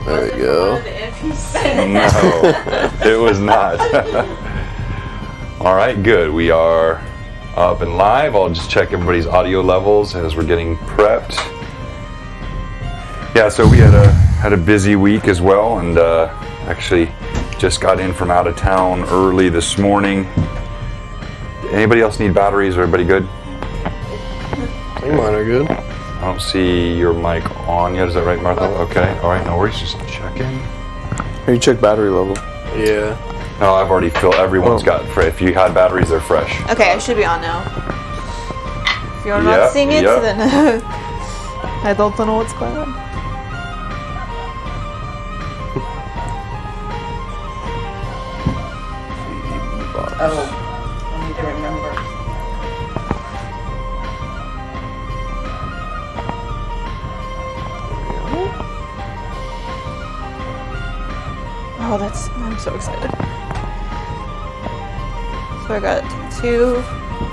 There we go. No, it was not. All right, good. We are up and live. I'll just check everybody's audio levels as we're getting prepped. Yeah, so we had a busy week as well, and actually just got in from out of town early this morning. Anybody else need batteries? Are everybody good? I think mine are good. I don't see your mic on yet. Is that right, Martha? Okay. All right. No worries. Just checking. Here, you check battery level. Yeah. No, I've already filled. Everyone's got. If you had batteries, they're fresh. Okay, I should be on now. If you're not seeing it, then I don't know what's going on. Oh, I need to remember. Oh, I'm so excited. So I got 2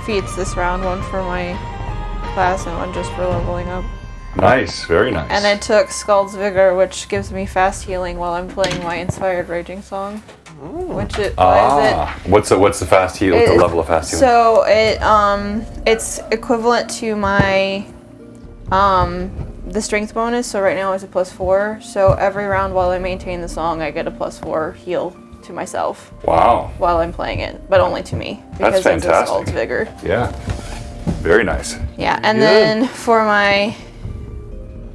feats this round, one for my class and one just for leveling up. Nice, very nice. And I took Scald's Vigor, which gives me fast healing while I'm playing my Inspired Raging Song. Which what's the fast heal? The level of fast healing? So it's equivalent to my the strength bonus. So right now it's a +4. So every round while I maintain the song, I get a +4 heal to myself. Wow. While I'm playing it, but only to me because that's fantastic. It's Scald's Vigor. Yeah. Very nice. Yeah, and then for my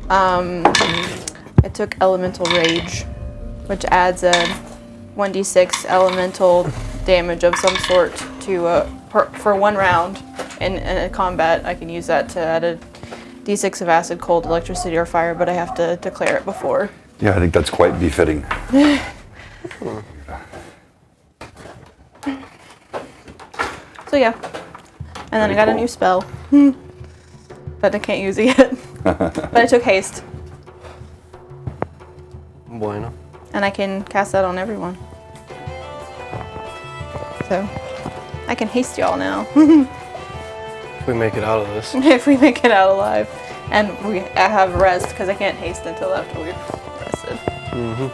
I took Elemental Rage, which adds a 1d6 elemental damage of some sort to for 1 round in a combat. I can use that to add a d6 of acid, cold, electricity, or fire, but I have to declare it before. Yeah, I think that's quite befitting. So yeah, and then I got a new spell, but I can't use it yet. But I took haste. Bueno. And I can cast that on everyone. So I can haste y'all now. If we make it out of this. If we make it out alive. And I have rest because I can't haste until after we're rested. And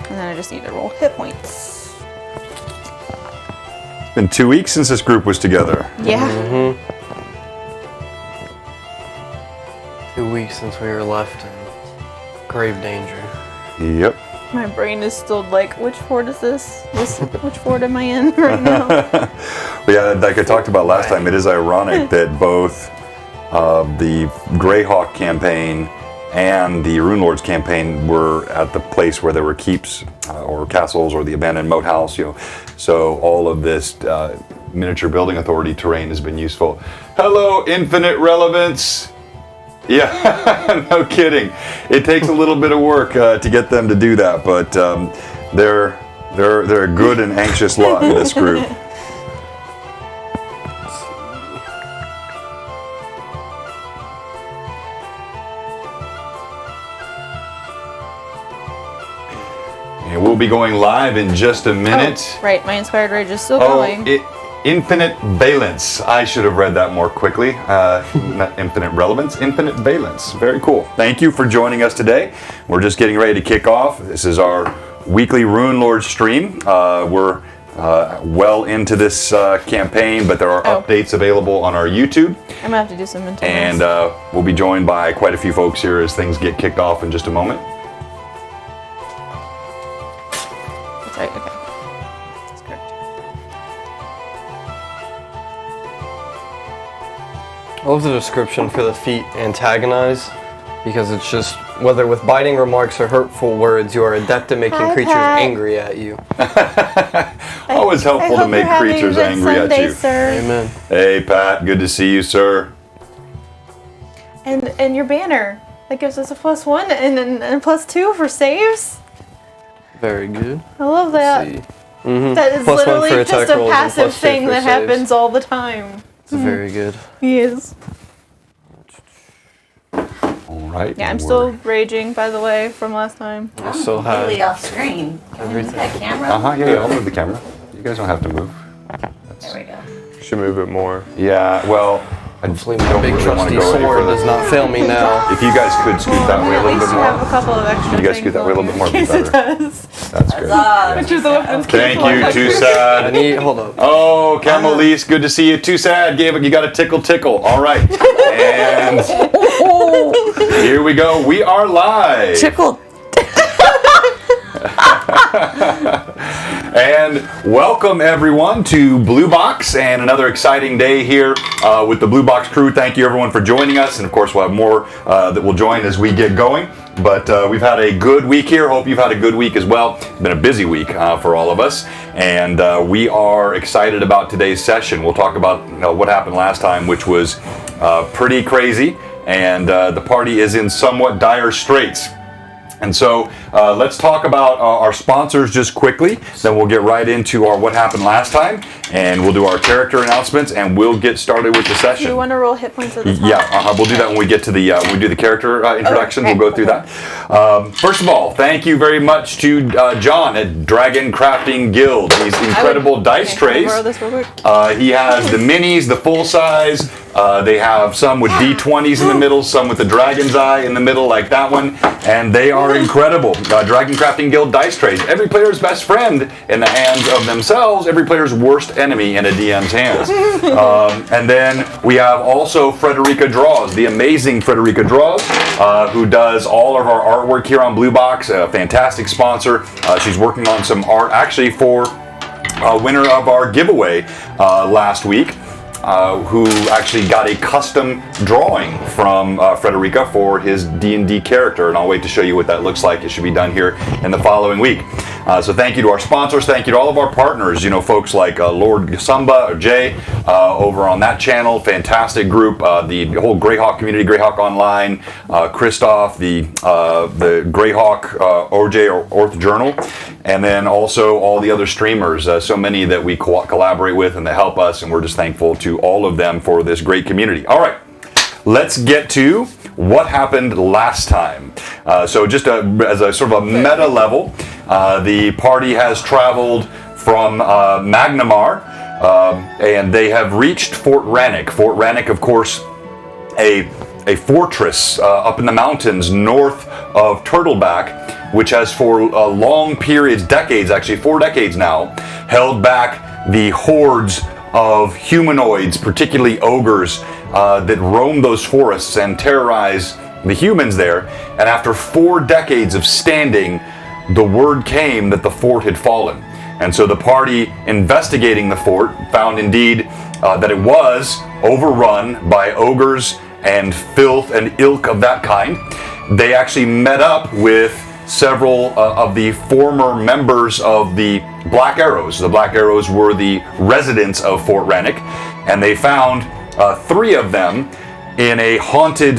then I just need to roll hit points. It's been 2 weeks since this group was together. Yeah. 2 weeks since we were left in grave danger. Yep. My brain is still like, which fort is this? Which fort am I in right now? Yeah, like I talked about last time, it is ironic that both the Greyhawk campaign and the Runelords campaign were at the place where there were keeps or castles or the abandoned moat house. So all of this miniature building authority terrain has been useful. Hello, Infinite Relevance. Yeah, no kidding. It takes a little bit of work to get them to do that, but they're a good and anxious lot in this group. And we'll be going live in just a minute. Oh, right, my Inspired Rage is still going. Infinite Valence. I should have read that more quickly. Not Infinite Relevance, Infinite Valence. Very cool. Thank you for joining us today. We're just getting ready to kick off. This is our weekly Runelords stream. We're well into this campaign, but there are updates available on our YouTube. I'm gonna have to do some mental And we'll be joined by quite a few folks here as things get kicked off in just a moment. That's right, okay. That's correct. I love the description for the feat antagonize because it's just Whether with biting remarks or hurtful words, you are adept at making Hi, creatures Pat. angry at you. Always helpful to make creatures angry at you. Sir. Amen. Hey, Pat. Good to see you, sir. And your banner that gives us a +1 and +2 for saves. Very good. I love that. Let's see. That is +1 for literally attack just a rolls and passive +2 thing for that saves. happens all the time. It's very good. Yes. All right. Yeah, I'm still raging, by the way, from last time. I still have Completely off screen. Can we move that camera? Yeah, I'll move the camera. You guys don't have to move. There we go. should move it more. Yeah, well, I Hopefully don't my big really want to trusty go any sword further. does not fail me now. If you guys could scoot that way a At little least bit you have a more. couple of extra You guys things scoot that way a little bit more, in case it'd it be better. does. That's good. Huzzah. Which is the weapons Thank keep you, flying. Too I Sad. need, hold up. Oh, Camelise, good to see you. Too Sad, you got a tickle. All right. And here we go. We are live. Tickle. And welcome everyone to Blue Box and another exciting day here with the Blue Box crew. Thank you everyone for joining us, and of course we'll have more that will join as we get going. But we've had a good week here. Hope you've had a good week as well. It's been a busy week for all of us, and we are excited about today's session. We'll talk about what happened last time, which was pretty crazy, and the party is in somewhat dire straits. And so let's talk about our sponsors just quickly. Then we'll get right into our what happened last time, and we'll do our character announcements, and we'll get started with the Do session. you want to roll hit points at the top? Yeah, we'll do that when we get to the we do the character introductions. Okay. We'll go through that. First of all, thank you very much to John at Dragon Crafting Guild. These incredible dice Can I trays. borrow this real quick? He has the minis, the full size. They have some with D20s in the middle, some with the dragon's eye in the middle, like that one, and they are incredible. Dragon Crafting Guild dice trays. Every player's best friend in the hands of themselves, every player's worst enemy in a DM's hands. And then we have also Frederica Draws, the amazing Frederica Draws, who does all of our artwork here on Blue Box, a fantastic sponsor. She's working on some art actually for winner of our giveaway last week. Who actually got a custom drawing from Frederica for his D&D character, and I'll wait to show you what that looks like. It should be done here in the following week. So thank you to our sponsors, thank you to all of our partners, folks like Lord Gasumba or Jay over on that channel, fantastic group, the whole Greyhawk community, Greyhawk Online, Christoph, the Greyhawk OJ or Orth Journal, and then also all the other streamers, so many that we collaborate with and that help us, and we're just thankful to all of them for this great community. All right, let's get to what happened last time. So just as a sort of a meta level, the party has traveled from Magnamar, and they have reached Fort Rannoch. Fort Rannoch, of course, a fortress up in the mountains north of Turtleback, which has for long periods, decades actually, 4 decades now, held back the hordes of humanoids, particularly ogres, that roam those forests and terrorize the humans there. And after 4 decades of standing, the word came that the fort had fallen. And so the party investigating the fort found indeed that it was overrun by ogres and filth and ilk of that kind. They actually met up with several of the former members of the Black Arrows. The Black Arrows were the residents of Fort Rannoch, and they found 3 of them in a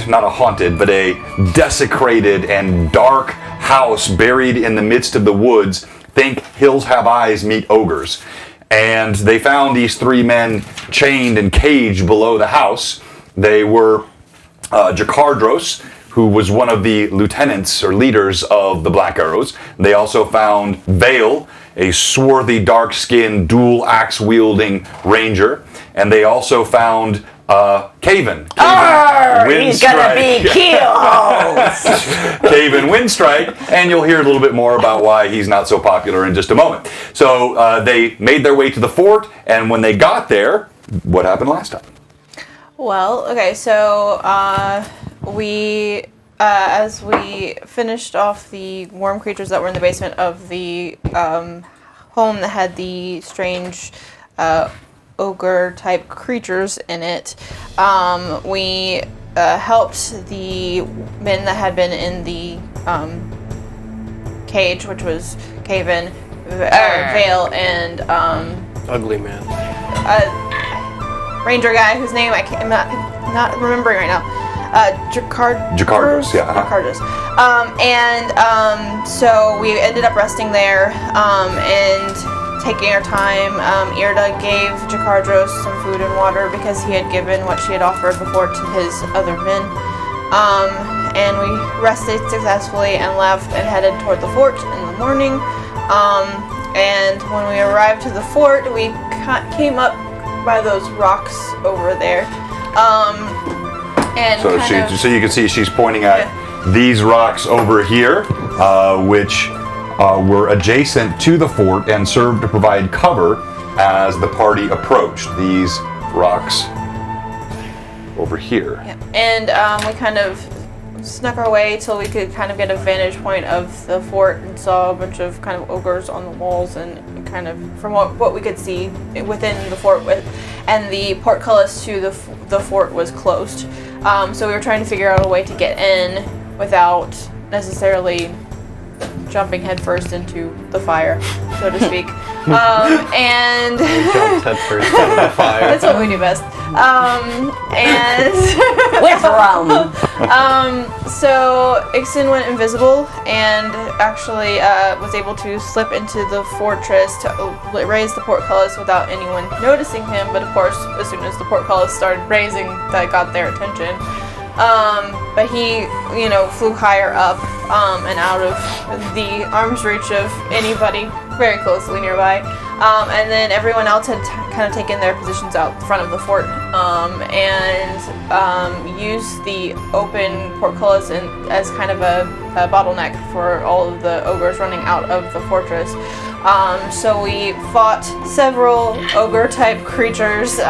not a haunted, but a desecrated and dark house buried in the midst of the woods. Think Hills Have Eyes meet ogres. And they found these 3 men chained and caged below the house. They were Jakardros, who was one of the lieutenants or leaders of the Black Arrows. They also found Vale, a swarthy, dark-skinned, dual axe-wielding ranger. And they also found Caven. He's gonna be killed. Caven Windstrike, and you'll hear a little bit more about why he's not so popular in just a moment. So they made their way to the fort, and when they got there, what happened last time? Well, okay, so we, as we finished off the worm creatures that were in the basement of the home that had the strange ogre type creatures in it, we helped the men that had been in the cage, which was Caven, Vale, and Ugly man. Ranger guy whose name I'm not remembering right now. Jakardos, yeah. Jakardos. So we ended up resting there and taking our time. Irda gave Jakardos some food and water because he had given what she had offered before to his other men. And we rested successfully and left and headed toward the fort in the morning. And when we arrived to the fort, we came up by those rocks over there. And so you can see she's pointing at these rocks over here, which were adjacent to the fort and served to provide cover as the party approached. These rocks over here. Yeah. And we kind of snuck our way till we could kind of get a vantage point of the fort and saw a bunch of kind of ogres on the walls and kind of from what we could see within the fort and the portcullis to the fort was closed. So we were trying to figure out a way to get in without necessarily jumping headfirst into the fire, so to speak. And Jumped headfirst into the fire. That's what we do best. And With rum. So Ixon went invisible and actually was able to slip into the fortress to raise the portcullis without anyone noticing him. But of course, as soon as the portcullis started raising, that got their attention. But he, flew higher up and out of the arm's reach of anybody very closely nearby. And then everyone else had kind of taken their positions out front of the fort and used the open portcullis as kind of a bottleneck for all of the ogres running out of the fortress. So we fought several ogre-type creatures,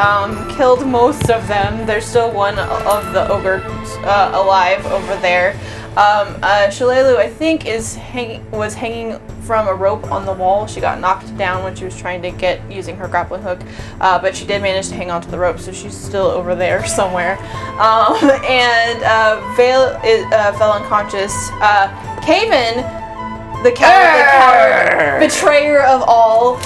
killed most of them. There's still one of the ogres alive over there. Shalelu, I think, was hanging from a rope on the wall. She got knocked down when she was trying to get using her grappling hook, but she did manage to hang onto the rope, so she's still over there somewhere. And Vale fell unconscious. Caven, the coward, betrayer of all,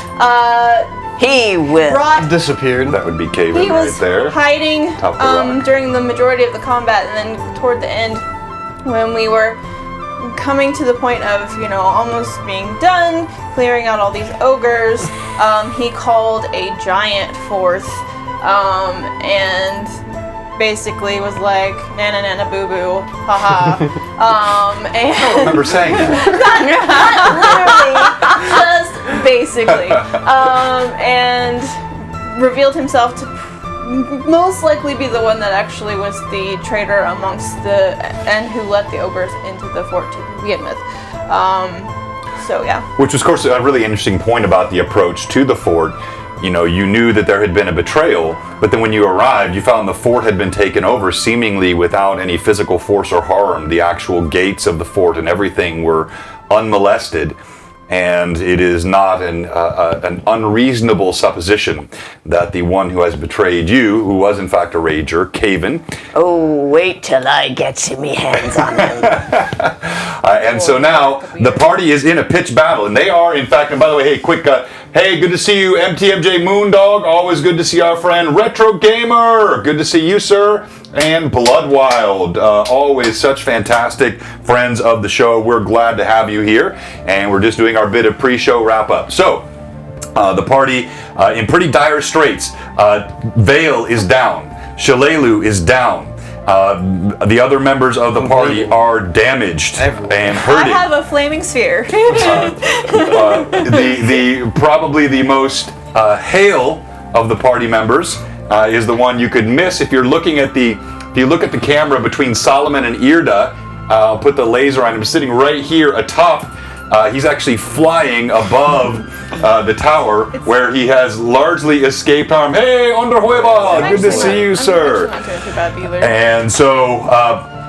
He will. Disappeared. That would be Caven he right was there. hiding Top of the rock. during the majority of the combat, and then toward the end, when we were coming to the point of, almost being done, clearing out all these ogres, he called a giant forth, and basically was like, nana nana boo boo, haha. I don't remember saying that. Not literally, just basically. And revealed himself to most likely be the one that actually was the traitor amongst and who let the ogres into the fort to begin with. So yeah. Which was, of course, a really interesting point about the approach to the fort. You knew that there had been a betrayal, but then when you arrived, you found the fort had been taken over seemingly without any physical force or harm. The actual gates of the fort and everything were unmolested. And it is not an unreasonable supposition that the one who has betrayed you, who was in fact a rager, Caven. Oh, wait till I get me hands on him. And so now the party is in a pitched battle, and they are, in fact, and by the way, hey, quick cut. Hey, good to see you, MTMJ Moondog. Always good to see our friend Retro Gamer. Good to see you, sir. And Bloodwild. Always such fantastic friends of the show. We're glad to have you here. And we're just doing our bit of pre-show wrap-up. So, the party in pretty dire straits. Vale is down. Shalelu is down. The other members of the party are damaged and hurting. I have a flaming sphere. Probably the most hale of the party members is the one you could miss if you look at the camera between Solomon and Irda. I'll put the laser on him, sitting right here atop. He's actually flying above the tower where he has largely escaped harm. Hey, Underhueva, good to see you, sir. I'm actually not doing too bad either. And so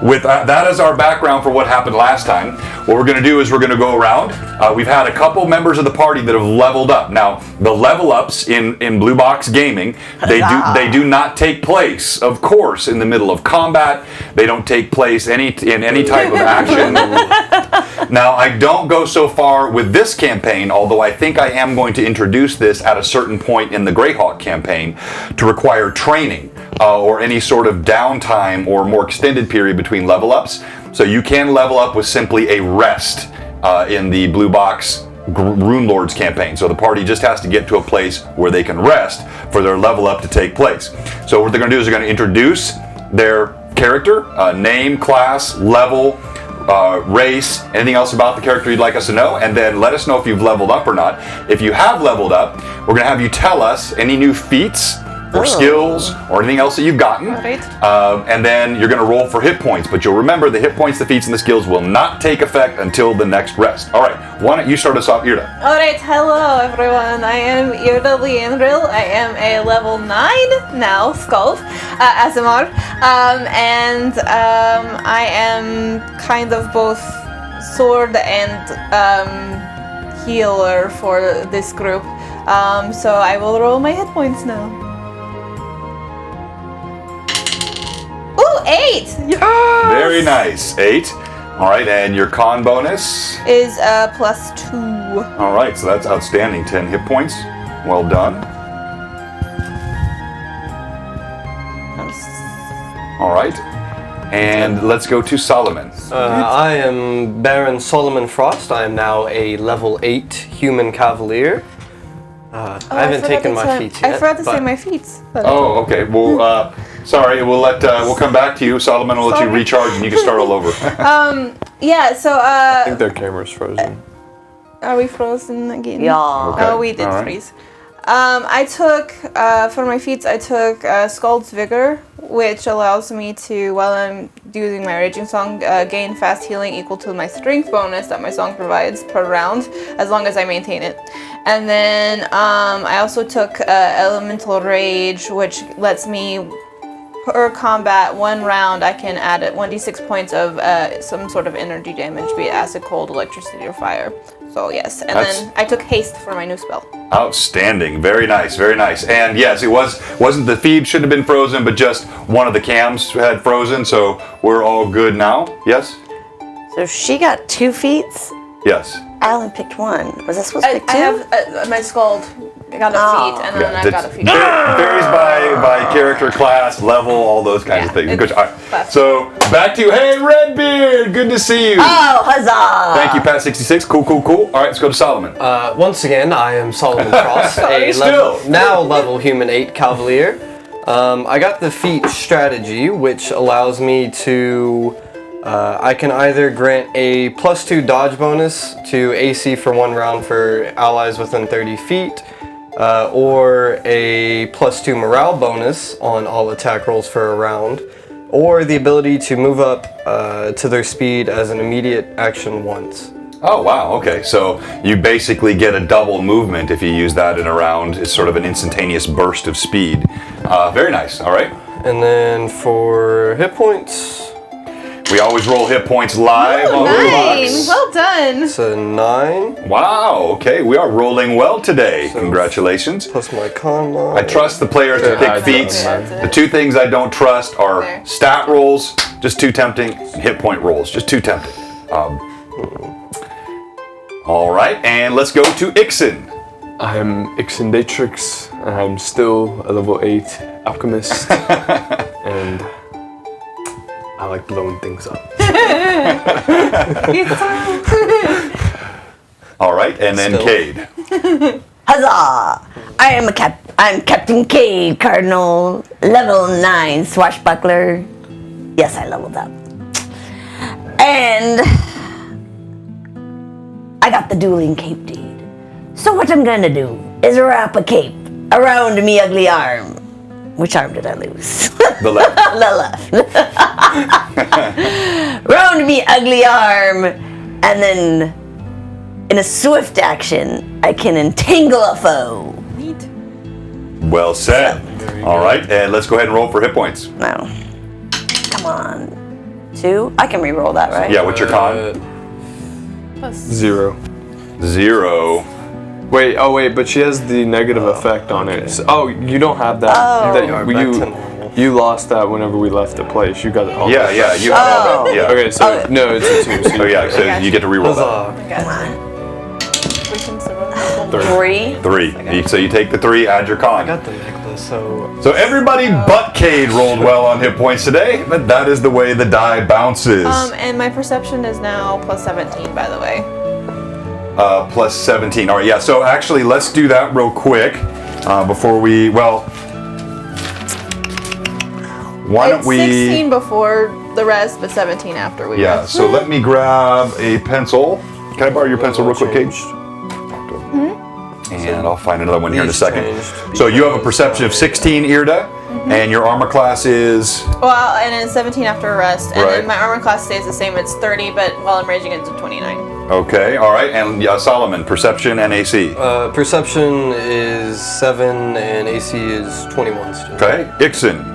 with that as our background for what happened last time, what we're going to do is we're going to go around. We've had a couple members of the party that have leveled up. Now, the level ups in Blue Box Gaming, they do not take place, of course, in the middle of combat. They don't take place in any type of action. Now, I don't go so far with this campaign, although I think I am going to introduce this at a certain point in the Greyhawk campaign to require training or any sort of downtime or more extended period between level ups. So you can level up with simply a rest in the Blue Box Runelords campaign. So the party just has to get to a place where they can rest for their level up to take place. So what they're going to do is they're going to introduce their character, name, class, level, race, anything else about the character you'd like us to know, and then let us know if you've leveled up or not. If you have leveled up, we're going to have you tell us any new feats or skills or anything else that you've gotten. Right. And then you're going to roll for hit points, but you'll remember the hit points, the feats, and the skills will not take effect until the next rest. All right, why don't you start us off, Irda? Alright, hello everyone. I am Irda Leandril. I am a level 9 now, Skald, Azamar. I am kind of both sword and healer for this group. So I will roll my hit points now. Ooh, 8! Yes! Very nice. 8. All right, and your con bonus? Is +2. All right, so that's outstanding. 10 hit points. Well done. All right. And let's go to Solomon. I am Baron Solomon Frost. I am now a level 8 human cavalier. I haven't taken my feats yet. I forgot to say my feats. Oh, okay. Well, sorry. We'll come back to you. Solomon will let you recharge, and you can start all over. Yeah. So. I think their camera's frozen. Are we frozen again? Yeah. Okay. Oh, we did All right. freeze. I took, for my feats, I took Scald's Vigor, which allows me to, while I'm using my Raging Song, gain fast healing equal to my strength bonus that my song provides per round, as long as I maintain it. And then I also took Elemental Rage, which lets me, per combat, 1 round, I can add 1d6 points of some sort of energy damage, be it acid, cold, electricity, or fire. So yes, and then I took haste for my new spell. Outstanding. Very nice. Very nice. And yes, it wasn't the feed shouldn't have been frozen, but just one of the cams had frozen, so we're all good now. Yes? So she got 2 feats. Yes. Alan picked 1. Was I supposed to pick 2? I have my Scald. I got a feat, and then I got a feat. Varies by character, class, level, all those kinds of things. Good. All right. So back to you. Hey, Redbeard, good to see you. Oh, huzzah! Thank you, Pat66. Cool. All right, let's go to Solomon. Once again, I am Solomon Frost, a level human 8 cavalier. I got the feat strategy, which allows me to. I can either grant a +2 dodge bonus to AC for 1 round for allies within 30 feet, or a +2 morale bonus on all attack rolls for a round, or the ability to move up to their speed as an immediate action once. Oh, wow. Okay. So you basically get a double movement if you use that in a round. It's sort of an instantaneous burst of speed. Very nice. All right. And then for hit points, we always roll hit points live on Blue 9! Box. Well done! it's a 9, Wow. Okay. We are rolling well today. Congratulations. plus my con mod. I trust the players to pick feats. The 2 things I don't trust are stat rolls, just too tempting, and hit point rolls, just too tempting. All right, and let's go to Ixen. I'm Ixendatrix, and I'm still a level 8 alchemist, and I like blowing things up. All right, and then Still. Cade. Huzzah! I'm Captain Cade Cardinal, level 9 swashbuckler. Yes, I leveled up. And I got the dueling cape deed. So what I'm gonna do is wrap a cape around me ugly arm. Which arm did I lose? The left. The left. Round me ugly arm, and then in a swift action, I can entangle a foe. Neat. Well said. All right, and let's go ahead and roll for hit points. Now, come on. 2? I can re-roll that, right? Yeah, what's your con? 0. 0. Wait, but she has the negative effect on it. So, you don't have that. Oh. That You are back to normal. you lost that whenever we left the place. You got it all. Yeah, yeah, you have all that. Yeah. Okay, so no, it's a 2. So Oh yeah, so you get to re-roll that. Huzzah. Come on. We can survive. 3. 3. So you take the 3, add your I con. got the necklace, so So everybody but Cade rolled well on hit points today, but that is the way the die bounces. And my perception is now plus 17, by the way. Plus 17. All right, yeah. So actually, let's do that real quick before we. Well, why don't It's we? 16 before the rest, but 17 after we Yeah. rest. So let me grab a pencil. Can I borrow your pencil real quick, Cade? And I'll find another one here in a These second. changed So you have a because perception of 16, Irda, and your armor class is. Well, and then 17 after a rest. And Right. then my armor class stays the same. It's 30, but while I'm raging, it's a 29. Okay, all right. And Solomon, perception and AC. perception is 7 and AC is 21 still. Okay, Ixon.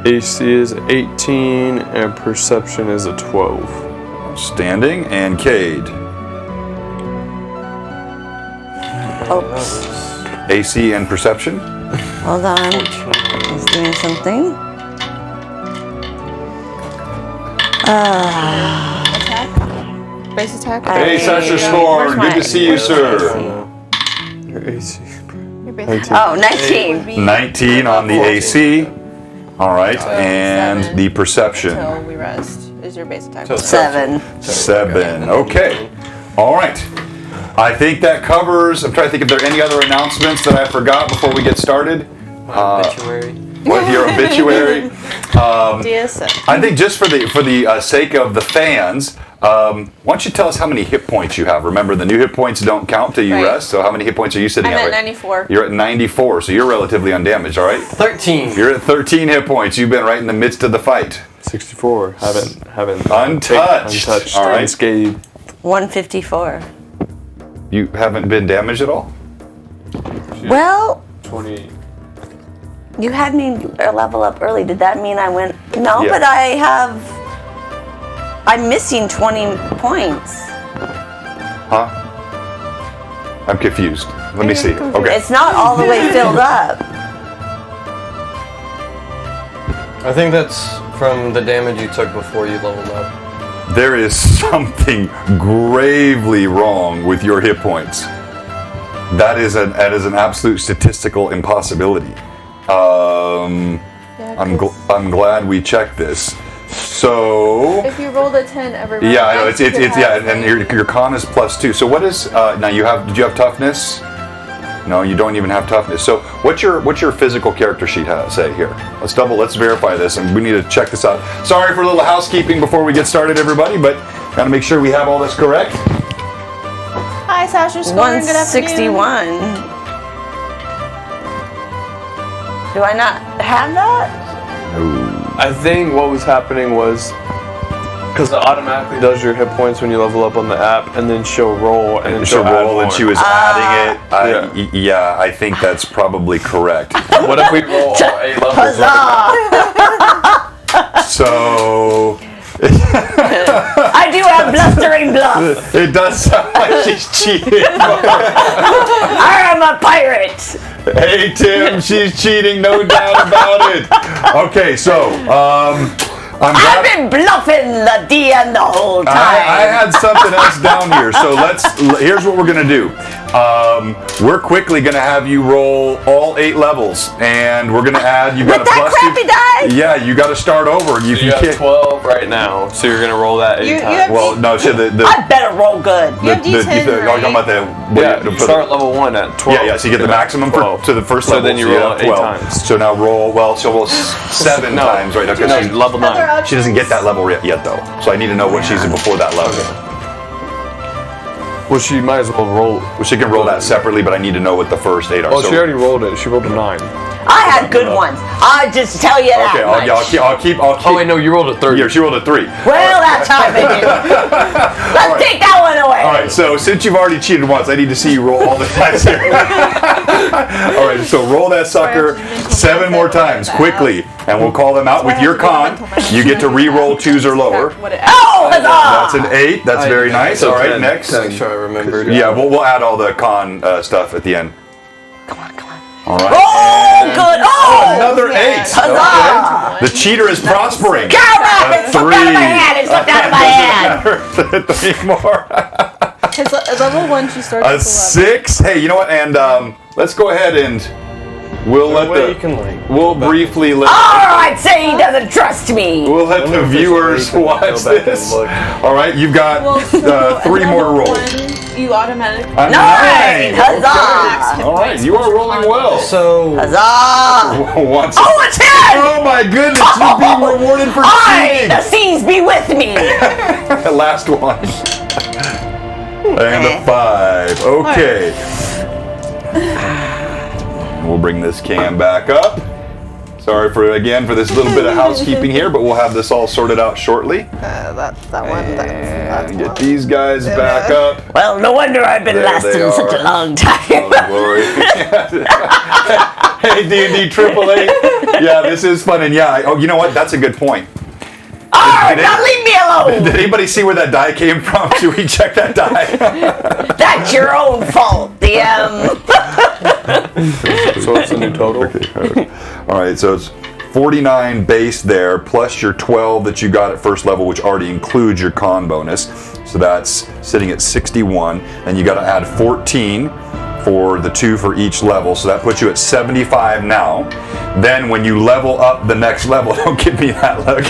AC is 18 and perception is a 12. Standing, and Cade. Oops. AC and perception. Hold on. He's doing something. Attack? Base attack? Hey, Sasha Where's Scorn, my- good to see you, I sir. don't know. Your AC. Your base 19. attack. Oh, 19. 19 on the AC. All right, and 7 the perception. Until we rest is your base attack. So- 7. 7. Okay. All right. I think that covers. I'm trying to think if there are any other announcements that I forgot before we get started. My obituary. With your obituary. DSM. I think just for the sake of the fans, why don't you tell us how many hit points you have? Remember, the new hit points don't count till you Right. rest. So how many hit points are you sitting I'm at? at 94. You're at 94, so you're relatively undamaged. All right. 13. You're at 13 hit points. You've been right in the midst of the fight. 64. Haven't Untouched. untouched. All right. Unscathed. 154. You haven't been damaged at all? Well, 28. you had me level up early. Did that mean I went? No, Yeah. but I'm missing 20 points. Huh? I'm confused. Let me see. Okay. It's not all the way filled up. I think that's from the damage you took before you leveled up. There is something gravely wrong with your hit points. That is an absolute statistical impossibility. I'm glad we checked this. So If you rolled a 10 every round, yeah, I know it's you could yeah, have and maybe- your con is +2. So what is now you have? Did you have toughness? No, you don't even have toughness. So what's your physical character sheet say here? Let's verify this, and we need to check this out. Sorry for a little housekeeping before we get started, everybody, but gotta make sure we have all this correct. Hi, Sasha Scorn. Good afternoon. 161. Do I not have that? I think what was happening was because it automatically does your hit points when you level up on the app, and then she'll roll and then She'll she'll add roll, and more. she was adding it. Yeah, I think that's probably correct. What if we roll all 8 levels? So I do have blustering bluff. it does sound like she's cheating. I am a pirate. Hey Tim, she's cheating, no doubt about it. Okay, so I'm I've glad been bluffing the DM the whole time. I had something else down here. So here's what we're gonna do. We're quickly gonna have you roll all 8 levels, and we're gonna add. You got With a that plus crappy 2. die? Yeah, you got to start over. If You you have can't. 12 right now, so you're gonna roll that 8 You times. have- Well, no, so the I better roll good. You have D10, you're talking about Yeah, you start at level 1 at 12. Yeah, so you get the maximum to the first So level. then you have roll it 8 times. So now roll. Well, she'll roll 7 No. times right now No, because level 9. she doesn't get that level yet though. So I need to know what she's in before that level. Well, she might as well roll. Well, she can roll that separately, but I need to know what the first 8 are. Oh, she already rolled it. She rolled a 9. I had good ones. I'll just tell you that Okay, much. I'll keep. Oh wait, no, you rolled a 3. Yeah, she rolled a 3. Well, that's how I figured. Let's take that one away. All right, so since you've already cheated once, I need to see you roll all the dice here. All right, so roll that sucker 7 more times quickly, and we'll call them out with your con. You get to re-roll 2s or lower. Oh, huzzah! That's an 8. That's very nice. All right, 10. next. Make sure I remembered. Yeah, we'll add all the con stuff at the end. Come on, come on. All right. Oh, good. Oh, Another 8. huzzah! The cheater is prospering. Come on, it slipped out of my hand. It slipped out of my hand. 3 more. His level 1, she starts A with 6. Hey, you know what? And let's go ahead and we'll let way you can, like, we'll briefly let All right, say he doesn't trust me. we'll let the viewers watch this. All right, you've got 3 more to roll. 1, you automatically. 9. 9, huzzah! All right, you are rolling well. So, Huzzah! Once. Oh, a 10! Oh my goodness! You're being rewarded for Aye, the cheating. seas be with me. Last one. And a 5. Okay. We'll bring this cam back up. Sorry for this little bit of housekeeping here, but we'll have this all sorted out shortly. That's that one. And get these guys back up. Well, no wonder I've been There lasting they such a are. long time. Oh, glory. Hey, D&D Triple Eight. Yeah, this is fun. And yeah, oh, you know what? That's a good point. All right, now leave me alone. Did anybody see where that die came from? Should we check that die? That's your own fault, DM. So what's the new total? All right, so it's 49 base there, plus your 12 that you got at first level, which already includes your con bonus. So that's sitting at 61. Then you got to add 14 for the 2 for each level, so that puts you at 75 now. Then when you level up the next level, don't give me that look.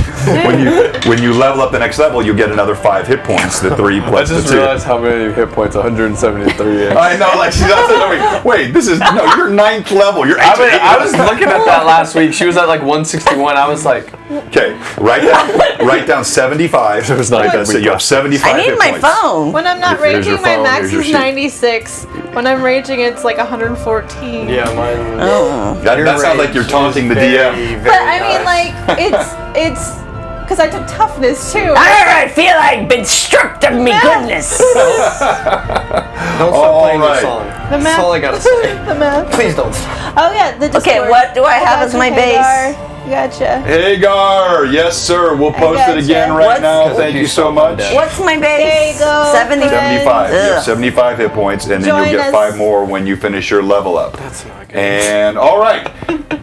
When you level up the next level, you get another 5 hit points. The 3 I plus the 2. just realized how many hit points. 173. I know, like she's not. Wait, this is no. You're 9th level. You're. I was looking at that last week. She was at like 161. I was like, Okay, write down 75. It was not That's it. You have 75 I need hit my points. phone. When I'm not Here's your raging, my phone, max here's your is sheet. 96. When I'm raging, it's like 114. yeah, mine. Oh. That sounds like you're taunting the DM. But I mean, like, it's because I took toughness too. I feel like been stripped of me goodness. Don't stop All playing your right. song. The That's math. all I gotta say. The math. Please don't stop. Oh yeah, the Discord. Okay, what do I have as Gotcha, my base? Hagar. Gotcha. Hagar, yes sir. We'll post it gotcha. again right What's- now. Thank you so much. What's my There base? you go. 70. 75. You have Ugh. 75 hit points, and then Join you'll get us. 5 more when you finish your level up. That's not good. And all right,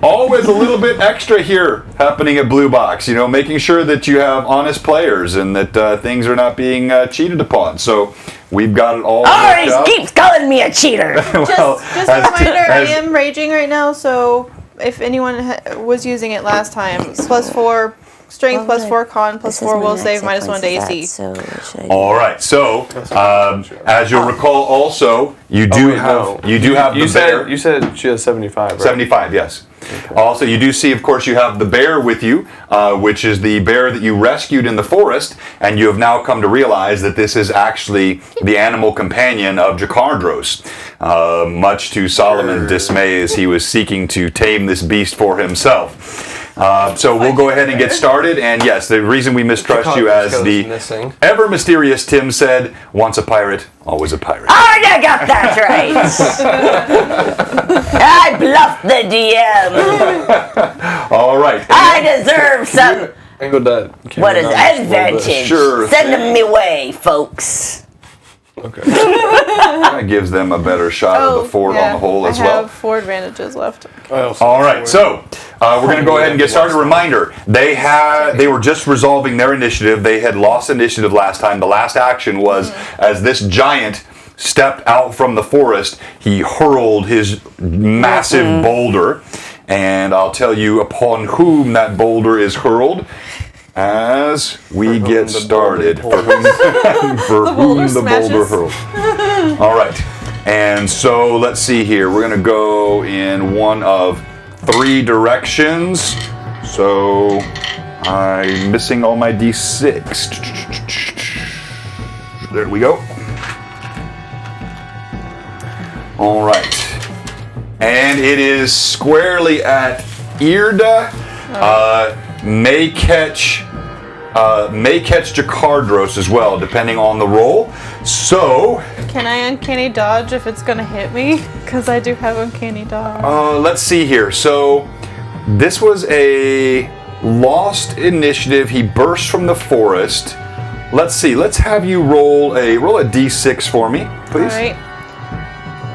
always a little bit extra here happening at Blue Box. You know, making sure that you have honest players and that things are not being cheated upon. So we've got it all. Oh, worked he out. keeps calling me a cheater. Well, Just a reminder, I as- am raging right now, so if anyone was using it last time, +4 strength, +4 con, +4 will save, -1 to AC. So what should I do? All right. So, as you'll recall, also you do have you the bear. You said she has 75. Right? 75, yes. Also, you do see, of course, you have the bear with you, which is the bear that you rescued in the forest, and you have now come to realize that this is actually the animal companion of Jakardros, much to Solomon's dismay as he was seeking to tame this beast for himself. So we'll go ahead and get started, and yes, the reason we mistrust you, as goes the missing. ever mysterious Tim said, once a pirate, always a pirate. Oh, you got that right. I bluffed the DM. All right. I deserve some. Angle that. What is camera down just a little bit. advantage? Sure Send them me way, folks. Okay. That gives them a better shot of the fort on the whole as I well. have 4 advantages left. All right, so we're going to go ahead and get started. Reminder: they were just resolving their initiative. They had lost initiative last time. The last action was as this giant stepped out from the forest. He hurled his massive boulder, and I'll tell you upon whom that boulder is hurled. As we get started, for whom the boulder hurled. All right, and so let's see here. We're going to go in one of 3 directions. So I'm missing all my d6. There we go. All right. And it is squarely at Irda. May catch Jakardros as well, depending on the roll. So, Can I uncanny dodge if it's gonna hit me? Because I do have uncanny dodge. let's see here. So, this was a lost initiative. He burst from the forest. Let's see. Let's have you roll a d6 for me, please. Alright.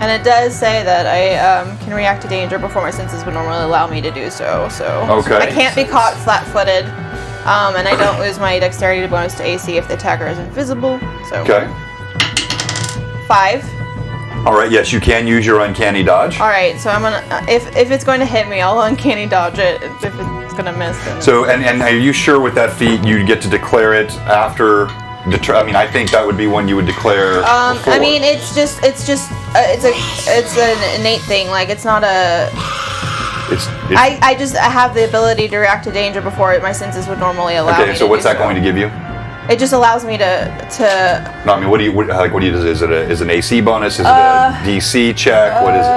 And it does say that I can react to danger before my senses would normally allow me to do so. Okay. I can't be caught flat-footed, and I don't lose my dexterity bonus to AC if the attacker is invisible. So. Okay. 5. All right. Yes, you can use your uncanny dodge. All right. So I'm gonna if it's going to hit me, I'll uncanny dodge it. If it's gonna miss, then. So, and are you sure with that feat you get to declare it after? I mean, I think that would be one you would declare. Before. I mean, it's an innate thing. Like it's not a. I just have the ability to react to danger before my senses would normally allow me. Okay, so what's that going to give you? It just allows me to. No, I mean, what do you do? Is it an AC bonus? Is it a DC check? What is it?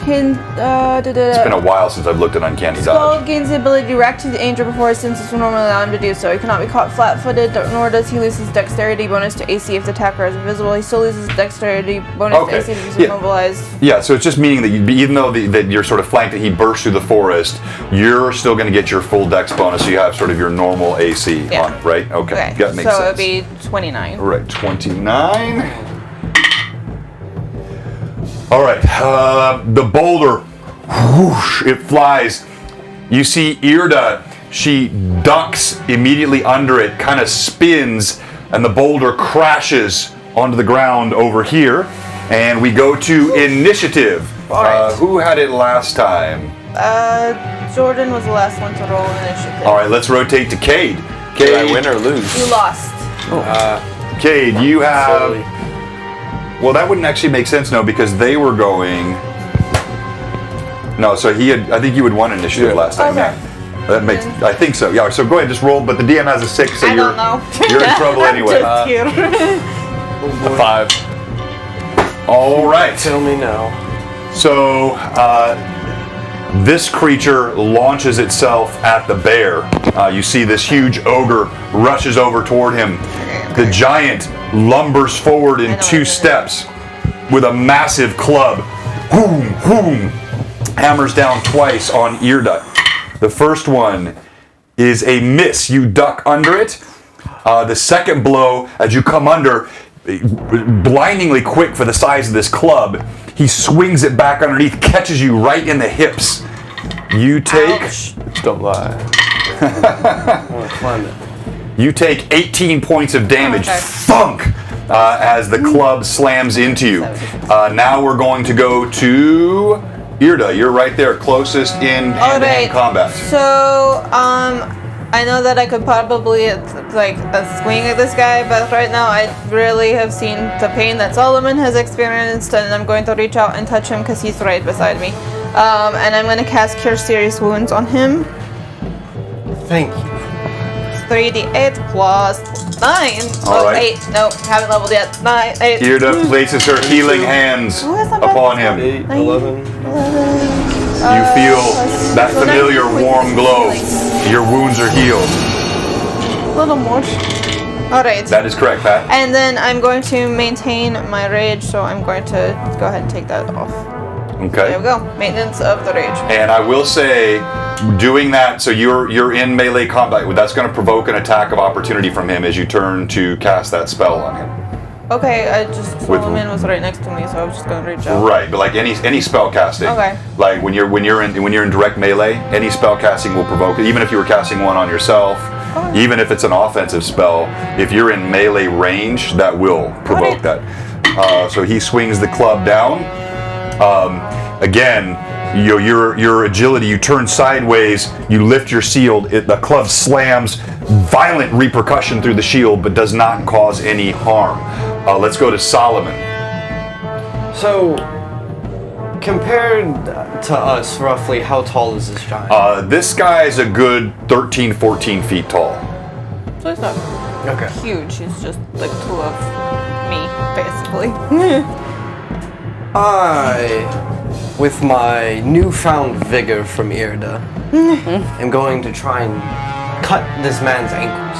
It's been a while since I've looked at uncanny dodge. Skull gains the ability to react to danger before his senses will normally allow him to do so. He cannot be caught flat-footed, nor does he lose his dexterity bonus to AC if the attacker is invisible. He still loses his dexterity bonus to AC if he's immobilized. Yeah, so it's just meaning that even though that you're sort of flanked, that he bursts through the forest, you're still going to get your full dex bonus, so you have sort of your normal AC on it, right? Okay. That makes sense. So it'd be 29. Right, 29. All right, the boulder, whoosh, it flies. You see Irda, she ducks immediately under it, kind of spins, and the boulder crashes onto the ground over here. And we go to initiative. Right. Who had it last time? Jordan was the last one to roll initiative. All right, let's rotate to Cade. Did I win or lose? You lost. Cade, you have... Well, that wouldn't actually make sense, no, because they were going... No, so I think you had won initiative last time. Okay. Yeah. That makes... I think so. Yeah, so go ahead, just roll, but the DM has a 6, so I don't know. you're in trouble anyway. Just here. A 5. All right. Tell me now. So, this creature launches itself at the bear. You see this huge ogre rushes over toward him. The giant lumbers forward in 2 steps with a massive club. Boom, boom. Hammers down twice on Irda. The first one is a miss. You duck under it. The second blow, as you come under, blindingly quick for the size of this club, he swings it back underneath, catches you right in the hips. You take... Ouch. Don't lie. I want to climb it. You take 18 points of damage. Okay. Thunk! As the club slams into you. Now we're going to go to Irda. You're right there, closest in hand-to-hand combat. So, I know that I could probably swing at this guy, but right now I really have seen the pain that Solomon has experienced, and I'm going to reach out and touch him because he's right beside me. And I'm going to cast Cure Serious Wounds on him. Thank you. 3d8 plus 9. All right. 8. Nope, haven't leveled yet. 9, 8. Irda places her healing hands upon him. 8, 11. You feel that familiar warm glow. Your wounds are healed. A little more. Alright. That is correct, Pat. And then I'm going to maintain my rage, so I'm going to go ahead and take that off. Okay. There we go. Maintenance of the rage. And I will say, doing that, so you're in melee combat. That's going to provoke an attack of opportunity from him as you turn to cast that spell on him. Okay, Solomon was right next to me, so I was just going to reach out. Right, but like any spell casting. Okay. Like when you're in direct melee, any spell casting will provoke it. Even if you were casting one on yourself, even if it's an offensive spell, if you're in melee range, that will provoke that. So he swings the club down. Again, your agility, you turn sideways, you lift your shield, the club slams, violent repercussion through the shield, but does not cause any harm. Let's go to Solomon. So, compared to us, roughly, how tall is this giant? This guy is a good 13, 14 feet tall. So he's not huge, he's just like 2 of me, basically. I, with my newfound vigor from Irda, am going to try and cut this man's ankles.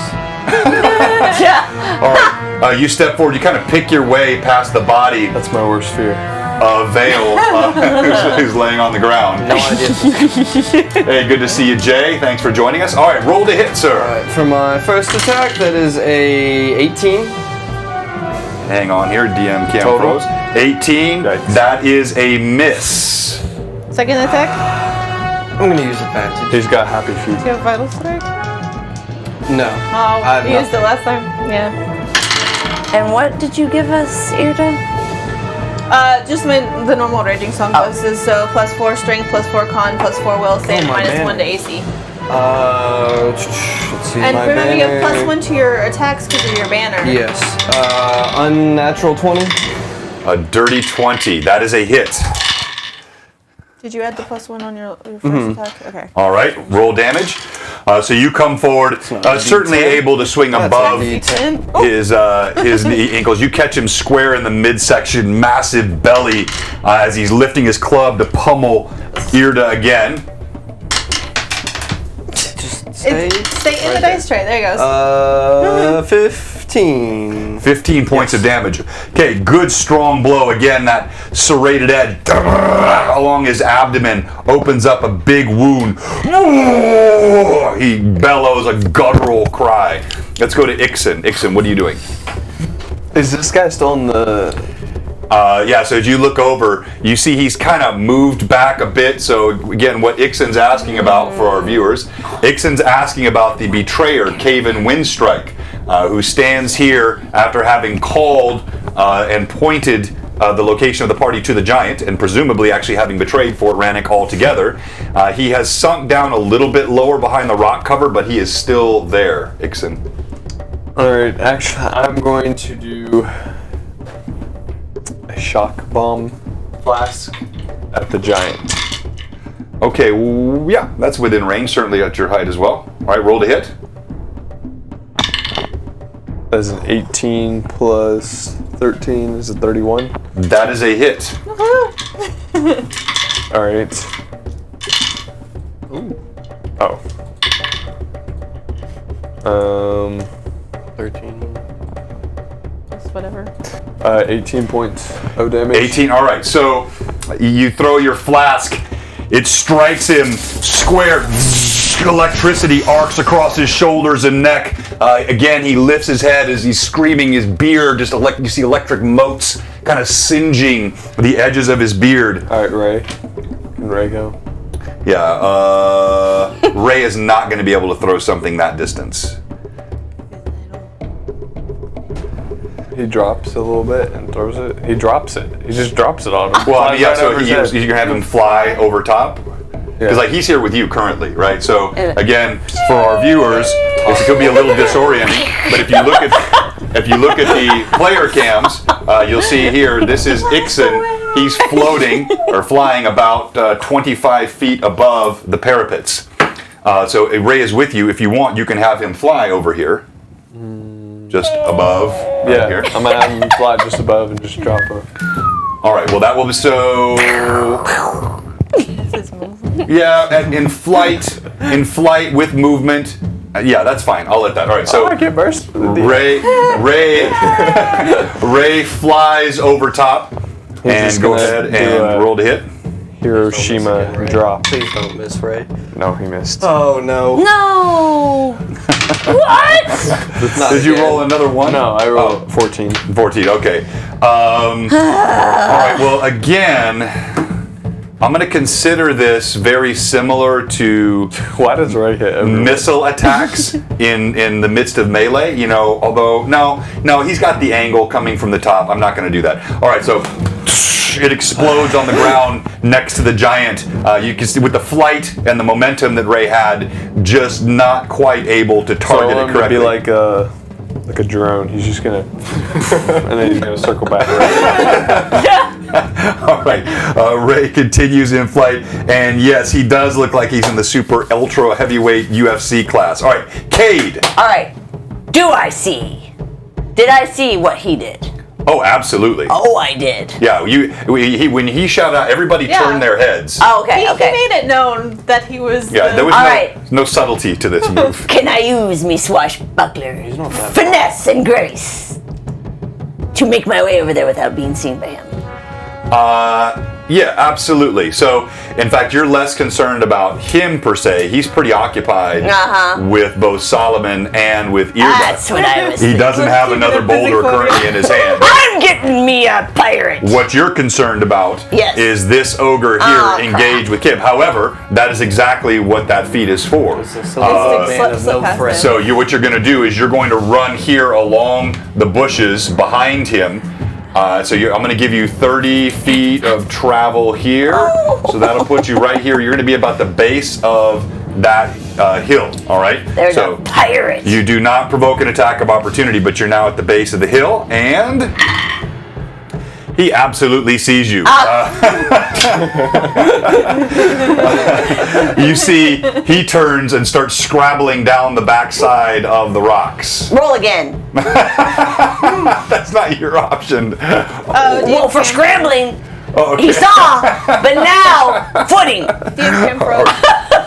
All right. You step forward. You kind of pick your way past the body That's my worst fear. of Vale, who's laying on the ground. No idea. Hey, good to see you, Jay. Thanks for joining us. All right, roll to hit, sir. Alright, for my first attack, that is a 18. Hang on here, DM Cam Total? Pros. 18. Yikes. That is a miss. Second attack. I'm gonna use advantage. He's got happy Do feet. you have vital strike? No. Oh, I have you used it nothing. last time. Yeah. And what did you give us, Irda? Just the normal raging song bonuses. So +4 strength, +4 con, +4 will save, my -1 to banner. AC. Let's see And my remember, you have banner. +1 to your attacks because of your banner. Yes. Unnatural 20. A dirty 20. That is a hit. Did you add the +1 on your first attack? Okay. All right, roll damage. So you come forward, certainly able to swing above D10. his knee ankles. You catch him square in the midsection, massive belly, as he's lifting his club to pummel Irda again. Stay Stay in the dice tray. There you goes. 15. 15 points of damage. Okay, good strong blow. Again, that serrated edge along his abdomen opens up a big wound. He bellows a guttural cry. Let's go to Ixen. Ixen, what are you doing? Is this guy still in the... Yeah, so as you look over, you see he's kind of moved back a bit. So again, what Ixen's asking about for our viewers, Ixen's asking about the betrayer, Caven Windstrike, who stands here after having called and pointed the location of the party to the giant, and presumably actually having betrayed Fort Rannoch altogether. He has sunk down a little bit lower behind the rock cover, but he is still there. Ixen. Alright, actually, I'm going to do a shock bomb flask at the giant. Okay, yeah, that's within range, certainly at your height as well. All right, roll to hit. That's an 18 plus 13 is a 31. That is a hit. Alright. Oh. 13. Just whatever. 18 points of damage. 18, all right, so you throw your flask, it strikes him square, electricity arcs across his shoulders and neck. Again, he lifts his head as he's screaming, his beard, you see electric motes kind of singeing the edges of his beard. Alright, Ray. Can Ray go? Yeah, Ray is not going to be able to throw something that distance. He drops a little bit and throws it. He drops it. He just drops it on him. Well, I mean, yeah, Flies right so over his you're head. going to have him fly over top? Yeah. Because like he's here with you currently, right? So again, for our viewers, this could be a little disorienting. But if you look at the player cams, you'll see here. This is Ixen. He's floating or flying about 25 feet above the parapets. So Ray is with you. If you want, you can have him fly over here, just above. Right Yeah, here. I'm gonna have him fly just above and just drop her. All right. Well, that will be so. This is moving. Yeah, and in flight with movement. Yeah, that's fine. I'll let that. All right. So I get burst. Ray flies over top, and just go gonna ahead do and a- roll to hit. Hiroshima drop. Please don't miss, Ray. No, he missed. Oh no. No! What? Not Did you again. roll another one? No, I rolled 14. 14. Okay. All right. Well, again, I'm going to consider this very similar to Why does Ray hit everyone? missile attacks in the midst of melee. You know, although no, he's got the angle coming from the top. I'm not going to do that. All right. So it explodes on the ground next to the giant. You can see with the flight and the momentum that Ray had, just not quite able to So target I'm it gonna correctly. be like a drone. He's just gonna, and then he's gonna circle back around. All right. Ray continues in flight, and yes, he does look like he's in the super ultra heavyweight UFC class. All right, Cade. Alright. Do I see? Did I see what he did? Oh, absolutely. Oh, I did. Yeah, when he shouted out, everybody Yeah. turned their heads. Oh, okay, He okay. made it known that he was. Yeah, there was All right. no subtlety to this move. Can I use me swashbuckler, not that finesse, and grace to make my way over there without being seen by him? Yeah, absolutely. So, in fact, you're less concerned about him per se. He's pretty occupied with both Solomon and with Irda. That's what I was He thinking. doesn't have another boulder currently in his hand. I'm getting me a pirate. What you're concerned about Yes. is this ogre here Oh, engaged with Kib. However, that is exactly what that feat is for. It's a silver band of no slip friend. past So what you're going to do is you're going to run here along the bushes behind him. I'm going to give you 30 feet of travel here. So that'll put you right here. You're going to be about the base of that hill. All right. There's so a pirate. you do not provoke an attack of opportunity, but you're now at the base of the hill, and he absolutely sees you. You see, he turns and starts scrabbling down the backside of the rocks. Roll again. That's not your option. Well, for scrambling, Oh, okay. he saw, but now footing.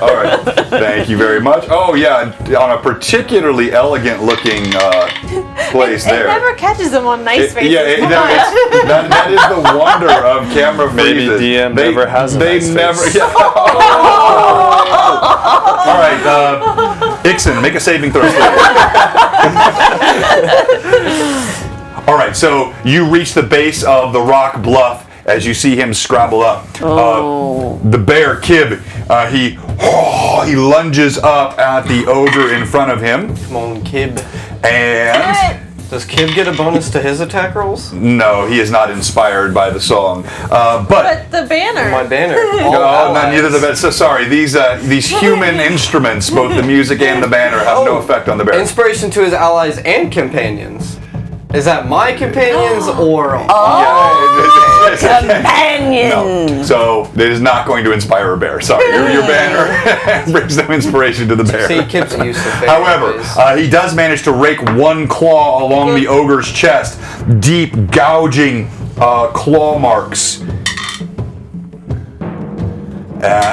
All right. Thank you very much. Oh, yeah, on a particularly elegant-looking place It there. never catches them on nice faces. That is the wonder of camera Maybe faces. DM never has a They nice never. face. Yeah. All right, Ixon, make a saving throw. All right, so you reach the base of the rock bluff as you see him scrabble up. The bear, Kib, he lunges up at the ogre in front of him. Come on, Kib. And Does Kib get a bonus to his attack rolls? no, he is not inspired by the song. But But the banner. My banner. no, neither the bear. So sorry, these human instruments, both the music and the banner, have no effect on the bear. Inspiration to his allies and companions. Is that my companions or? Companion. No. So it is not going to inspire a bear. Sorry, your banner brings no inspiration to the bear. See, Kib's used to bear However, ways. he does manage to rake one claw along the ogre's chest, deep gouging claw marks.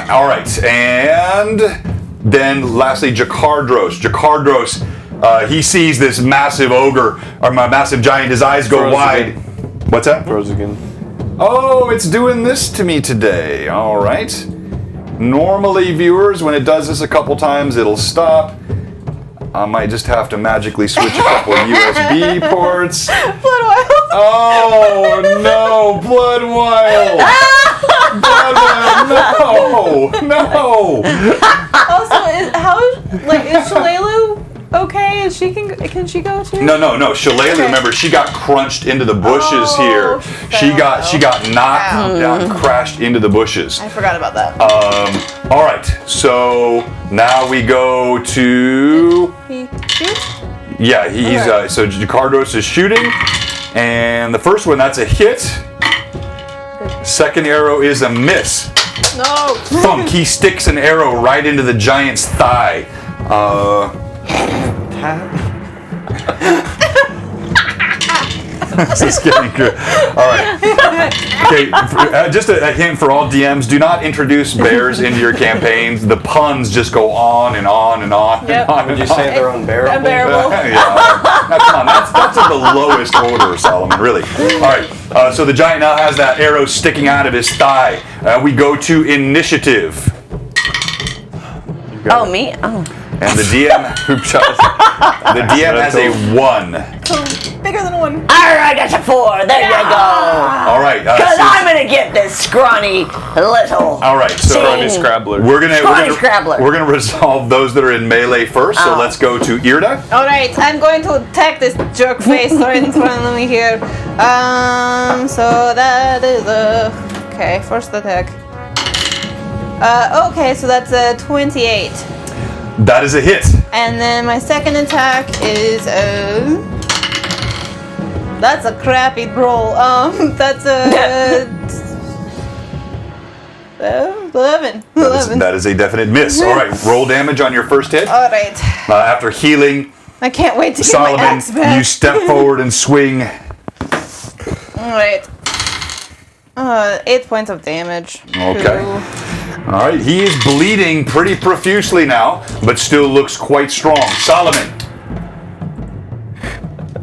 All right, and then lastly, Jakardros. Jakardros, he sees this massive ogre, or massive giant. His eyes go Throws wide. again. What's that? Throws again. Oh, it's doing this to me today. All right. Normally, viewers, when it does this a couple times, it'll stop. I might just have to magically switch a couple USB ports. Oh no, Blood Wild! Blood Wild, no! Also, is Shalelu okay? Can she go too? No. Shillelagh, Okay. remember, she got crunched into the bushes here. She got knocked down, crashed into the bushes. I forgot about that. All right, so now we go to. He shoots? Yeah, he's so Jakardros is shooting, and the first one, that's a hit. Second arrow is a miss. No. Thunk, he sticks an arrow right into the giant's thigh. This is getting good. All right. Okay, just a hint for all DMs: do not introduce bears into your campaigns. The puns just go on and on and on. Yep. And on Would and you on. say they're unbearable? Unbearable. Yeah. Now, come on, that's of the lowest order, Solomon, really. All right, so the giant now has that arrow sticking out of his thigh. We go to initiative. Oh, me? Oh. And the DM, the DM has a 1. So bigger than one. I got a 4. There you go. All right. Because I'm going to get this scrawny little. All right, so Scrawny Scrabbler. we're gonna Scrabbler. we're gonna resolve those that are in melee first. So let's go to Irda. All right, I'm going to attack this jerk face right in front of me here. So that is okay. First attack. Okay, so that's a 28. That is a hit. And then my second attack is that's a crappy roll. That's a 11. 11. That is a definite miss. All right, roll damage on your first hit. All right. After healing, I can't wait to get my Solomon, axe back. you step forward and swing Alright. 8 points of damage. Okay. Ooh. All right, he is bleeding pretty profusely now, but still looks quite strong. Solomon.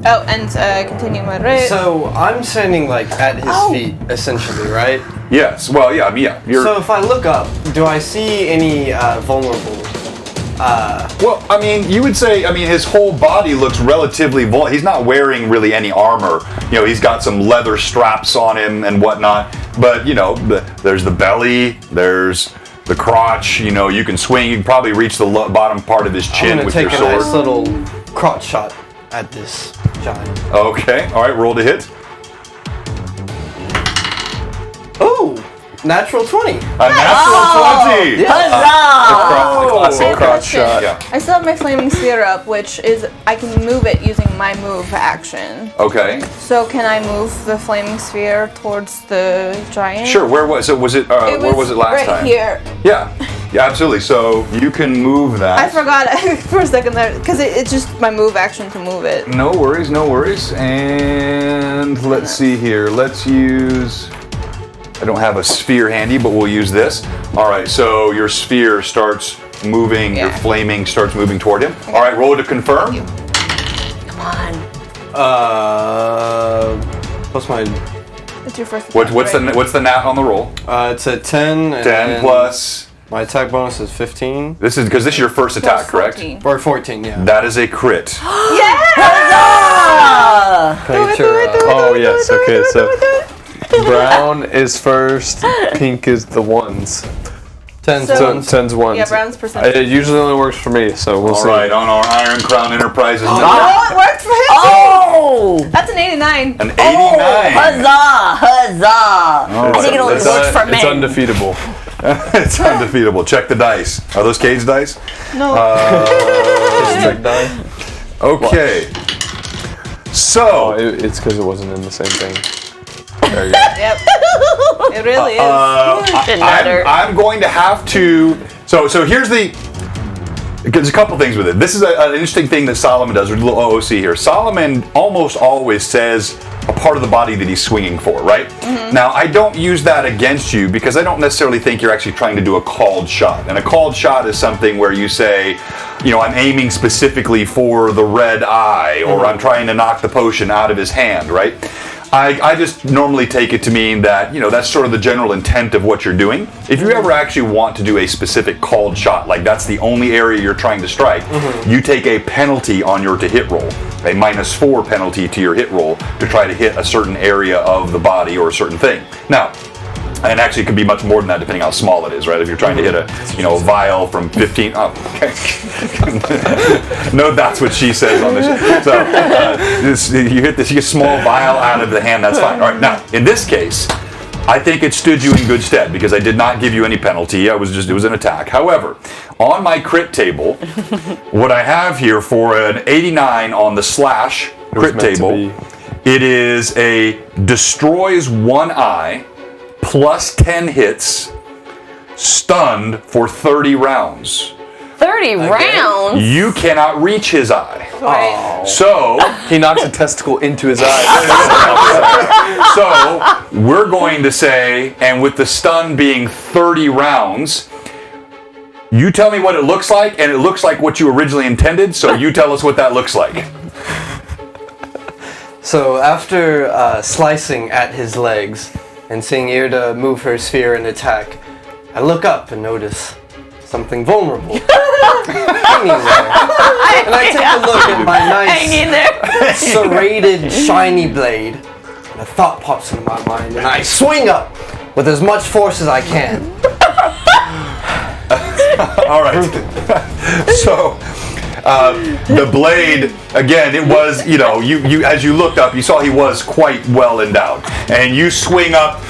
Oh, and continue my raid. So I'm standing like at his feet, essentially, right? Yes. Well, yeah. I mean, yeah. You're. So if I look up, do I see any vulnerable? Well, I mean, you would say, I mean, his whole body looks relatively vulnerable. He's not wearing really any armor. You know, he's got some leather straps on him and whatnot. But, you know, there's the belly, there's the crotch. You know, you can swing. You can probably reach the bottom part of his chin with your take sword. a nice little crotch shot at this giant. Okay. All right. Roll to hit. Oh, natural 20. A natural 20. Classic crotch shot. Yeah. I still have my flaming sphere up, which is I can move it using my move action. Okay. So can I move the flaming sphere towards the giant? Sure. Where was it? Was it? Where was it last right time? Here. Yeah. Yeah. Absolutely. So you can move that. I forgot for a second there because it's just my move action to move it. No worries, no worries. And let's see here. Let's use. I don't have a sphere handy, but we'll use this. All right, so your sphere starts moving, your flaming starts moving toward him. All right, roll to confirm. Come on. Plus my. It's your first. What's the nat on the roll? It's a 10. And 10 plus. My attack bonus is 15. This is because this is your first attack, correct? 14. Or 14, yeah. That is a crit. Yeah! Oh yes. Okay. So brown is first. Pink is the ones. 10's So- ones. 10's ones. Yeah, brown's percentage. It usually only works for me, so we'll All see. right, on our Iron Crown Enterprises. Oh, it worked for him! Oh! That's an 89. An 89. Huzzah! Huzzah! I think it only It's, works for it's men. undefeatable. It's undefeatable. Check the dice. Are those Cage dice? No. District die. Okay. Oh, So. it's because it wasn't in the same thing. There you go. Yep. It really is. Didn't matter. I'm going to have to. So here's the. There's a couple things with it. This is an interesting thing that Solomon does. With a little OOC here. Solomon almost always says a part of the body that he's swinging for, right? Now, I don't use that against you because I don't necessarily think you're actually trying to do a called shot. And a called shot is something where you say, you know, I'm aiming specifically for the red eye, or I'm trying to knock the potion out of his hand, right? I just normally take it to mean that, you know, that's sort of the general intent of what you're doing. If you ever actually want to do a specific called shot, like that's the only area you're trying to strike, you take a penalty on your to hit roll, a -4 penalty to your hit roll to try to hit a certain area of the body or a certain thing. Now, and actually it can be much more than that depending how small it is, right? If you're trying to hit a, you know, vial from 15, oh, okay. No, that's what she says on the show. So you hit this, you get a small vial out of the hand, that's fine. All right, now, in this case, I think it stood you in good stead because I did not give you any penalty. It was an attack. However, on my crit table, what I have here for an 89 on the slash crit table, it is a destroys one eye, plus 10 hits, stunned for 30 rounds. 30 rounds? You cannot reach his eye. Right. So, He knocks a testicle into his eye. so we're going to say, and with the stun being 30 rounds, you tell me what it looks like, and it looks like what you originally intended, so you tell us what that looks like. So after slicing at his legs and seeing Irda move her sphere and attack, I look up and notice something vulnerable hanging there. And I take a look at my Hanging nice there. serrated shiny blade, and a thought pops into my mind, and I swing up with as much force as I can. All right. So, the blade, again, it was, you know, you as you looked up, you saw he was quite well endowed. And you swing up,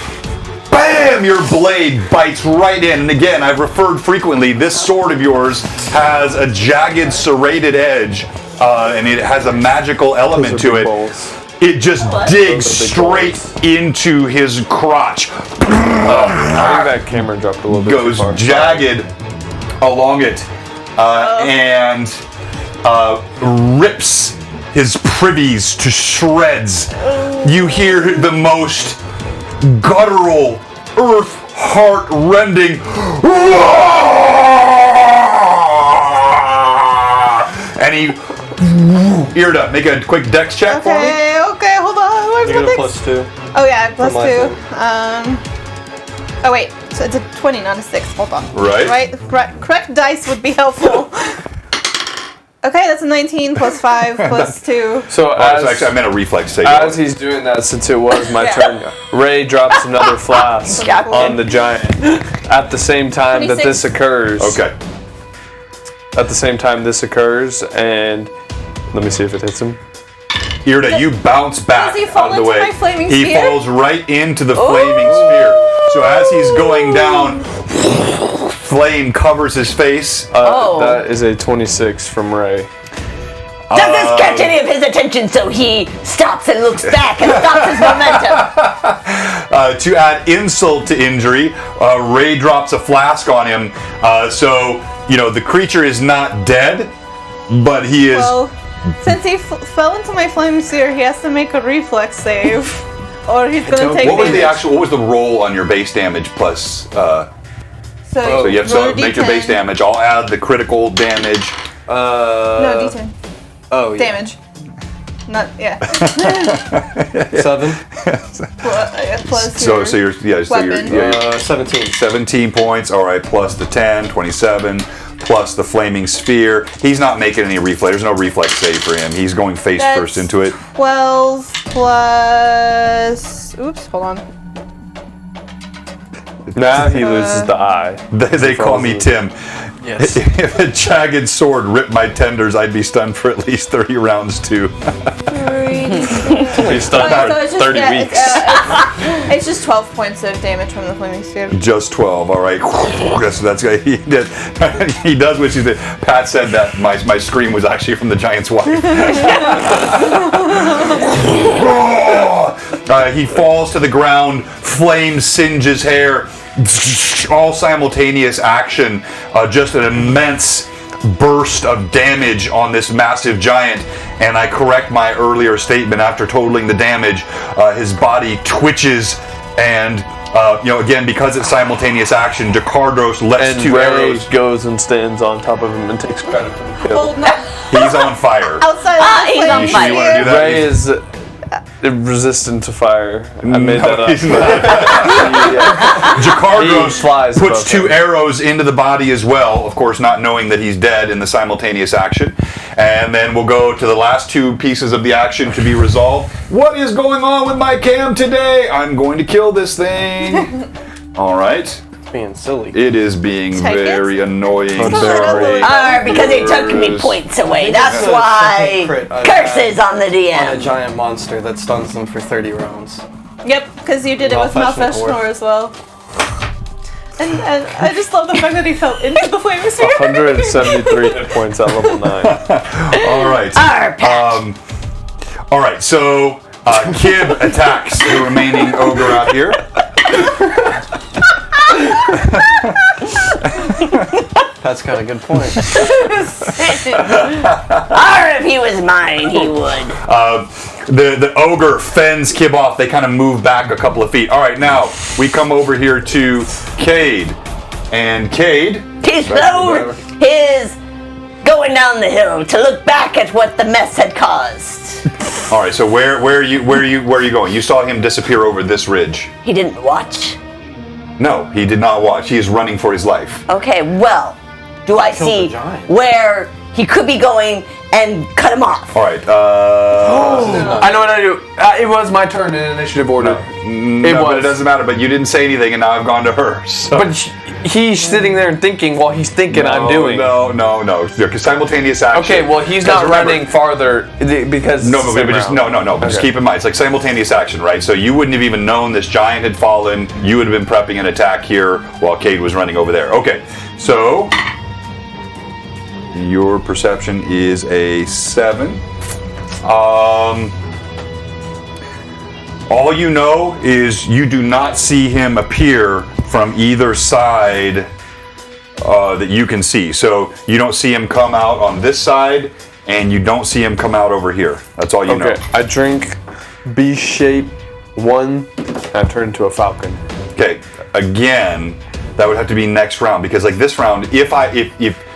bam, your blade bites right in. And again, I've referred frequently, this sword of yours has a jagged, serrated edge, and it has a magical element to it. Balls. It just digs Those are big straight into his crotch. I think that camera dropped a little bit Goes too far. jagged along it and rips his privies to shreds. You hear the most guttural, earth heart-rending and he eared up. Make a quick dex check for me. Okay, hold on. Where's You my get a dex? +2. Oh yeah, plus my 2. thing. Oh wait, so it's a 20, not a 6. Hold on. Right. Correct dice would be helpful. Okay, that's a 19 plus 5 plus 2. So Oh, as, so actually, I meant a reflex save. as he's doing that, since it was my turn, Ray drops another flask Gotcha. on the giant. At the same time that 26. this occurs. Okay. At the same time this occurs, and let me see if it hits him. Irda, you bounce back Does he fall out of the into way. my flaming he sphere? falls right into the flaming sphere. So as he's going down, flame covers his face. That is a 26 from Ray. Does this catch any of his attention so he stops and looks back and stops his momentum? To add insult to injury, Ray drops a flask on him. So, the creature is not dead, but he is... Well, since he fell into my flame sphere, he has to make a reflex save, or he's gonna take what was damage. what was the roll on your base damage plus... so you have roll to make your D10. base damage. I'll add the critical damage. No, D10. Oh, yeah. Damage. Not, yeah. 7. Plus So your you're 17. 17 points. All right, plus the 10, 27, plus the flaming sphere. He's not making any reflex. There's no reflex save for him. He's going face That's first into it. 12 plus... Oops, hold on. Now he loses the eye. They call me Tim. Yes. If a jagged sword ripped my tenders, I'd be stunned for at least 30 rounds too. He's stunned So for it's just, 30 yeah, weeks. It's just 12 points of damage from the flaming sphere. Just 12. All right. That's he did. He does what you did. Pat said that my scream was actually from the giant's wife. He falls to the ground. Flame singes hair. All simultaneous action. Just an immense burst of damage on this massive giant. And I correct my earlier statement. After totaling the damage, his body twitches and again, because it's simultaneous action, Jakardros lets And 2 Ray arrows. goes and stands on top of him and takes credit for the kill. Oh, no. He's on fire. Outside of the he's flaming on sure you wanna do sphere. that? Ray is resistant to fire. I made that up. He's not. He Jakardros flies puts above 2 him. arrows into the body as well, of course not knowing that he's dead in the simultaneous action. And then we'll go to the last 2 pieces of the action to be resolved. What is going on with my cam today? I'm going to kill this thing. All right. Being silly. It is being Take it. very annoying. Very. Because he took me points away. That's It's a why second crit I've curses on the On a DM. giant monster that stuns them for 30 rounds. Yep, because you did it with Malfeasance Malfeasance as well. And I just love the fact that he fell into the flaming sphere. 173 hit points at level 9. All right. Pat. All right, so Kib attacks the remaining ogre out here. That's got a good point. If he was mine, he would. The ogre fends Kib off. They kind of move back a couple of feet. All right, now we come over here to Cade. And Cade, He slowed his going down the hill to look back at what the mess had caused. all right, so where are you going? You saw him disappear over this ridge. He didn't watch. No, he did not watch. He is running for his life. Okay, well, do I Killed see the giant. where he could be going and cut him off? All right. I know what I do. It was my turn in initiative order. No, but it doesn't matter. But you didn't say anything, and now I've gone to her. So. But he's sitting there and thinking while he's thinking I'm doing. No. Because simultaneous action. Okay, well he's not running farther because No, it's the but same just round. no. But just Okay. keep in mind, it's like simultaneous action, right? So you wouldn't have even known this giant had fallen. You would have been prepping an attack here while Cade was running over there. Okay, so your perception is a 7. All you know is you do not see him appear from either side that you can see. So you don't see him come out on this side, and you don't see him come out over here. That's all you know. Okay, I drink B shape 1, and I turn into a falcon. Okay, again, that would have to be next round because like this round, if I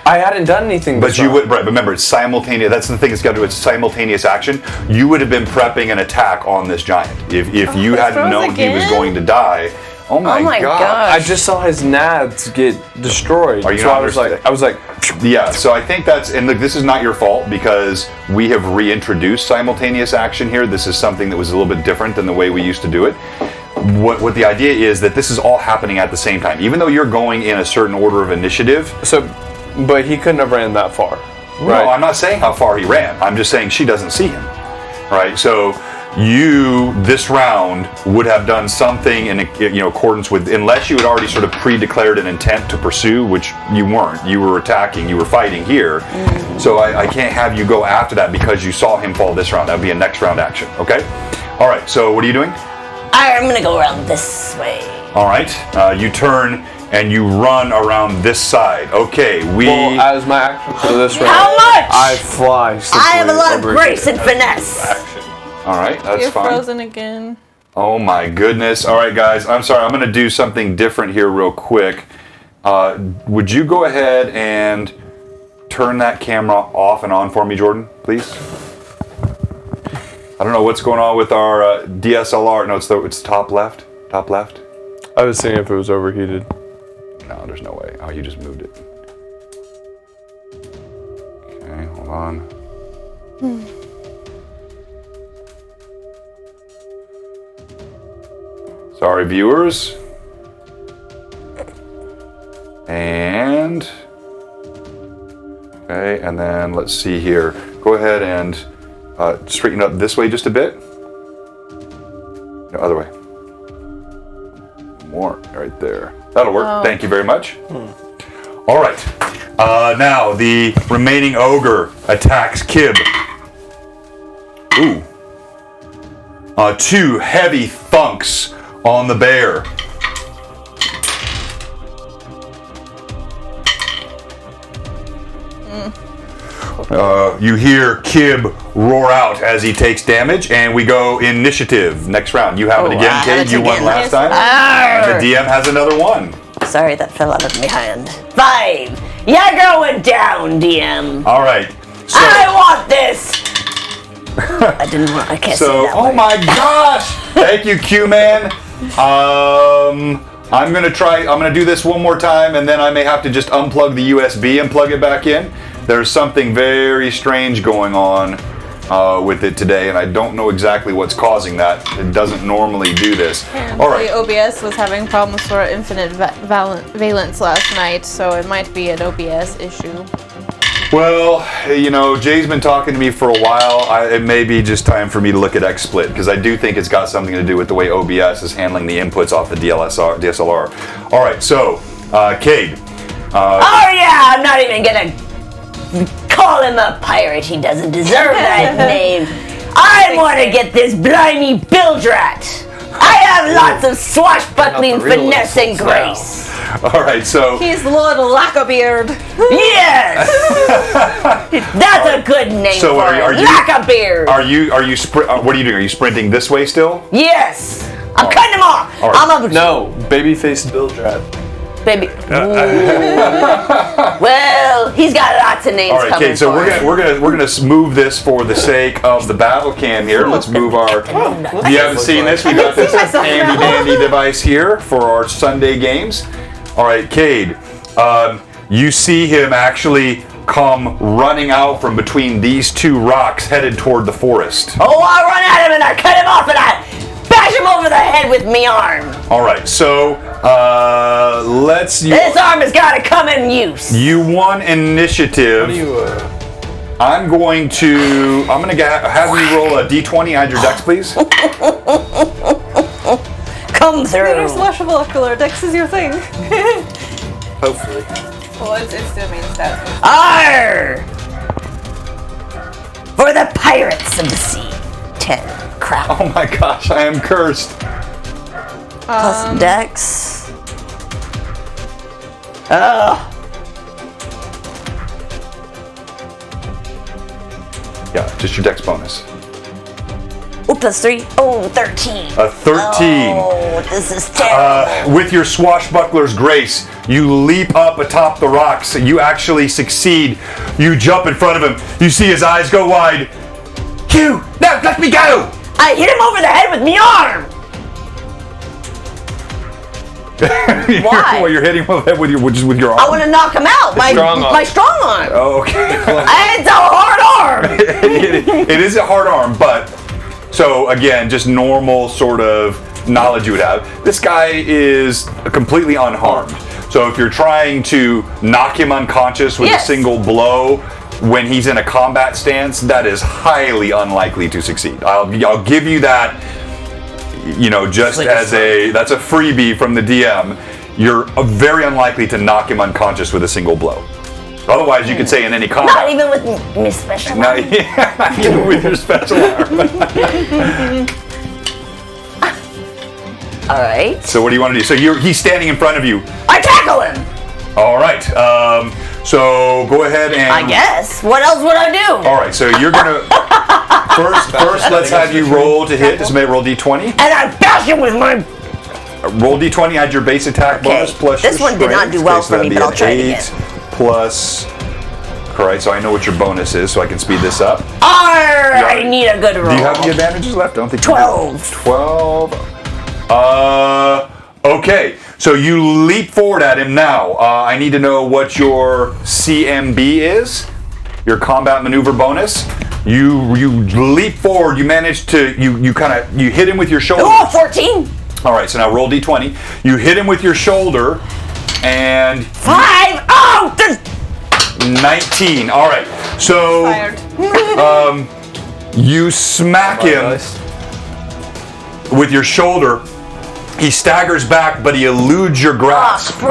hadn't done anything. but you would, right? But remember, it's simultaneous. That's the thing. It's got to do. It's simultaneous action. You would have been prepping an attack on this giant if you hadn't known he was going to die. Oh my god! I just saw his nads get destroyed. Are you so not I was like, yeah. So I think that's, and look, this is not your fault because we have reintroduced simultaneous action here. This is something that was a little bit different than the way we used to do it. What the idea is that this is all happening at the same time, even though you're going in a certain order of initiative. So, but he couldn't have ran that far. No, Right? I'm not saying how far he ran. I'm just saying she doesn't see him. Right? So you, this round, would have done something in accordance with, unless you had already sort of pre-declared an intent to pursue, which you weren't. You were attacking, you were fighting here. So I can't have you go after that because you saw him fall this round. That would be a next round action, okay? All right, so what are you doing? I'm gonna go around this way. All right, you turn and you run around this side. Okay, Well, as my action for this round, How much? I fly. I have a lot of simply over grace here. and finesse. Action. All right, that's You're fine. frozen again. Oh my goodness. All right, guys, I'm sorry. I'm going to do something different here real quick. Would you go ahead and turn that camera off and on for me, Jordan, please? I don't know what's going on with our DSLR. No, it's top left. Top left. I was seeing if it was overheated. No, there's no way. Oh, you just moved it. Okay, hold on. Sorry, viewers. And okay, and then let's see here. Go ahead and straighten up this way just a bit. No, other way. More right there. That'll work. Oh. Thank you very much. All right. Now the remaining ogre attacks Kib. Ooh. 2 heavy thunks on the bear. You hear Kib roar out as he takes damage, and we go initiative. Next round. You have it again, I have Kate. it You won again. last time. Arr! And the DM has another one. Sorry, that fell out of my hand. 5. You're going down, DM. All right. So, I want this. I didn't want. I can't say so that oh word. my gosh! Thank you, Q-Man. I'm gonna do this one more time, and then I may have to just unplug the USB and plug it back in. There's something very strange going on with it today, and I don't know exactly what's causing that. It doesn't normally do this. All right. The OBS was having problems for infinite valence last night, so it might be an OBS issue. Well, Jay's been talking to me for a while. It may be just time for me to look at XSplit, because I do think it's got something to do with the way OBS is handling the inputs off the DSLR. All right, so, Cade. Oh yeah, I'm not even gonna call him a pirate. He doesn't deserve that name. I want to get this blimey Bildrat. I have lots of swashbuckling, Not the real finesse, and insults now. grace. All right, so He's Lord Lackabeard. Yes, that's a good name So for are him. you- Lackabeard. are you what are you doing? Are you sprinting this way still? Yes, I'm cutting him off. All right. I'm a No, babyface Bildrat. baby. Well, he's got lots of names All right, coming Kate. So for him. we're gonna move this for the sake of the battle cam here. Let's move our. If you haven't seen this, we got this myself handy now. dandy device here for our Sunday games. All right, Cade. You see him actually come running out from between these 2 rocks, headed toward the forest. Oh, I run at him and I cut him off and I bash him over the head with me arm. All right, so let's. This arm has got to come in use. You won initiative. I'm gonna have you roll a d20 on your dex, please. Come You're through. swashbuckler. Dex is your thing. Hopefully. Well, it's still mean stats. Arr! For the pirates of the sea. 10. Crap. Oh my gosh, I am cursed. Plus Dex. Oh. Yeah, just your dex bonus. Oh, +3. Oh, 13. A 13. Oh, this is terrible. With your swashbuckler's grace, you leap up atop the rocks. You actually succeed. You jump in front of him. You see his eyes go wide. Q, now let me go! I hit him over the head with my arm. Why? Well, you're hitting him with your arm. I want to knock him out. My strong arm. Oh, okay. It's a hard arm. It is a hard arm, but so again, just normal sort of knowledge you would have. This guy is completely unharmed. So if you're trying to knock him unconscious with a single blow when he's in a combat stance, that is highly unlikely to succeed. I'll give you that. Just like as that's a freebie from the DM. You're very unlikely to knock him unconscious with a single blow. Otherwise, you could say in any combat. Not even with my special arm. Not even with your special arm. All right. So what do you want to do? So he's standing in front of you. I tackle him. All right. So go ahead and. I guess. What else would I do? All right. So you're gonna first. Let's have you roll to hit. Somebody roll d20. And I bash him with my. Roll d20. Add your base attack bonus plus this your one did not strength. do well So for me, that'd but be I'll try an it 8 again. plus. All right. So I know what your bonus is, so I can speed this up. I need a good roll. Do you have any advantages left? I don't think. 12. You do. 12. Okay. So you leap forward at him now. I need to know what your CMB is, your combat maneuver bonus. You leap forward. You manage to you hit him with your shoulder. Oh, 14. All right. So now roll d20. You hit him with your shoulder, and 5. Oh, 19. All right. So you smack him with your shoulder. He staggers back, but he eludes your grasp.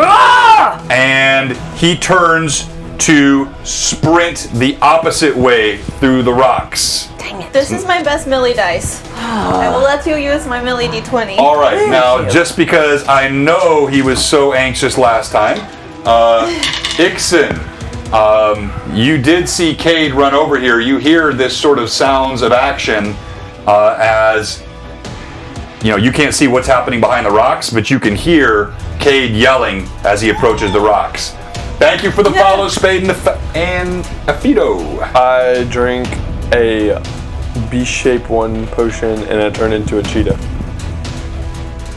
And he turns to sprint the opposite way through the rocks. Dang it. This is my best melee dice. I will let you use my melee d20. All right, now just because I know he was so anxious last time, Ixen, you did see Cade run over here. You hear this sort of sounds of action as. You can't see what's happening behind the rocks, but you can hear Cade yelling as he approaches the rocks. Thank you for the follow, Spade and Afido. I drink a B-shaped one potion and I turn into a cheetah.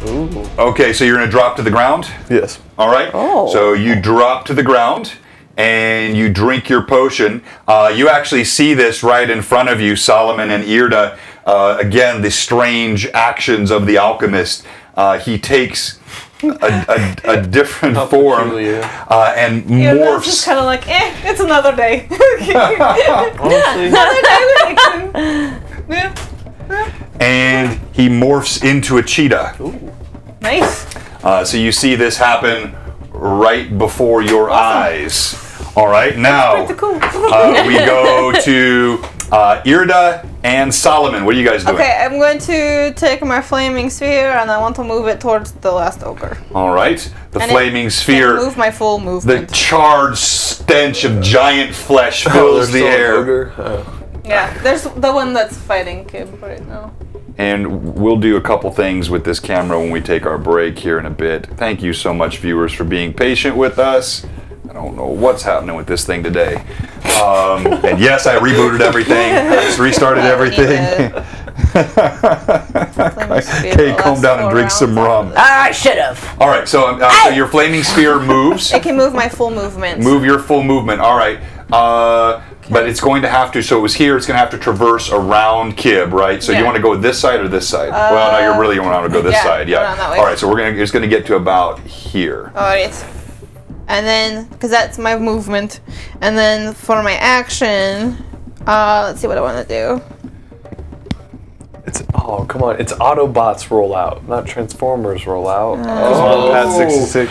Ooh. Okay, so you're gonna drop to the ground? Yes. All right. Oh. So you drop to the ground and you drink your potion. You actually see this right in front of you, Solomon and Irda. Again, the strange actions of the alchemist. He takes a different form and It's just morphs. kind of like, it's another day. Honestly, Another day with Nixon. And he morphs into a cheetah. Nice. So you see this happen right before your eyes. All right, now Pretty cool. we go to Irda and Solomon. What are you guys doing? Okay, I'm going to take my flaming sphere and I want to move it towards the last ogre. All right, the And flaming it sphere. can move my full The movement. charred stench of giant flesh fills the air. Yeah, there's the one that's fighting Kib right now. And we'll do a couple things with this camera when we take our break here in a bit. Thank you so much, viewers, for being patient with us. I don't know what's happening with this thing today. And yes, I rebooted everything. I just restarted everything. Okay, calm down and drink some rum. I should have. All right, so your flaming sphere moves. It can move my full movement. Move your full movement. All right. But it's going to have to, so it was here, it's going to have to traverse around Kib, right? So you Yeah. want to go this side or this side? Well, no, you really want to go this side, around that way. All right, so it's going to get to about here. Alright. And then, because that's my movement. And then for my action, let's see what I want to do. Oh, come on. It's Autobots roll out, not Transformers roll out. Oh. Pad 66.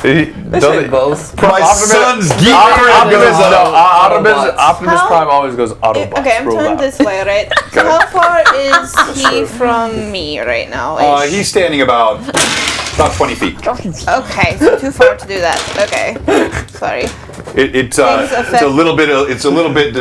They say both. My son's geek Optimus Prime always goes Autobots Okay, I'm roll turned out. this way, right? So how far is he from me right now? He's standing about 20 feet. Okay, so too far to do that. Okay, sorry. it's a little bit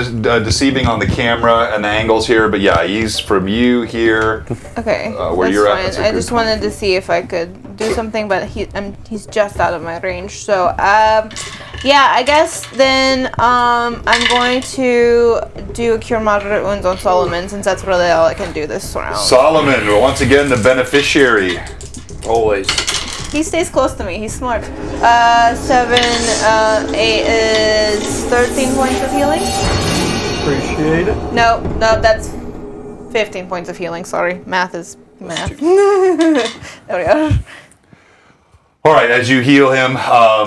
deceiving on the camera and the angles here, but yeah, he's from you here. Okay, where you're at. that's fine. I just wanted to see if I could do something, but he's just out of my range. So yeah, I guess then I'm going to do a cure moderate wounds on Solomon, since that's really all I can do this round. Solomon, once again the beneficiary. Always. He stays close to me. He's smart. 7, 8 is 13 points of healing. Appreciate it. No, that's 15 points of healing. Sorry, math is math. There we go. All right, as you heal him,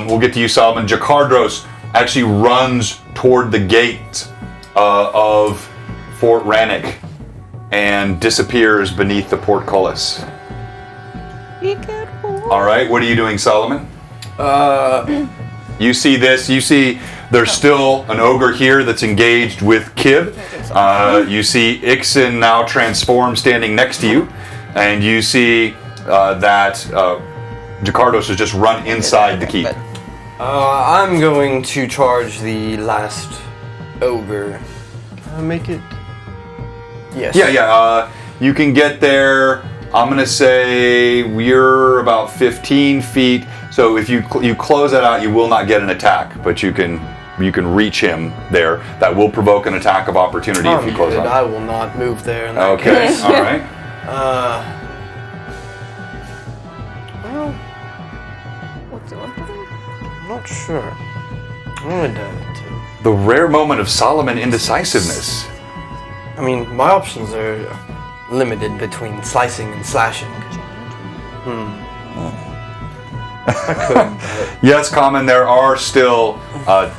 we'll get to you, Solomon. Jakardros actually runs toward the gate of Fort Rannick and disappears beneath the portcullis. Be careful. All right, what are you doing, Solomon? You see this. You see there's still an ogre here that's engaged with Kib. You see Ixen now transformed standing next to you. And you see that Jakardos has just run inside the keep. I'm going to charge the last ogre. Make it... Yes. Yeah. You can get there. I'm going to say we're about 15 feet. So if you close that out, you will not get an attack, but you can reach him there. That will provoke an attack of opportunity if you close it. I will not move there in that Okay, case. all right. Well, what's it? I'm not sure. I'm gonna do it. The rare moment of Solomon indecisiveness. I mean, my options are limited between slicing and slashing. I could. But Yes, Common, there are still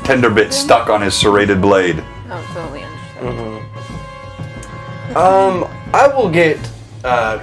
tender bits stuck on his serrated blade. Oh, totally understand. I will get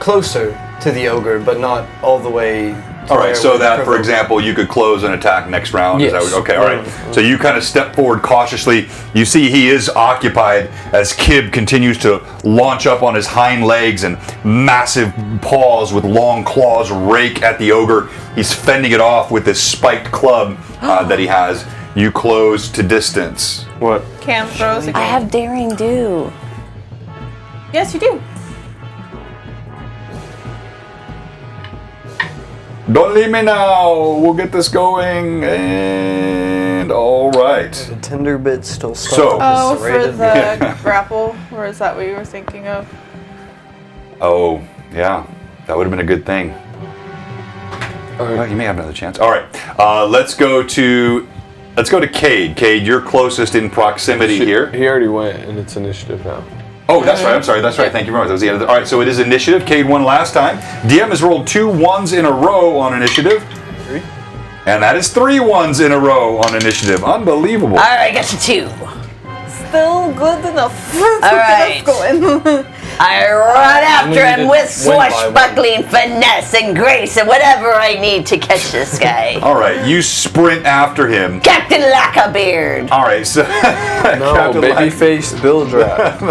closer to the ogre, but not all the way. All right, so that, for example, you could close an attack next round. Yes. Is that okay, all right. So you kind of step forward cautiously. You see he is occupied as Kib continues to launch up on his hind legs, and massive paws with long claws rake at the ogre. He's fending it off with this spiked club that he has. You close to distance. What? Cam throws again. I have daring do. Yes, you do. Don't leave me now. We'll get this going. And all right. the tender bits still stuck. So- Oh, on for serrated- the grapple? Or is that what you were thinking of? Oh, yeah. That would have been a good thing. Well, you may have another chance. All right. Let's go to Cade. Cade, you're closest in proximity here. He already went, and it's initiative now. Oh, that's right. I'm sorry. That's right. Thank you very much. That was the end of the... All right, so it is initiative. Cade won last time. DM has rolled 2 1s in a row on initiative. 3. And that is 3 1s in a row on initiative. Unbelievable. All right, I got you 2. Still good enough. All right. Going. I run after We him need with to win by swashbuckling finesse and grace and whatever I need to catch this guy. All right, you sprint after him. Captain Lackabeard. All right, so... No, Captain babyface Bill Drap.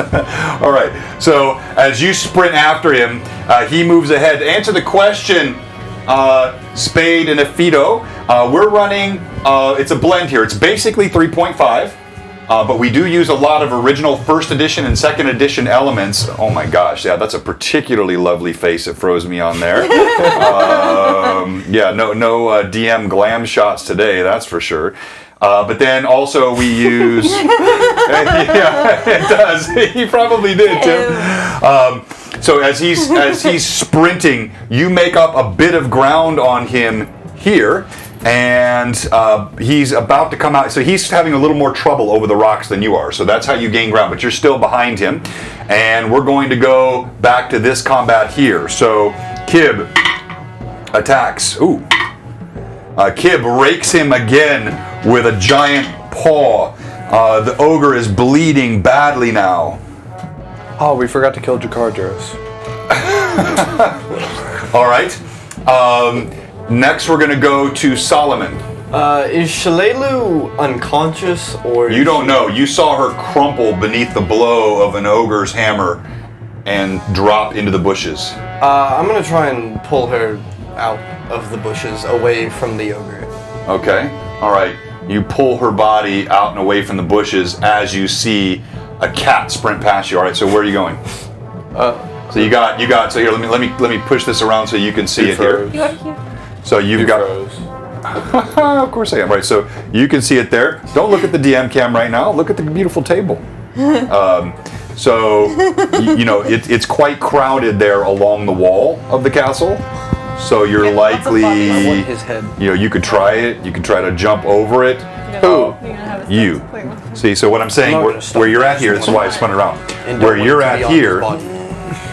All right. So as you sprint after him, he moves ahead. To answer the question, Spade and Afido, we're running. It's a blend here. It's basically 3.5, but we do use a lot of original first edition and second edition elements. Oh my gosh, yeah, that's a particularly lovely face that froze me on there. Yeah, no DM glam shots today, that's for sure. But then also we use, yeah, it does. He probably did, Tim. So as he's sprinting, you make up a bit of ground on him here, and he's about to come out. So he's having a little more trouble over the rocks than you are. So that's how you gain ground, but you're still behind him. And we're going to go back to this combat here. So Kib attacks. Ooh. Kib rakes him again with a giant paw. The ogre is bleeding badly now. Oh, we forgot to kill Jakardros. All right. Next, we're going to go to Solomon. Is Shalelu unconscious or? You don't know. You saw her crumple beneath the blow of an ogre's hammer and drop into the bushes. I'm gonna try and pull her out of the bushes, away from the ogre. Okay. All right. You pull her body out and away from the bushes as you see a cat sprint past you. All right, so where are you going? So you got. So here, let me push this around so you can see it here. You go to here. So you've got. Of course I am. Right, so you can see it there. Don't look at the DM cam right now. Look at the beautiful table. So you know it's quite crowded there along the wall of the castle. So you're likely, I want his head. you know, you could try it. You could try to jump over it. You. See, so what I'm saying, where you're at here, this is why I spun it around. Where you're at here,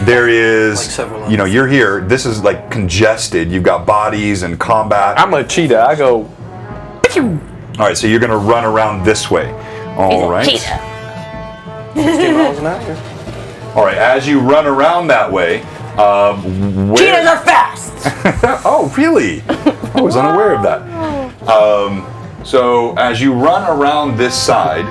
there is, you know, you're here. This is like congested. You've got bodies and combat. I'm a cheetah. I go. All right, so you're gonna run around this way. All right. Cheetah. 15 miles an hour. All right, as you run around that way, Cheetahs are fast. Oh, really? I was unaware of that. So as you run around this side,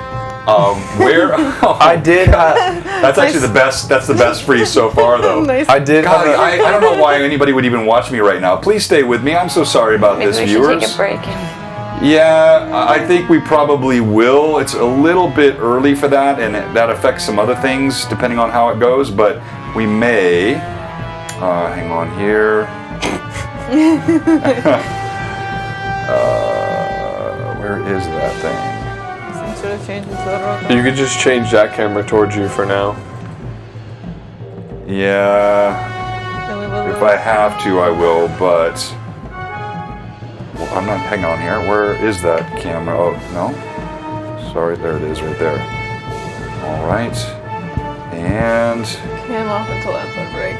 where I did. that's actually the best. That's the best freeze so far, though. I did. God, I don't know why anybody would even watch me right now. Please stay with me. I'm so sorry about Maybe this, we viewers. should take a break. Yeah, I think we probably will. It's a little bit early for that, and that affects some other things depending on how it goes. But we may. Hang on here. Where is that thing? You could just change that camera towards you for now. Yeah, if I have to, I will, but well, I'm not. Hang on here. Where is that camera? Oh, no. Sorry, there it is right there. All right. And Cam off until after break.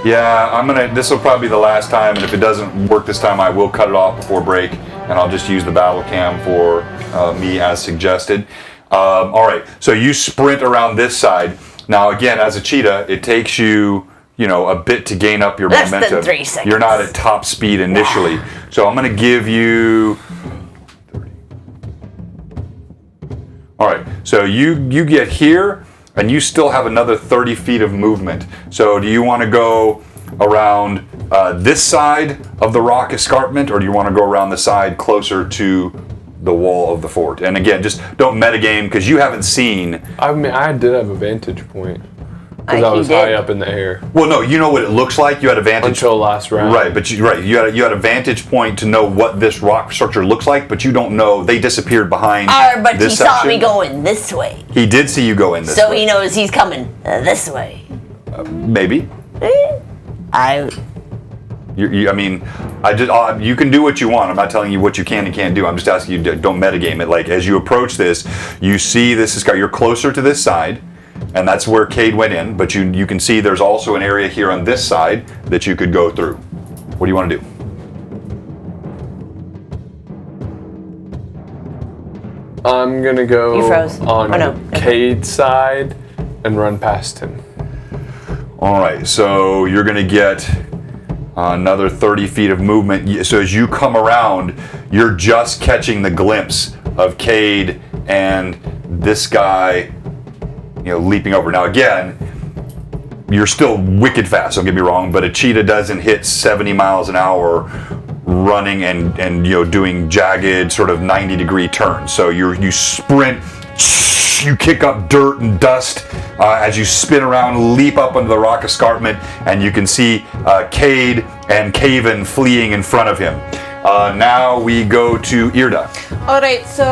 yeah, this will probably be the last time, and if it doesn't work this time, I will cut it off before break, and I'll just use the battle cam for me as suggested. All right, so you sprint around this side. Now, again, as a cheetah, it takes you, you know, a bit to gain up your Less than momentum. 3 seconds. You're not at top speed initially. So I'm going to give you... All right, so you get here, and you still have another 30 feet of movement. So do you want to go around this side of the rock escarpment, or do you want to go around the side closer to the wall of the fort? And again, just don't metagame, because you haven't seen... I mean, I did have a vantage point because I He was did. high up in the air Well, no, you know what it looks like. You had a vantage... until last round. Right, but you had a vantage point to know what this rock structure looks like, but you don't know. They disappeared behind But he this saw section. me going this way. He did see you go in this So way. he knows he's coming this way. Maybe. I I mean, you can do what you want. I'm not telling you what you can and can't do. I'm just asking you to don't metagame it. Like, as you approach this, you see this is you're closer to this side, and that's where Cade went in. But you can see there's also an area here on this side that you could go through. What do you want to do? I'm gonna go You froze. on Oh, no. Cade's side and run past him. All right, so you're going to get another 30 feet of movement. So as you come around, you're just catching the glimpse of Cade and this guy, you know, leaping over. Now again, you're still wicked fast, don't get me wrong, but a cheetah doesn't hit 70 miles an hour running and you know, doing jagged sort of 90-degree turns. So you sprint, you kick up dirt and dust as you spin around, leap up onto the rock escarpment, and you can see Cade and Caven fleeing in front of him. Now we go to Irda. Alright, so,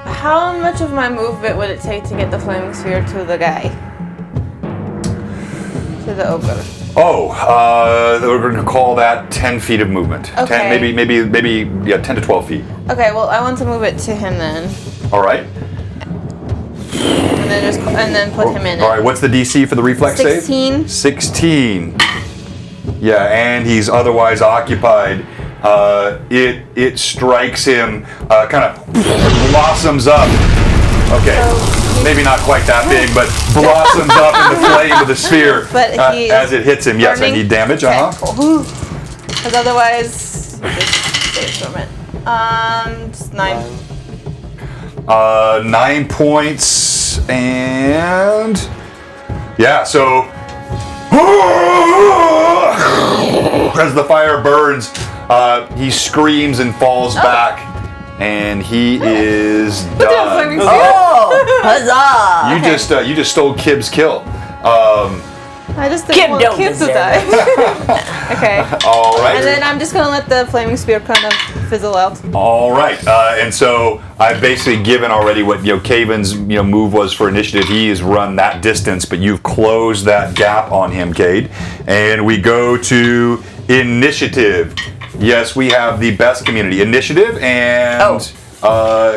how much of my movement would it take to get the flaming sphere to the guy? To the ogre. We're going to call that 10 feet of movement. Okay. 10, maybe 10 to 12 feet. Okay, well, I want to move it to him then. All right. And then put him in it. All right, what's the DC for the reflex 16. save? 16. Yeah, and he's otherwise occupied. It strikes him, kind of blossoms up. Okay, maybe not quite that big, but blossoms up in the flame of the sphere But he as it hits him. Yes, I burning? need damage. Okay, Uh-huh. cool. Because otherwise, just saves from it. Just 9. 9 points, and yeah, so as the fire burns, He screams and falls back, and he is Damn, done. flaming spear. Oh, huzzah! You just stole Kib's kill. I just Kib didn't want don't Kib to deserve die. Okay. All right. And then I'm just gonna let the flaming spear kind of fizzle out. All right, and so I've basically given already what Caven's move was for initiative. He has run that distance, but you've closed that gap on him, Cade. And we go to initiative. Yes, we have the best community initiative, and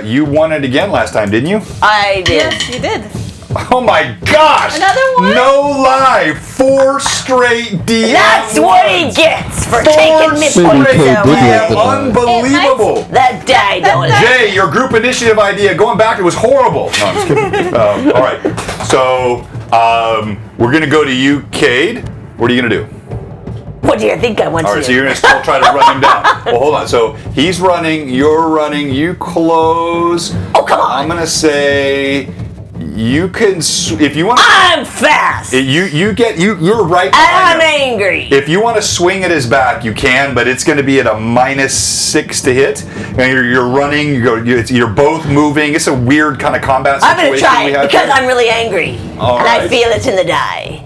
you won it again last time, didn't you? I did. Yes, you did. Oh my gosh! Another one? No lie, 4 straight DM. That's what he gets for taking me straight points Maybe away. Cade did Unbelievable. That died on it. Jay, your group initiative idea, going back, it was horrible. No, I'm just kidding. All right, so we're going to go to you, Cade. What are you going to do? What do you think I want All to right, do? so you're going to still try to run him down. Well, hold on. So he's running, you're running, you close. Oh, come on. I'm going to say you can, if you want to. I'm fast. You're right And behind I'm him. angry. If you want to swing at his back, you can, but it's going to be at a -6 to hit. And you're running. You're both moving. It's a weird kind of combat I'm situation going to try we it have because here. I'm really angry. All and I right. feel it in the die.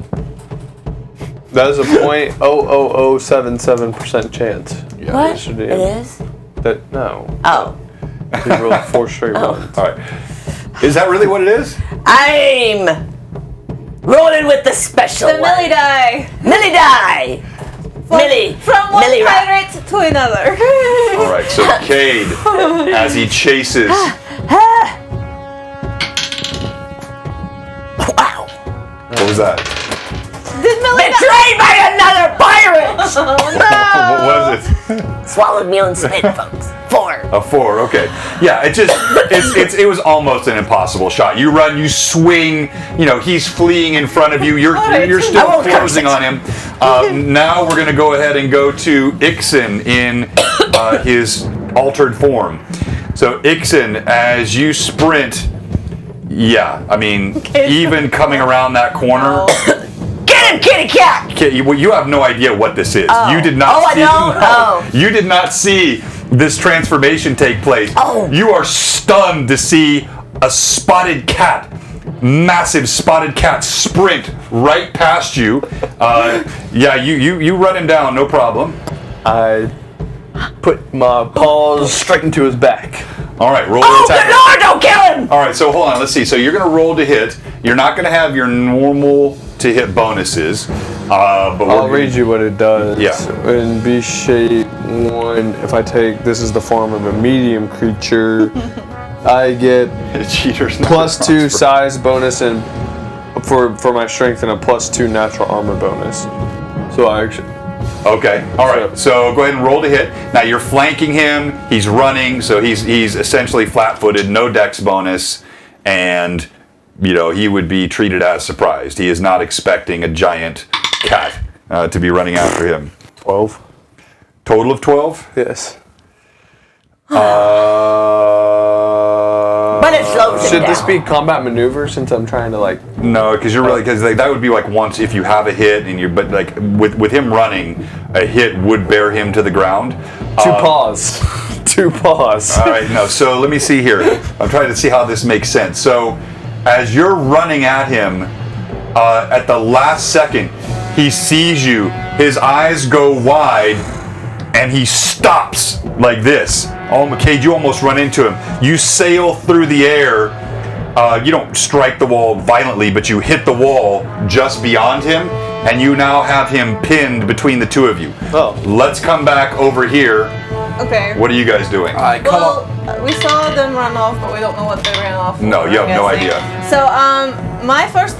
That is a 0.00077% chance. Yeah. What? Yes, It it is? That no. Oh. He rolled 4 straight ones. All right. Is that really what it is? I'm rolling with the special The one. Millie die. Millie die. Millie. From one Millie Rat. pirate to another. All right. So Cade, as he chases. Wow. What was that? Did Millie die? Betrayed by another pirate. What was it? Swallowed me and spit, folks. 4. A 4, okay. Yeah, it was almost an impossible shot. You run, you swing, he's fleeing in front of you. You're I still won't curse closing it. on him. Now we're going to go ahead and go to Ixen in his altered form. So Ixen, as you sprint, even coming around that corner. Get him, kitty cat. Okay, you have no idea what this is. Oh. You did not Oh, I see. don't? No, Oh. You did not see this transformation take place. Oh. You are stunned to see a spotted cat, massive spotted cat, sprint right past you. You run him down, no problem. I put my paws straight into his back. All right, roll Oh, the attack. good Lord, don't kill him. All right, so hold on. Let's see. So you're going to roll to hit. You're not going to have your normal to hit bonuses. But I'll read you what it does. Yeah. In B shape 1, if I take this is the form of a medium creature, I get cheaters. +2 size bonus and for my strength and a +2 natural armor bonus. So I actually. Okay. All right. So go ahead and roll to hit. Now you're flanking him. He's running, so he's essentially flat-footed, no dex bonus, and he would be treated as surprised. He is not expecting a giant cat to be running after him. 12. Total of 12. Yes. But it slows him Should down. this be combat maneuver since I'm trying to No, because you're really that would be like once if you have a hit and you but like with him running, a hit would bear him to the ground. 2 paws. 2 paws. All right, no. So let me see here. I'm trying to see how this makes sense. So, as you're running at him, at the last second, he sees you. His eyes go wide, and he stops like this. Oh, Cade, you almost run into him. You sail through the air. You don't strike the wall violently, but you hit the wall just beyond him, and you now have him pinned between the two of you. Oh. Let's come back over here. Okay. What are you guys doing? Well, we saw them run off, but we don't know what they ran off for. No, you have no I'm guessing. idea. So, my first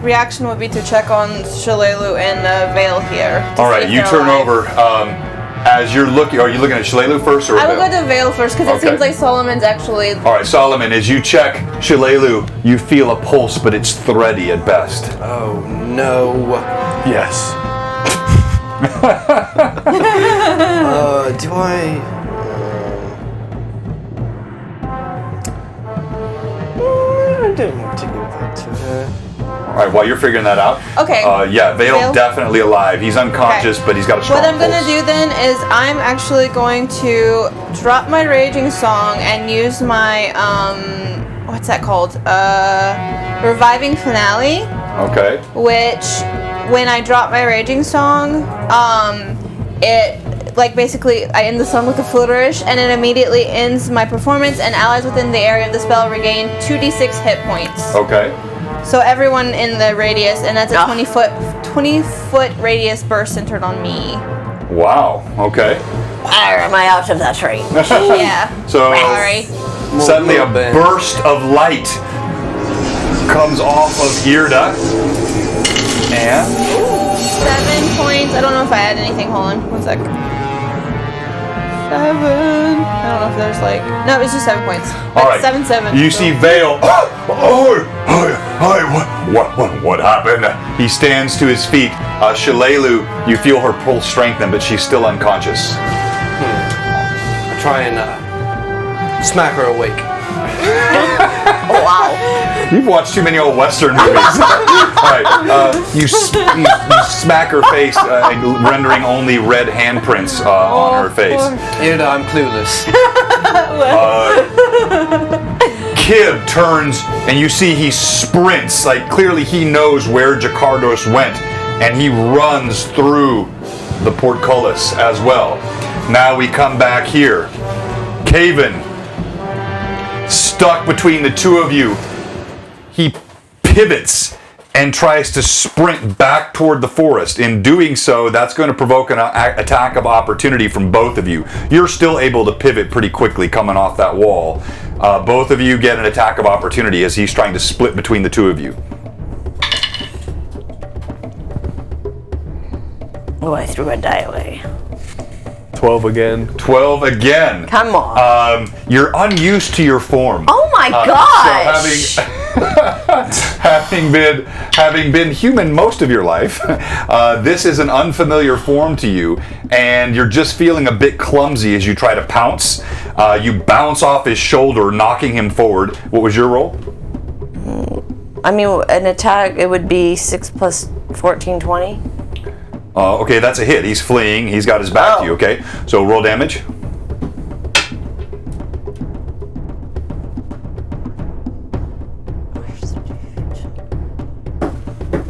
reaction would be to check on Shalelu and Vale here. All right, you turn over. As you're looking, are you looking at Shalelu first or I will Vale? go to Vale first because Okay. it seems like Solomon's actually. All right, Solomon, as you check Shalelu, you feel a pulse, but it's thready at best. Oh no. Yes. Do I? I don't want to give that to her. All right, while you're figuring that out. Okay. Yeah, Vale Vale? definitely alive. He's unconscious, but he's got a strong What I'm gonna pulse. do then is I'm actually going to drop my raging song and use my what's that called? Reviving finale. Okay. Which, when I drop my raging song, it like basically I end the song with a flourish, and it immediately ends my performance. And allies within the area of the spell regain 2d6 hit points. Okay. So everyone in the radius, and that's a 20-foot radius burst centered on me. Wow. Okay. Why am I out of that range? Yeah. So Sorry. suddenly a Little bit. burst of light comes off of Irda. And 7 points. I don't know if I had anything. Hold on. 1 sec. 7. I don't know if there's like. No, it was just 7 points. all right. 7. You see Vale. What happened? He stands to his feet. Shalelu, you feel her pulse strengthen, but she's still unconscious. I try and smack her awake. Oh, wow. You've watched too many old Western movies. All right, you smack her face, rendering only red handprints on her face. Irda, I'm clueless. Kib turns and you see he sprints, like clearly he knows where Jakardos went, and he runs through the portcullis as well. Now we come back here. Caven, stuck between the two of you, he pivots and tries to sprint back toward the forest. In doing so, that's going to provoke an attack of opportunity from both of you. You're still able to pivot pretty quickly coming off that wall. Both of you get an attack of opportunity as he's trying to split between the two of you. Oh, I threw a die away. 12 again. 12 again. Come on. You're unused to your form. Oh my gosh! So having been human most of your life, this is an unfamiliar form to you, and you're just feeling a bit clumsy as you try to pounce. You bounce off his shoulder, knocking him forward. What was your roll? I mean, an attack, it would be 6 plus 14, 20. Okay, that's a hit. He's fleeing. He's got his back to you, okay? So roll damage.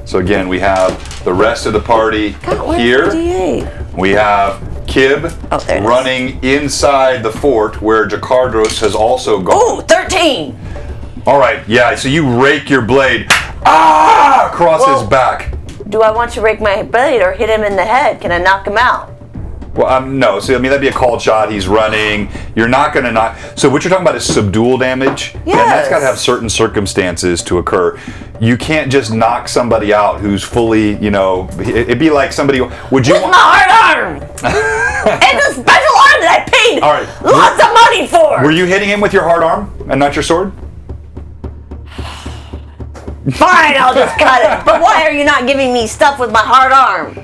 So again, we have the rest of the party here. D8. We have Kib Oh, there it is. running inside the fort where Jakardros has also gone. Ooh, 13! All right, yeah, so you rake your blade across his Whoa. back. Do I want to rake my blade or hit him in the head? Can I knock him out? Well, no. So I mean, that'd be a called shot. He's running. You're not going to knock. So what you're talking about is subdual damage, and that's got to have certain circumstances to occur. You can't just knock somebody out who's fully, it'd be like somebody. Would you? With my hard arm! It's a special arm that I paid All right. lots of money for! Were you hitting him with your hard arm and not your sword? Fine, I'll just cut it. But why are you not giving me stuff with my hard arm?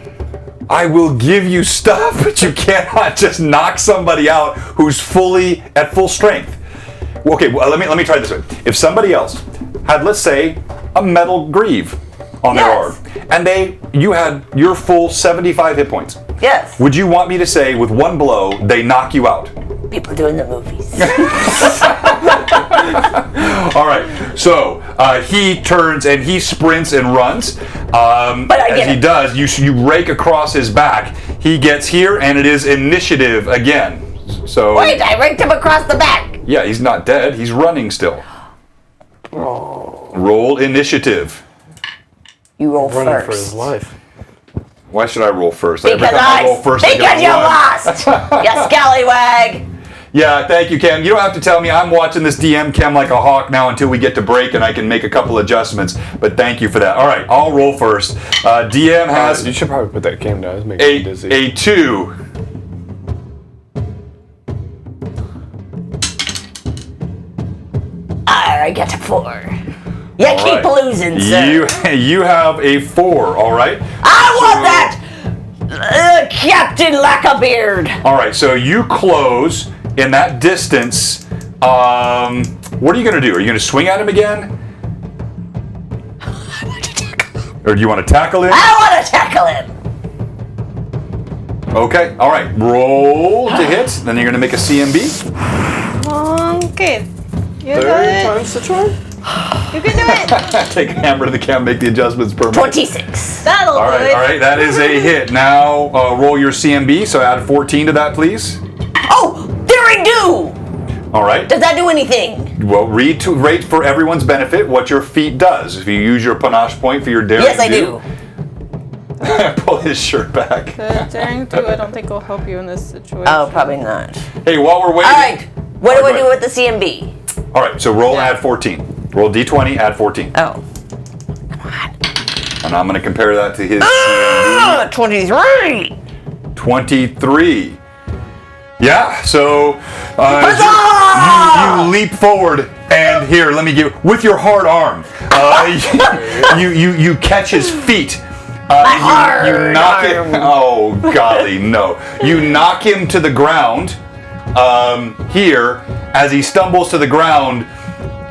I will give you stuff, but you cannot just knock somebody out who's fully at full strength. Okay, well, let me try it this way. If somebody else had, let's say, a metal greave on their arm, and you had your full 75 hit points, Yes. would you want me to say with one blow they knock you out? People do in the movies. All right, so he turns and he sprints and runs. But I as get he it. does, you rake across his back. He gets here, and it is initiative again. So Wait, I raked him across the back. yeah, he's not dead. He's running still. Roll initiative. You roll Running first. for his life. Why should I roll first? Every Because time I roll first, I because get a you one. lost, you scallywag. Yeah, thank you, Cam. You don't have to tell me. I'm watching this DM Cam like a hawk now until we get to break and I can make a couple adjustments. But thank you for that. All right, I'll roll first. DM has You should probably put that cam down. It's making me dizzy. a 2. I get a 4. You All keep right. losing, sir. You have a 4. All right. I want that, Captain Lackabeard. All right. So you close in that distance. What are you going to do? Are you going to swing at him again? I want to attack Or do you want to tackle him? I want to tackle him. Okay, all right. Roll to hit. Then you're going to make a CMB. Okay. You got 30 it. times the charm? You can do it. Take a hammer to the cam, make the adjustments per minute. 26. That'll All do right, it. all right. That is a hit. Now roll your CMB. So add 14 to that, please. Oh, there I do. All right. Does that do anything? Well, rate for everyone's benefit what your feat does. If you use your panache point for your daring Yes, I do. Pull his shirt back. The daring do, I don't think will help you in this situation. Oh, probably not. Hey, while we're waiting. All right. What do All I right, do with the CMB? All right, so roll add 14. Roll d20, add 14. Oh. And I'm going to compare that to his CMB. 23. 23. Yeah, so you leap forward, and here, let me give with your hard arm. You catch his feet. You knock him. Oh golly, no! You knock him to the ground. Here, as he stumbles to the ground,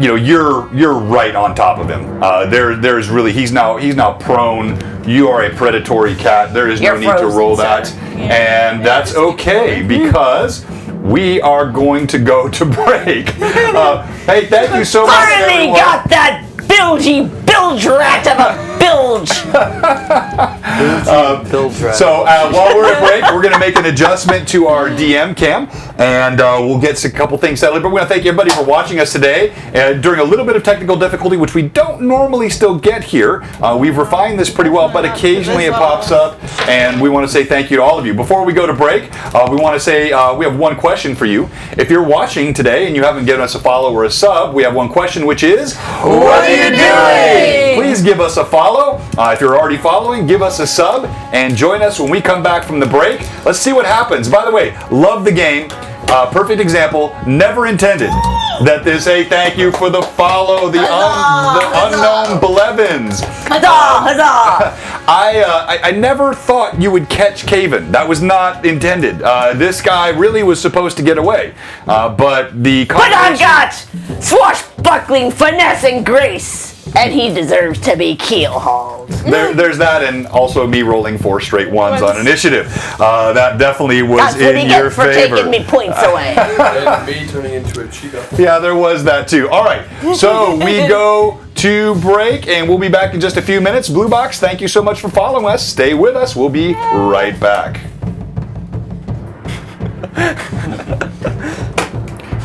you know you're right on top of him. There's really he's now prone. You are a predatory cat. There is no You're need to frozen, roll sir. that, and that's okay because we are going to go to break. Hey, thank you so much, Finally everyone. got that bilgy bilge rat of a bilge. So while we're at break, we're going to make an adjustment to our DM cam, and we'll get a couple things settled. But we want to thank everybody for watching us today during a little bit of technical difficulty, which we don't normally still get here. We've refined this pretty well, but occasionally it pops up, and we want to say thank you to all of you. Before we go to break, we want to say we have one question for you. If you're watching today and you haven't given us a follow or a sub, we have one question, which is, what are you doing? Please give us a follow. If you're already following, give us a sub and join us when we come back from the break. Let's see what happens. By the way, love the game. Perfect example. Never intended that they say thank you for the follow, the unknown Blevins. Huzzah! Huzzah! I never thought you would catch Caven. That was not intended. This guy really was supposed to get away. But I've got swashbuckling finesse and grace, and he deserves to be keel-hauled. There's that, and also me rolling 4 straight ones on initiative. That definitely was That's what he in your gets for favor. taking me points away. And me turning into a cheetah. Yeah, there was that too. All right, so we go to break, and we'll be back in just a few minutes. Blue Box, thank you so much for following us. Stay with us. We'll be right back.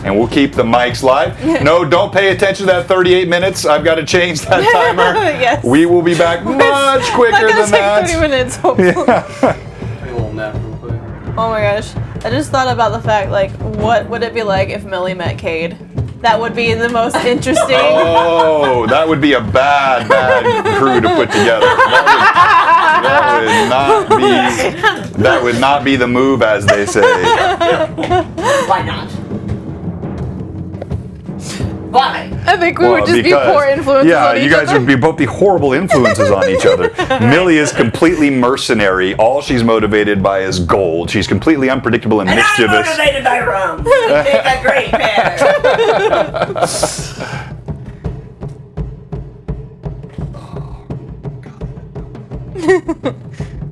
And we'll keep the mics live. No, don't pay attention to that 38 minutes. I've got to change that timer. Yes. We will be back much quicker than that. 30 minutes, hopefully. Take a little nap real quick. Oh my gosh. I just thought about the fact, like, what would it be like if Millie met Cade? That would be the most interesting. Oh, that would be a bad crew to put together. That would not be the move, as they say. Why not? Why? I think we would just be Because- poor influences Yeah, on each you guys other. would be both be horrible influences on each other. Millie is completely mercenary. All she's motivated by is gold. She's completely unpredictable and And I'm mischievous. motivated by rum. Make a great pair.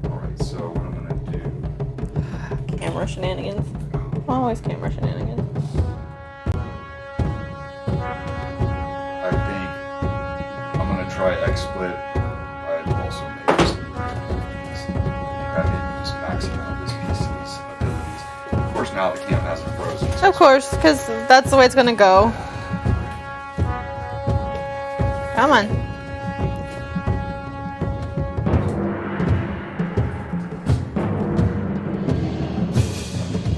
Alright, so what I'm gonna do. Camera shenanigans. Always camera shenanigans. I think I'm gonna try XSplit. I'd also make this. I maybe just maxing out this piece's abilities. Of course, now the camp hasn't frozen. so Of course, because that's the way it's gonna go. Come on.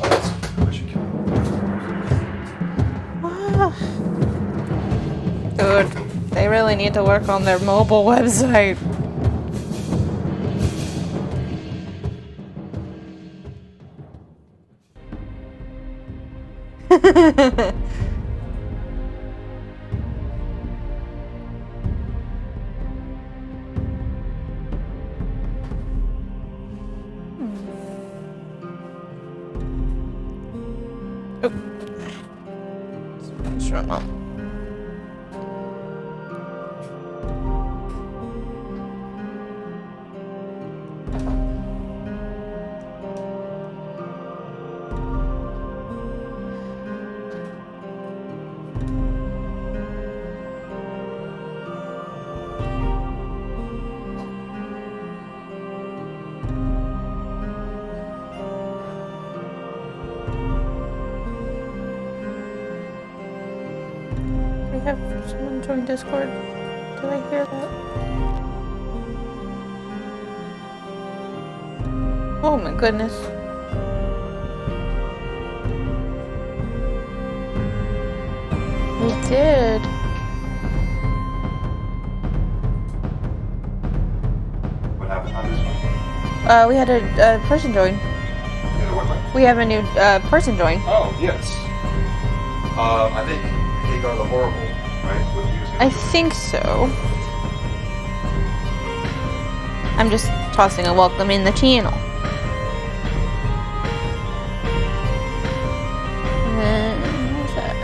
I should kill him. Dude, they really need to work on their mobile website. Sure not. We have someone join Discord. Did I hear that? Oh my goodness. We did. What happened on this one? We had a person join. We have a new person join. Oh, yes. I think Hagar the Horrible, right? What he was gonna I do. think so. I'm just tossing a welcome in the channel. What's that?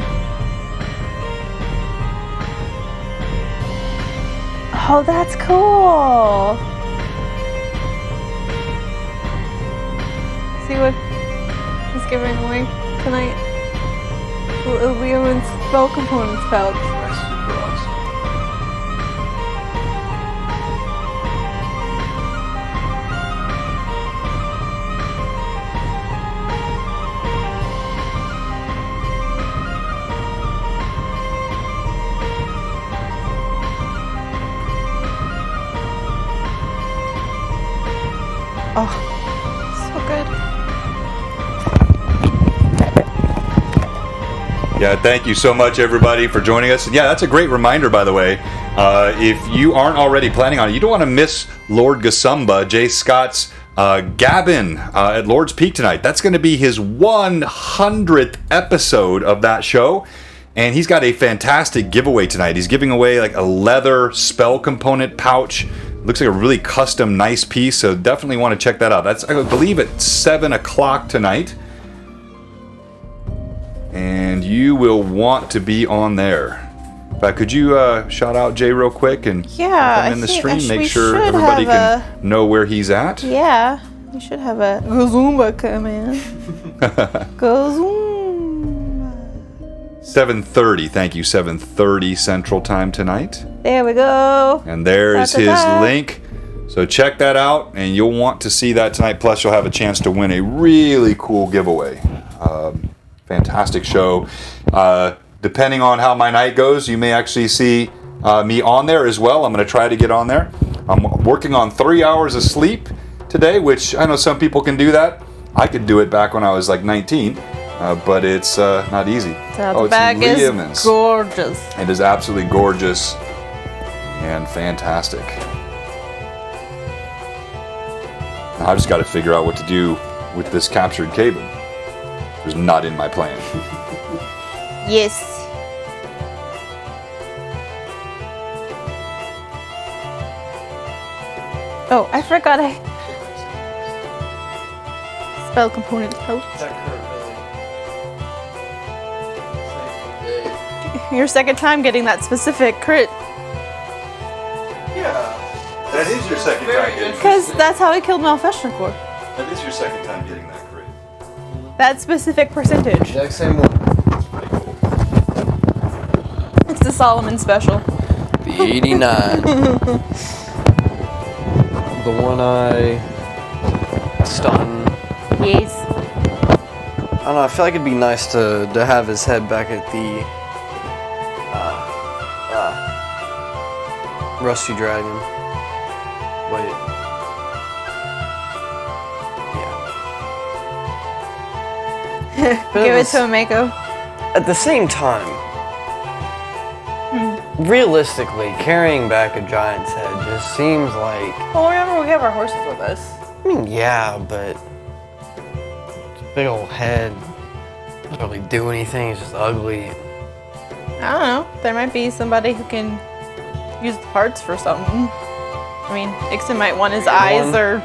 Oh, that's cool. See what he's giving away tonight? It'll be in spell components pouch. That's super awesome. Oh, so good. Yeah, thank you so much, everybody, for joining us. And yeah, that's a great reminder, by the way. If you aren't already planning on it, you don't want to miss Lord Gasumba, Jay Scott's Gabbin at Lord's Peak tonight. That's going to be his 100th episode of that show. And he's got a fantastic giveaway tonight. He's giving away like a leather spell component pouch. Looks like a really custom, nice piece. So definitely want to check that out. That's, I believe, at 7 o'clock tonight. And you will want to be on there. In fact, could you shout out Jay real quick and Yeah, come in the I think stream, make we sure should everybody have can know where he's at? Yeah, we should have a Gazumba come in. Gazumba. 7:30, thank you, 7:30 Central Time tonight. There we go. And there is his Ta-ta-ta. link. So check that out, and you'll want to see that tonight. Plus, you'll have a chance to win a really cool giveaway. Fantastic show. Depending on how my night goes, you may actually see me on there as well. I'm going to try to get on there. I'm working on 3 hours of sleep today, which I know some people can do that. I could do it back when I was like 19, but it's not easy. The bag is Lehman's. gorgeous. It is absolutely gorgeous and fantastic. Now, I've just got to figure out what to do with this captured cabin. It was not in my plan. Yes. Oh, I forgot I spell components pouch. Your second time getting that specific crit. Yeah, that is your second time getting Because that's how I killed Malfeshnikor. That is your second time getting that crit. That specific percentage. Exact same one. That's pretty cool. It's the Solomon special. The 89. The one eye stun. Yes. I don't know, I feel like it'd be nice to have his head back at the Rusty Dragon. Wait. Yeah. But Give it was- to him, Mako. At the same time, realistically, carrying back a giant's head just seems like... Well, remember we have our horses with us. I mean, yeah, but... It's a big old head. Doesn't really do anything, it's just ugly. I don't know. There might be somebody who can use the parts for something. I mean, Ixon might want his eyes or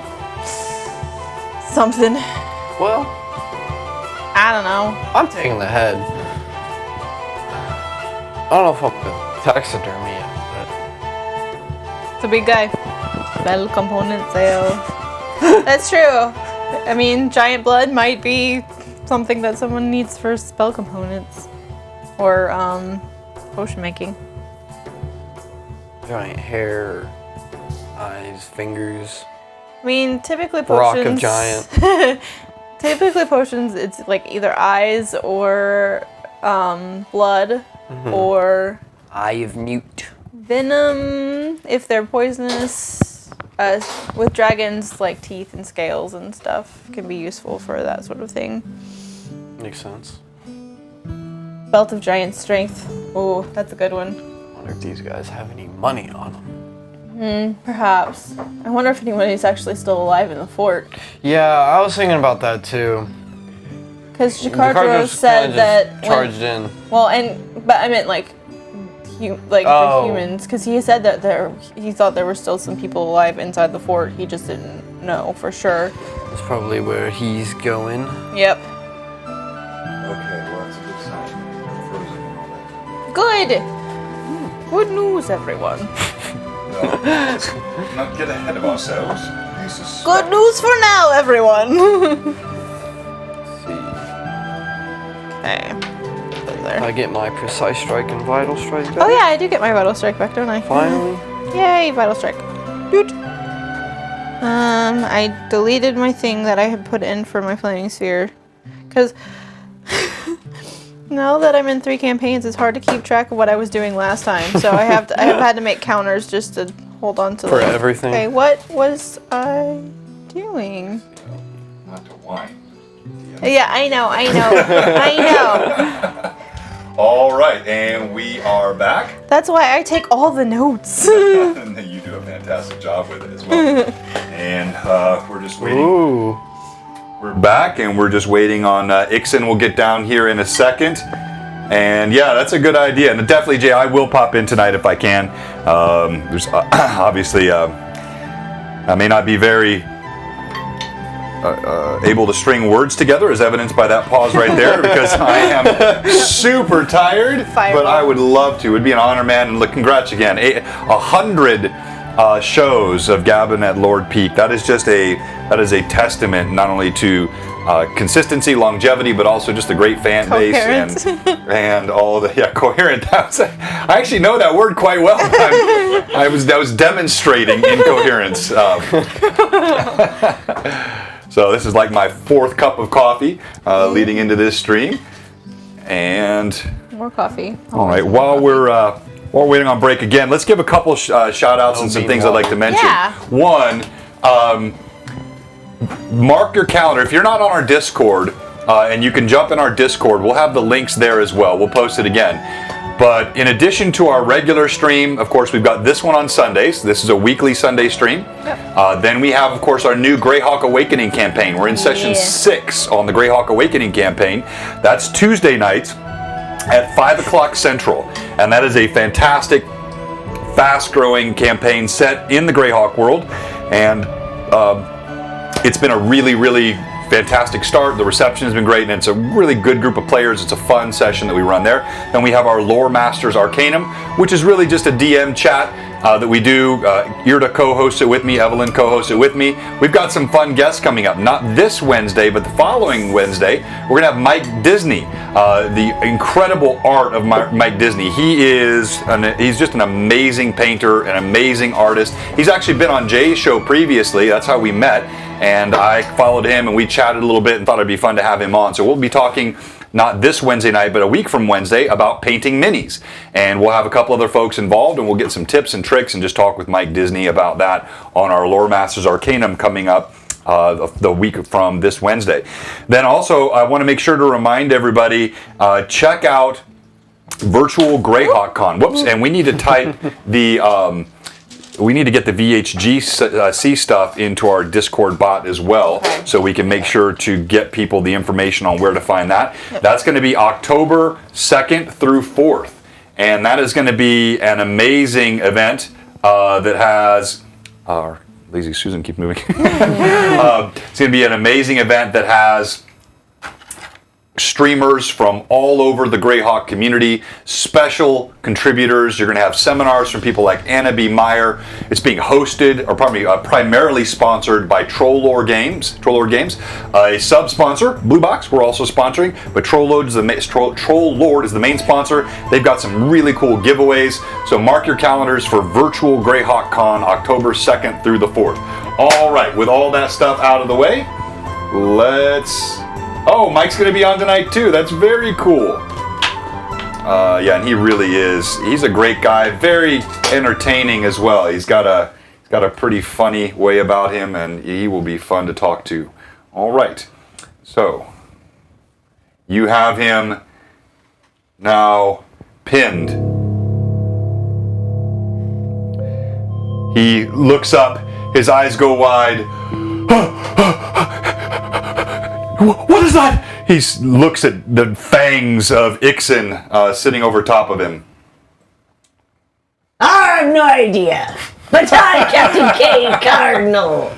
something. Well, I don't know. I'm taking the head. I don't know if I'm gonna taxidermy it, It's a big guy. Metal component sale. That's true. I mean, giant blood might be something that someone needs for spell components. Or, potion making. but giant hair, eyes, fingers, I mean, typically rock potions... of giant. Typically potions, it's like either eyes or blood or Eye of Newt. Venom, if they're poisonous, with dragons, like teeth and scales and stuff, can be useful for that sort of thing. Makes sense. Belt of giant strength. Oh, that's a good one. I wonder if these guys have any money on them. Perhaps. I wonder if anybody's actually still alive in the fort. Yeah, I was thinking about that too. Because Jacardro said that charged in. Well, but I meant like for humans, because he said that he thought there were still some people alive inside the fort. He just didn't know for sure. That's probably where he's going. Yep. Okay, well, that's a good sign. Frozen and all that. Good. Good news, everyone. No, let's not get ahead of ourselves. Good news for now, everyone. Okay. I get my precise strike and vital strike back. Oh yeah, I do get my vital strike back, don't I? Finally. Yay, vital strike. Doot. I deleted my thing that I had put in for my flaming sphere, because now that I'm in 3 campaigns, it's hard to keep track of what I was doing last time. So I have had to make counters just to hold on to For everything. Okay, what was I doing? Not to whine. Yeah, I know. I know. All right, and we are back. That's why I take all the notes. And you do a fantastic job with it as well. And we're just waiting. Ooh. We're back, and we're just waiting on Ixen. Will get down here in a second. And yeah, that's a good idea. And definitely, Jay, I will pop in tonight if I can. There's obviously, I may not be very able to string words together, as evidenced by that pause right there, because I am super tired. But I would love to. It'd be an honor, man. And look, congrats again. 100 shows of Gavin at Lord Peak. That is a testament not only to consistency, longevity, but also just a great fan base and all the coherent. I actually know that word quite well. I was demonstrating incoherence. So this is like my 4th cup of coffee leading into this stream, and more coffee. All right, while we're waiting on break again, let's give a couple shout outs and some things I'd like to mention. Yeah. One, mark your calendar. If you're not on our Discord, and you can jump in our Discord, we'll have the links there as well. We'll post it again. But in addition to our regular stream, of course, we've got this one on Sundays. This is a weekly Sunday stream. Yep. Then we have, of course, our new Greyhawk Awakening campaign. We're in session 6 on the Greyhawk Awakening campaign. That's Tuesday nights at 5 o'clock Central. And that is a fantastic, fast-growing campaign set in the Greyhawk world. And it's been a really, really fantastic start. The reception has been great, and it's a really good group of players. It's a fun session that we run there. Then we have our Lore Masters Arcanum, which is really just a DM chat that we do. Irda co-hosts it with me. Evelyn co-hosts it with me. We've got some fun guests coming up. Not this Wednesday, but the following Wednesday, we're going to have Mike Disney. The incredible art of Mike Disney. He's just an amazing painter, an amazing artist. He's actually been on Jay's show previously. That's how we met. And I followed him, and we chatted a little bit and thought it'd be fun to have him on. So we'll be talking not this Wednesday night, but a week from Wednesday about painting minis. And we'll have a couple other folks involved, and we'll get some tips and tricks and just talk with Mike Disney about that on our Lore Masters Arcanum coming up the week from this Wednesday. Then also, I want to make sure to remind everybody, check out Virtual Greyhawk Con. Whoops, and we need to type the... we need to get the VHGC stuff into our Discord bot as well, so we can make sure to get people the information on where to find that. Yep. That's going to be October 2nd through 4th, and that is going to be an amazing event that has... Lazy Susan, keep moving. It's going to be an amazing event that has streamers from all over the Greyhawk community, special contributors. You're going to have seminars from people like Anna B. Meyer. It's being hosted, or primarily sponsored by Troll Games. A sub-sponsor, Blue Box, we're also sponsoring, but Troll Lord is the main sponsor. They've got some really cool giveaways, so mark your calendars for Virtual Greyhawk Con, October 2nd through the 4th. All right, with all that stuff out of the way, let's... Oh, Mike's going to be on tonight too. That's very cool. Yeah, and he really is. He's a great guy, very entertaining as well. He's got a pretty funny way about him, and he will be fun to talk to. All right, so you have him now pinned. He looks up, his eyes go wide. What is that? He looks at the fangs of Ixen sitting over top of him. I have no idea. But I'm Captain Cade Cardinal.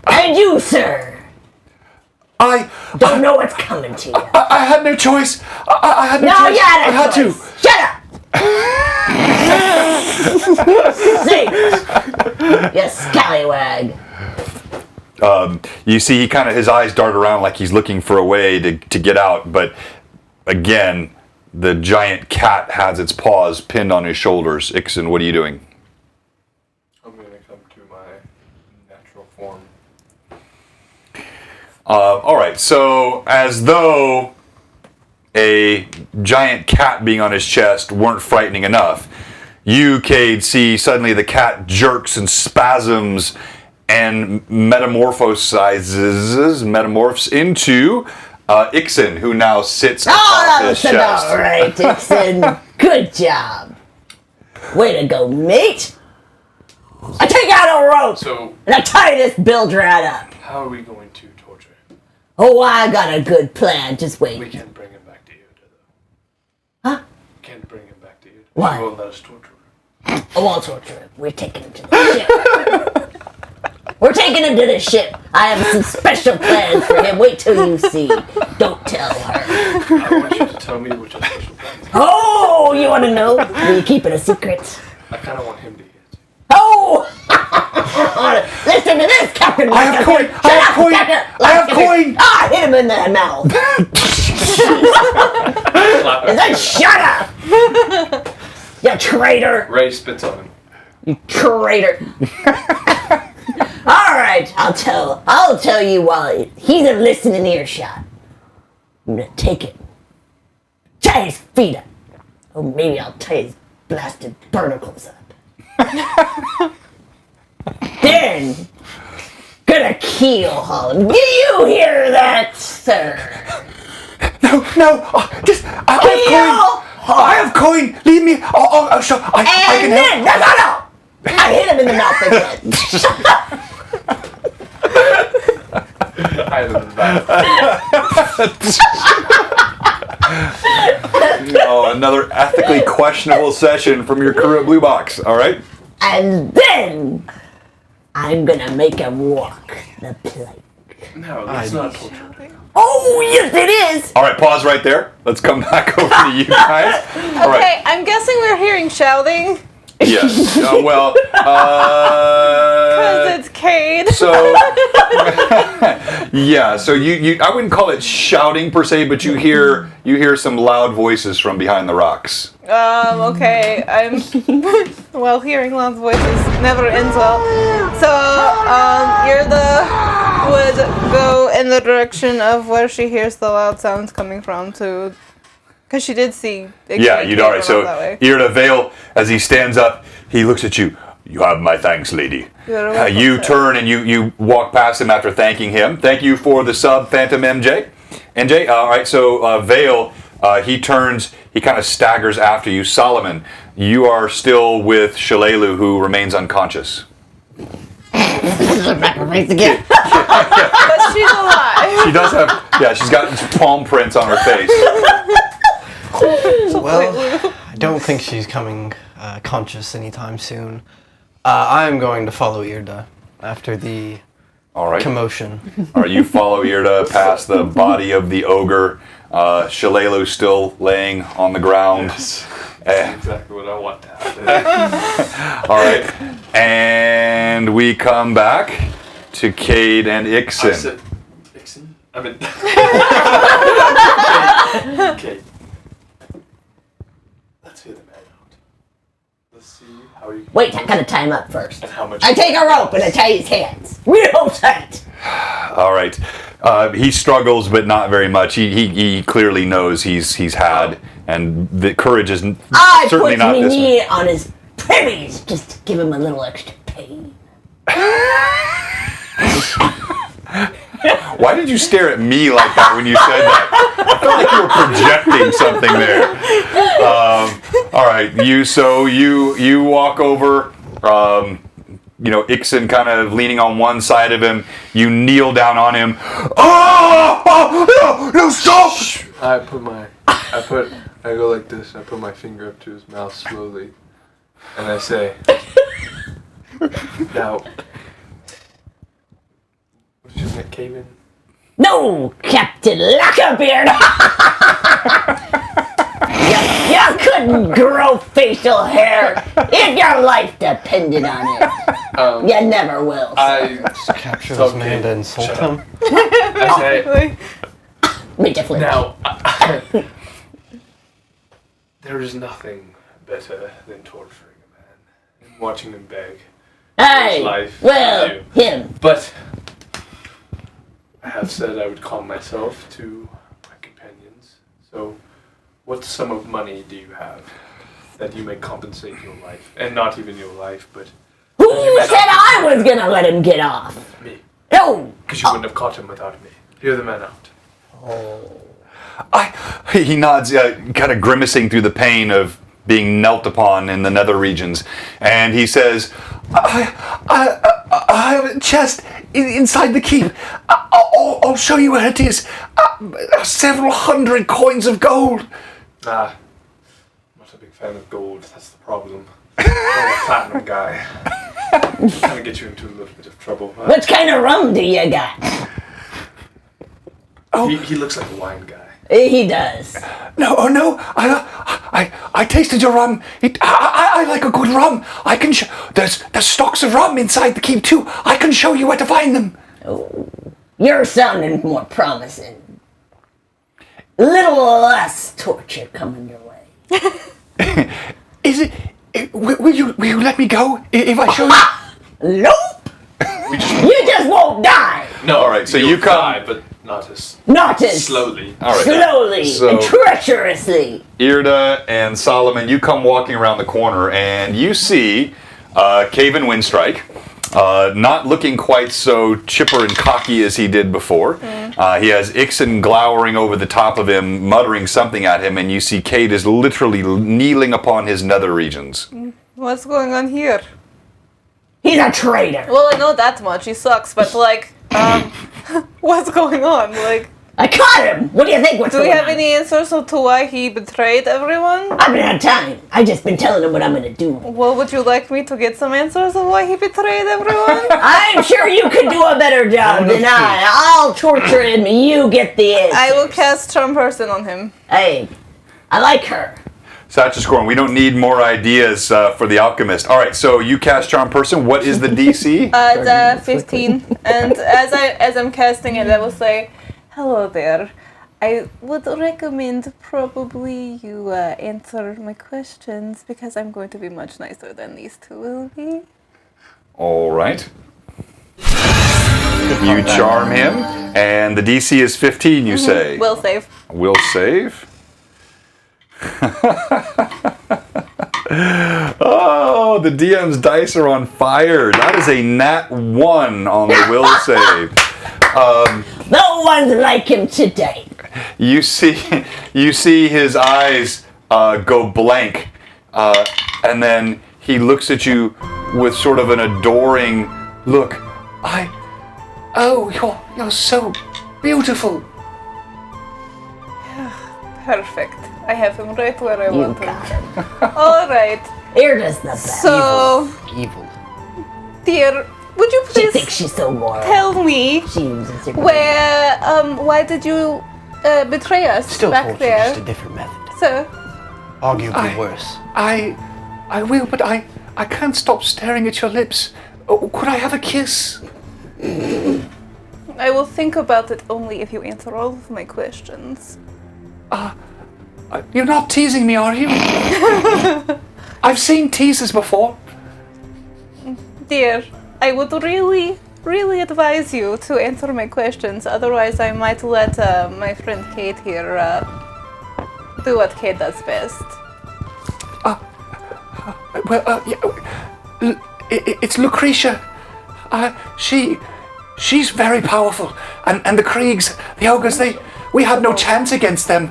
And you, sir, I don't know what's coming to you. I had no choice. I had no No, choice. you had I had to. Shut up! See? You scallywag. You see, his eyes dart around like he's looking for a way to get out, but again, the giant cat has its paws pinned on his shoulders. Ixen, what are you doing? I'm going to come to my natural form. All right, so as though a giant cat being on his chest weren't frightening enough, you, Cade, see suddenly the cat jerks and spasms and metamorphs into Ixen, who now sits atop his chest. All right, Dixon. Good job. Way to go, mate. I take out a rope and I tie this bilge rat up. How are we going to torture him? Oh, I got a good plan. Just wait. We can't bring him back to Yoda, though. Huh? Can't bring him back to Yoda. Why? He won't let us torture him. I won't torture him. We're taking him to the ship. We're taking him to the ship. I have some special plans for him. Wait till you see. Don't tell her. I want you to tell me what your special plans are. Oh, you want to know? Will you keep it a secret? I kind of want him to hear it. Oh! Listen to this, Captain. I have coin! I have coin! I have coin! Ah, hit him in the mouth. And then shut up! You traitor! Ray spits on him. You traitor! All right, I'll tell you while he's a listening earshot. I'm gonna take it, tie his feet up. Oh, maybe I'll tie his blasted barnacles up. Then, gonna keel-haul him. Do you hear that, sir? No, just I have coin. Leave me. I'll show. I can help. No! I hit him in the mouth again. I hit him in the back. No, another ethically questionable session from your crew at Blue Box. All right. And then I'm gonna make him walk the plank. No, that's not torture. Oh, yes, it is. All right. Pause right there. Let's come back over to you guys. All right. Okay, I'm guessing we're hearing shouting. Yes. Because Because it's Cade. So, yeah. So you, I wouldn't call it shouting per se, but you hear some loud voices from behind the rocks. Okay, well, hearing loud voices never ends well. So, Yurda would go in the direction of where she hears the loud sounds coming from to, because she did see. Yeah, you'd all right. So, Irda Vale, as he stands up, he looks at you. You have my thanks, lady. You turn and you walk past him after thanking him. Thank you for the sub, Phantom MJ. NJ, all right. So Vale, he turns. He kind of staggers after you. Solomon, you are still with Shalelu, who remains unconscious. Again. But she's alive. She does have. Yeah, she's got palm prints on her face. Well, I don't think she's coming conscious anytime soon. I'm going to follow Irda after the All right. commotion. All right, you follow Irda past the body of the ogre. Shalelu still laying on the ground. Yes. That's exactly what I want to happen. All right, and we come back to Cade and I Ixen. said, Ixen? I mean, okay. Let's hear the man out. Let's see how you can. Wait, I gotta tie him up first. And how much? I take a rope and I tie his hands real tight. All right, He struggles, but not very much. He clearly knows he's had, and the courage is certainly not I put this my one. knee on his privies just to give him a little extra pain. Why did you stare at me like that when you said that? I felt like you were projecting something there. All right, you walk over. Ixon kind of leaning on one side of him. You kneel down on him. Oh, no, stop! I go like this. I put my finger up to his mouth slowly, and I say, "Now, what's your name, Caven?" No, Captain Lackerbeard! you couldn't grow facial hair if your life depended on it. You never will. Just capture this man to insult him. I say, Make a flinch. now, there is nothing better than torturing a man and watching him beg. Hey, life well, you. him. But I have said I would calm myself to my companions. So, what sum of money do you have that you may compensate your life? And not even your life, but Who said I was gonna let him get off? me. No! Because you wouldn't have caught him without me. Hear the man out. He nods, kind of grimacing through the pain of being knelt upon in the nether regions, and he says, I have a chest inside the keep. I'll show you where it is. Several hundred coins of gold. I'm not a big fan of gold, that's the problem. I'm a platinum guy. Kind of get you into a little bit of trouble. What kind of rum do you got? He looks like a wine guy. He does. No, I tasted your rum. I like a good rum. I can there's stocks of rum inside the keep too. I can show you where to find them. You're sounding more promising. A little less torture coming your way. Is it? Will you let me go if I show you? Nope! You just won't die! No, all right, so you'll you come- die, but not as Not as slowly. All right. slowly So- and treacherously. Irda and Solomon, you come walking around the corner and you see Caven Windstrike, not looking quite so chipper and cocky as he did before. He has Ixon glowering over the top of him, muttering something at him, and you see Cade is literally kneeling upon his nether regions. What's going on here? He's a traitor. Well, I know that much. He sucks, but like, what's going on? Like, I caught him. What do you think? What's do we going have on? any answers to why he betrayed everyone? I haven't had time. I just been telling him what I'm gonna do. Well, would you like me to get some answers of why he betrayed everyone? I'm sure you could do a better job than I'll torture him. You get the answer. I will cast Charm Person on him. Hey, I like her. Satchascorn, we don't need more ideas for the alchemist. All right, so you cast Charm Person. What is the DC? The 15. And as I'm casting it, I will say, "Hello there. I would recommend probably you answer my questions because I'm going to be much nicer than these two will be." All right. You charm him, and the DC is 15, you say. Will save. Will save. Oh, the DM's dice are on fire. That is a nat 1 on the will save. No one's like him today. You see his eyes go blank, and then he looks at you with sort of an adoring look. You're so beautiful. Perfect. I have him right where I You want him. got him. All right. Irda's the best. So, Evil. dear, would you She please thinks she's so moral. tell me She uses her. why did you betray us Still back torture, there, just a different method. sir? Arguably worse. I will, but I can't stop staring at your lips. Oh, could I have a kiss? I will think about it only if you answer all of my questions. You're not teasing me, are you? I've seen teasers before. Dear, I would really really advise you to answer my questions. Otherwise, I might let my friend Kate here do what Kate does best. It's Lucretia. She's very powerful, and the Kriegs, the ogres, we had no chance against them.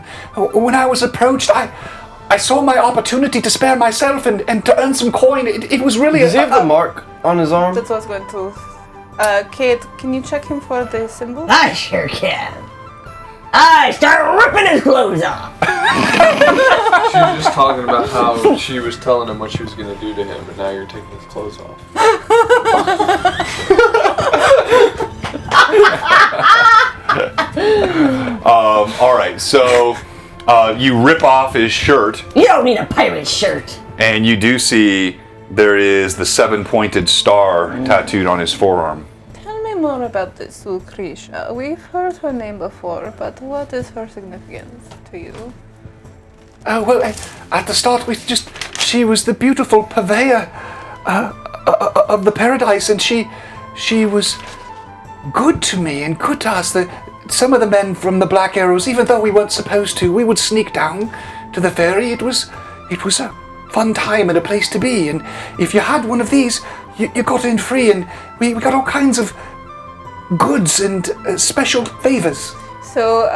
When I was approached, I saw my opportunity to spare myself and to earn some coin. It was really. Does he have the mark on his arm? That's what I was going to. Kate, can you check him for the symbol? I sure can. I start ripping his clothes off. She was just talking about how she was telling him what she was going to do to him, and now you're taking his clothes off. All right, so you rip off his shirt, You don't need a pirate shirt. and you do see there is the 7-pointed star tattooed on his forearm. Tell me more about this Lucretia. We've heard her name before, but what is her significance to you? Well, at the start, she was the beautiful purveyor of the paradise, and she was good to me and good to us. Some of the men from the Black Arrows, even though we weren't supposed to, we would sneak down to the ferry. It was a fun time and a place to be. And if you had one of these, you got in free, and we got all kinds of goods and special favors. So,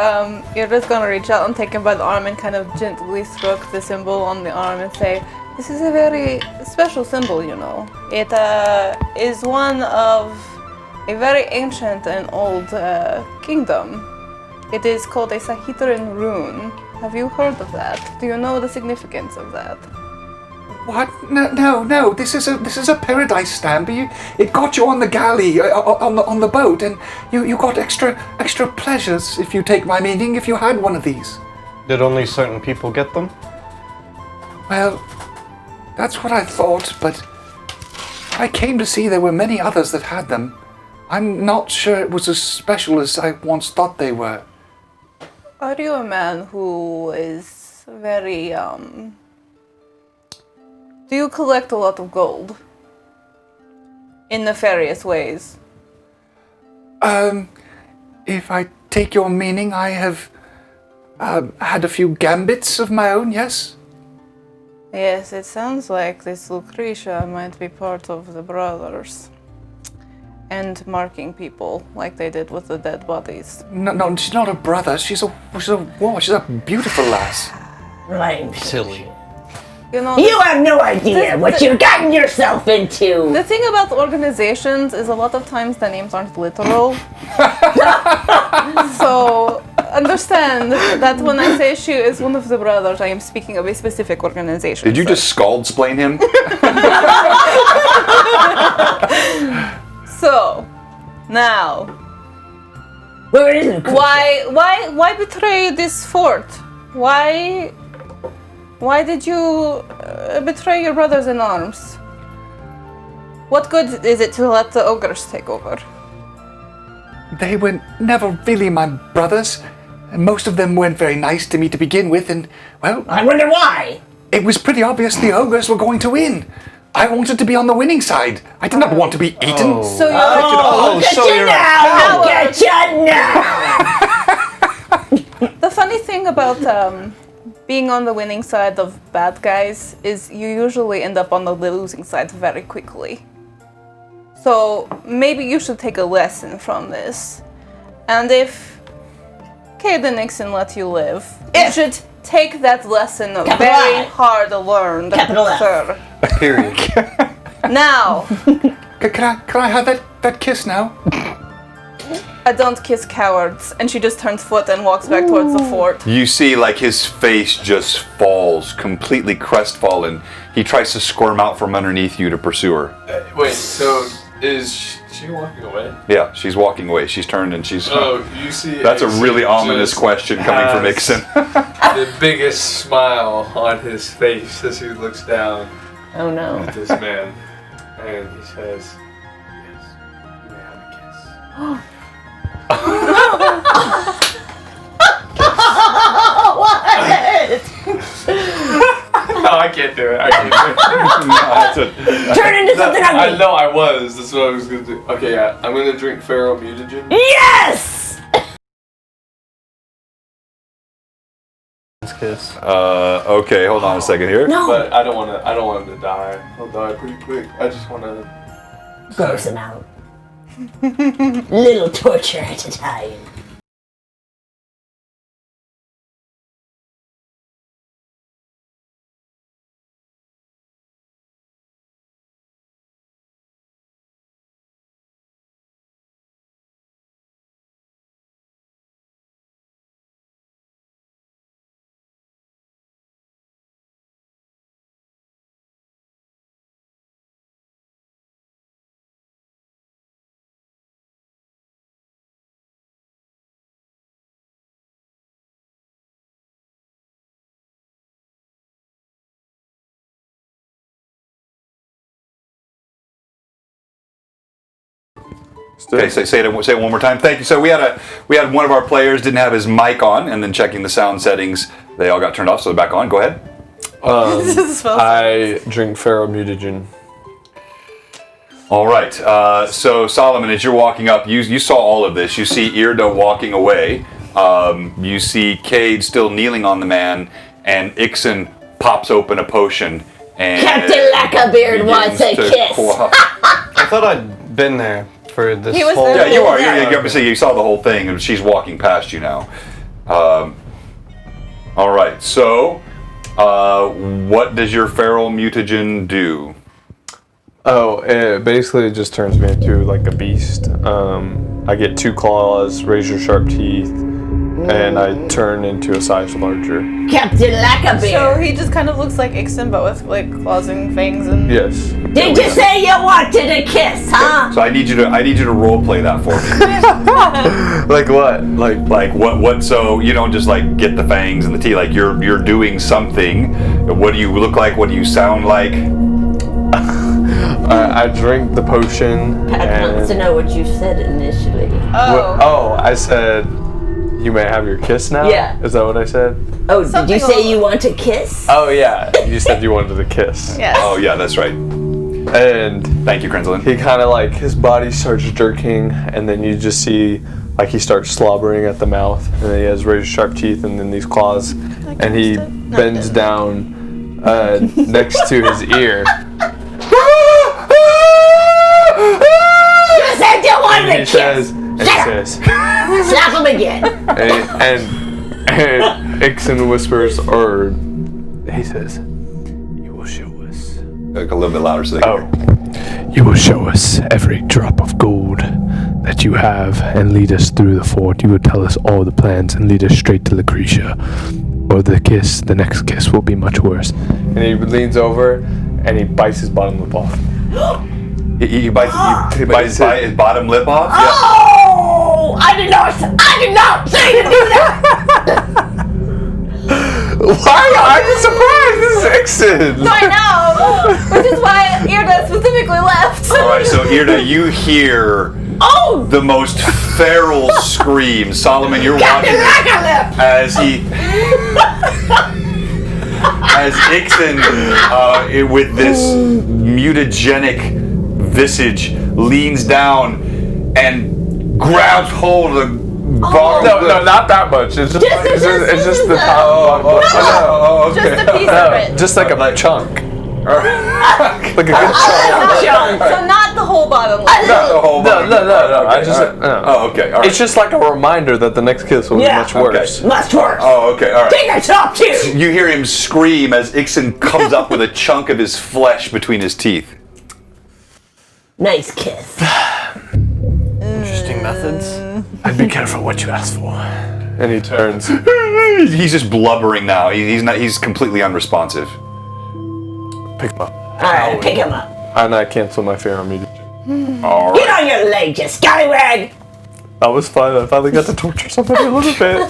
you're just gonna reach out and take him by the arm and kind of gently stroke the symbol on the arm and say, "This is a very special symbol, you know. It is one of a very ancient and old kingdom. It is called a Sahitran rune. Have you heard of that? Do you know the significance of that?" What? No. This is a paradise stamp. It got you on the galley, on the boat, and you got extra pleasures, if you take my meaning, if you had one of these. Did only certain people get them? Well, that's what I thought, but I came to see there were many others that had them. I'm not sure it was as special as I once thought they were. Are you a man who is very, do you collect a lot of gold? In nefarious ways? If I take your meaning, I have had a few gambits of my own, yes? Yes, it sounds like this Lucretia might be part of the brothers. And marking people like they did with the dead bodies. No, she's not a brother. She's a beautiful lass. Right. Silly. You know, You have no idea what you've gotten yourself into. the thing about organizations is a lot of times the names aren't literal. So understand that when I say she is one of the brothers, I am speaking of a specific organization. Did you just scald-splain him? So, now, Where is it? why betray this fort? Why did you betray your brothers in arms? What good is it to let the ogres take over? They were never really my brothers. And most of them weren't very nice to me to begin with, and, well, I wonder why. it was pretty obvious the ogres were going to win. I wanted to be on the winning side. I did not want to be eaten. So you're Look at you now! Look at you now! The funny thing about being on the winning side of bad guys is you usually end up on the losing side very quickly. So maybe you should take a lesson from this. And if Caden Nixon let you live, you should take that lesson very I. hard learned, Capital F. sir. Period. Now, Can I have that kiss now? I don't kiss cowards. And she just turns foot and walks back towards the fort. You see, like, his face just falls, completely crestfallen. He tries to squirm out from underneath you to pursue her. Wait, so is she walking away? Yeah, she's walking away. She's turned and she's... Oh, you see. That's a Ixon really ominous just question coming from has Ixon. The biggest smile on his face as he looks down Oh no. at this man, and he says, "Yes, you may have a kiss." What? I can't do it. I can't do it. Turn into something I ugly. know I was. That's what I was gonna do. Okay, yeah. I'm gonna drink Pharaoh mutagen. Yes! Kiss. Okay, hold on a second here. No. But I don't want him to die. He'll die pretty quick. I just wanna. Gross him out. Little torture at a time. Okay, say it one more time. Thank you. So we had one of our players didn't have his mic on, and then checking the sound settings, they all got turned off. So they're back on. Go ahead. I drink Pharaoh mutagen. All right. So Solomon, as you're walking up, you saw all of this. You see Irda walking away. You see Cade still kneeling on the man, and Ixen pops open a potion. And Captain Lackabeard wants a kiss. I thought I'd been there for this He was whole... there. Yeah, you are. You saw the whole thing, and she's walking past you now. All right. So, what does your feral mutagen do? Oh, it basically just turns me into like a beast. I get 2 claws, razor sharp teeth, and I turn into a size larger. Captain Lackabeard. So he just kind of looks like Ixen, but with like claws and fangs and. Yes. Did you say you wanted a kiss, huh? So I need you to role play that for me. Like what? Like what? So you don't just like get the fangs and the teeth. Like you're doing something. What do you look like? What do you sound like? I drink the potion. Pat wants to know what you said initially. Oh. I said, you may have your kiss now? Yeah. Is that what I said? Oh, did Something you say along- you want a kiss? Oh, yeah. You said you wanted a kiss. Yes. Oh yeah, that's right. And Thank you, Crenslin. he kind of like, his body starts jerking, and then you just see, like, he starts slobbering at the mouth, and then he has razor sharp teeth, and then these claws, and he bends down next to his ear. You said you wanted a He kiss! says, Slap him again! and Ixen whispers, or he says, you will show us. Like a little bit louder so they can hear. You will show us every drop of gold that you have and lead us through the fort. You will tell us all the plans and lead us straight to Lucretia. Or the next kiss will be much worse. And he leans over and he bites his bottom lip off. He bites his bottom lip off. Oh! I did not say to do that! Why? I'm surprised. This is Ixen. I know, which is why Irda specifically left. All right, so Irda, you hear the most feral scream. Solomon, you're watching as Ixen, with this mutagenic visage, leans down and grabs hold of the bottom. No, not that much. It's just the top. Just a piece of it. Just like a chunk. Like a good chunk. So not the whole bottom lip. Not the whole bottom. No. I Okay, just. all right. No. Oh, okay. All right. It's just like a reminder that the next kiss will be much worse. Much worse! Oh, okay. All right. Take a top too! You hear him scream as Ixen comes up with a chunk of his flesh between his teeth. Nice kiss. Interesting methods. And be careful what you ask for. And he turns. He's just blubbering now. He's completely unresponsive. Pick him up. Alright, pick him up. And I cancel my fear immediately. All Get right. on your leg, you scallywag! That was fun. I finally got to torture somebody a little bit.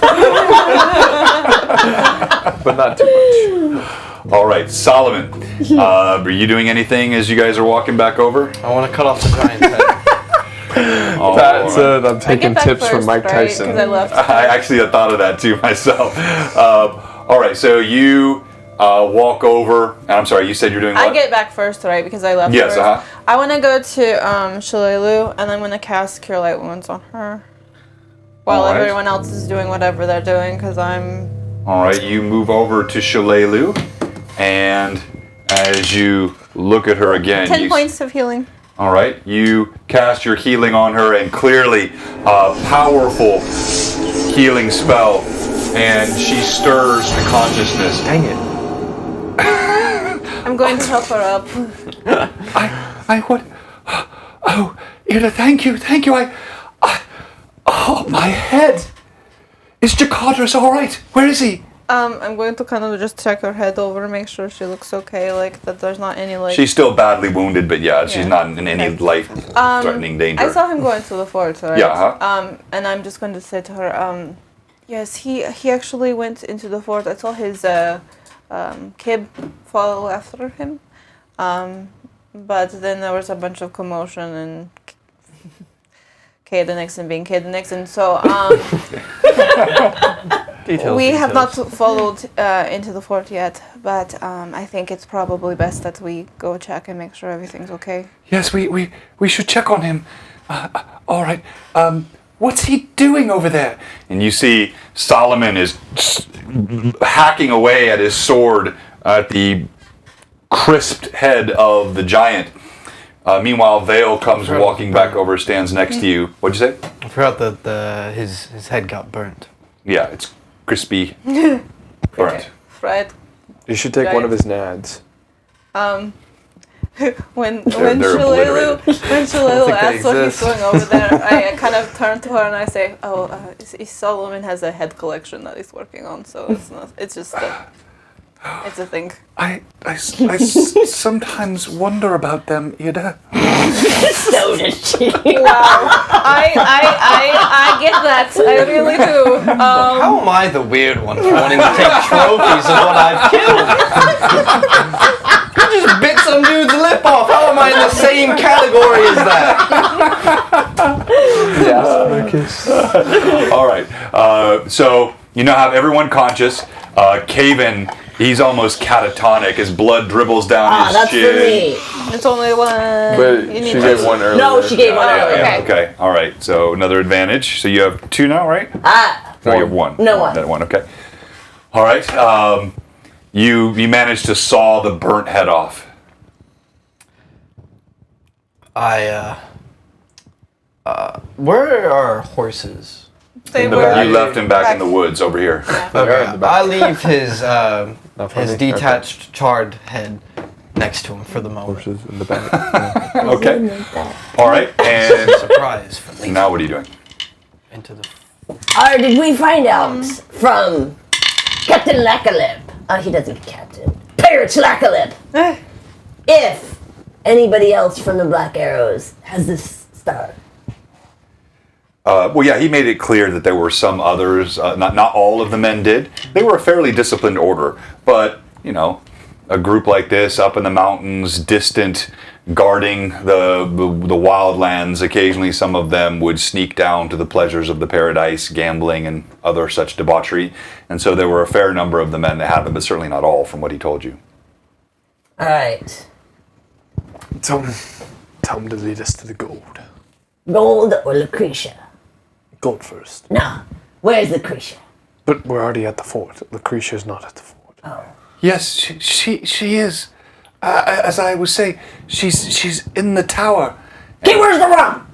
But not too much. All right, Solomon. Are you doing anything as you guys are walking back over? I want to cut off the giant's head. All That's right. it. I'm taking tips from Mike Tyson. Because I left. I actually had thought of that too myself. All right, so you walk over. And I'm sorry, you said you're doing what? I get back first, right? Because I left Yes, first. I want to go to Shalelu, and I'm going to cast Cure Light Wounds on her. While All right. everyone else is doing whatever they're doing, because I'm... All right, you move over to Shalelu, and as you look at her again... 10 points of healing. All right, you cast your healing on her, and clearly a powerful healing spell, and she stirs to consciousness. Dang it. I'm going to help her up. What? Oh, Ida, thank you. Oh, my head. Is Jakadras all right? Where is he? I'm going to kind of just check her head over, make sure she looks okay, like that there's not any like... She's still badly wounded, but she's Yeah. not in any life-threatening danger. I saw him go into the fort, right? Yeah, and I'm just going to say to her, yes, he actually went into the fort. I saw his kib follow after him. But then there was a bunch of commotion and Caden Nixon being Caden Nixon. So we have not followed into the fort yet, but I think it's probably best that we go check and make sure everything's okay. Yes, we should check on him. All right. What's he doing over there? And you see Solomon is hacking away at his sword at the crisped head of the giant. Meanwhile, Vale comes walking back over, stands next to you. What'd you say? I forgot that his head got burnt. Yeah, it's crispy. Burnt. Right. You should take one of his nads. When They're Shalelu asks what he's exist. doing over there, I kind of turn to her and I say, Solomon has a head collection that he's working on, so it's just it's a thing. I sometimes wonder about them, Ida. So does she. Wow. I get that. I really do. How am I the weird one for wanting to take trophies of what I've killed? You just bit some dude's lip off. How am I in the same category as that? All right. So you now have everyone conscious. Caven, he's almost catatonic. His blood dribbles down his That's chin. for me. It's only one. But she gave one earlier. No, she gave one earlier. Yeah, okay. All right. So another advantage. So you have 2 now, right? No, you have 1. No, 1. That 1. Okay. All right. You managed to saw the burnt head off. Where are our horses? They You were left him back in the woods over here. Okay, I leave his funny? detached, charred head next to him for the moment. Horses in the back. Okay. All right. And Surprise for me. now what are you doing? Into the. Or did we find out from Captain Lackalip? He doesn't get Captain. Pirate Lackalip. If anybody else from the Black Arrows has this star. Well, yeah, he made it clear that there were some others. Not all of the men did. They were a fairly disciplined order, but you know, a group like this up in the mountains, distant, guarding the wildlands. Occasionally, some of them would sneak down to the pleasures of the paradise, gambling and other such debauchery. And so there were a fair number of the men that had them, but certainly not all, from what he told you. All right. Tell him to lead us to the gold. Gold or Lucretia? Gold first. No. Where's Lucretia? But we're already at the fort. Lucretia's not at the fort. Oh. Yes, she is. As I was saying, she's in the tower. Okay, where's the rum?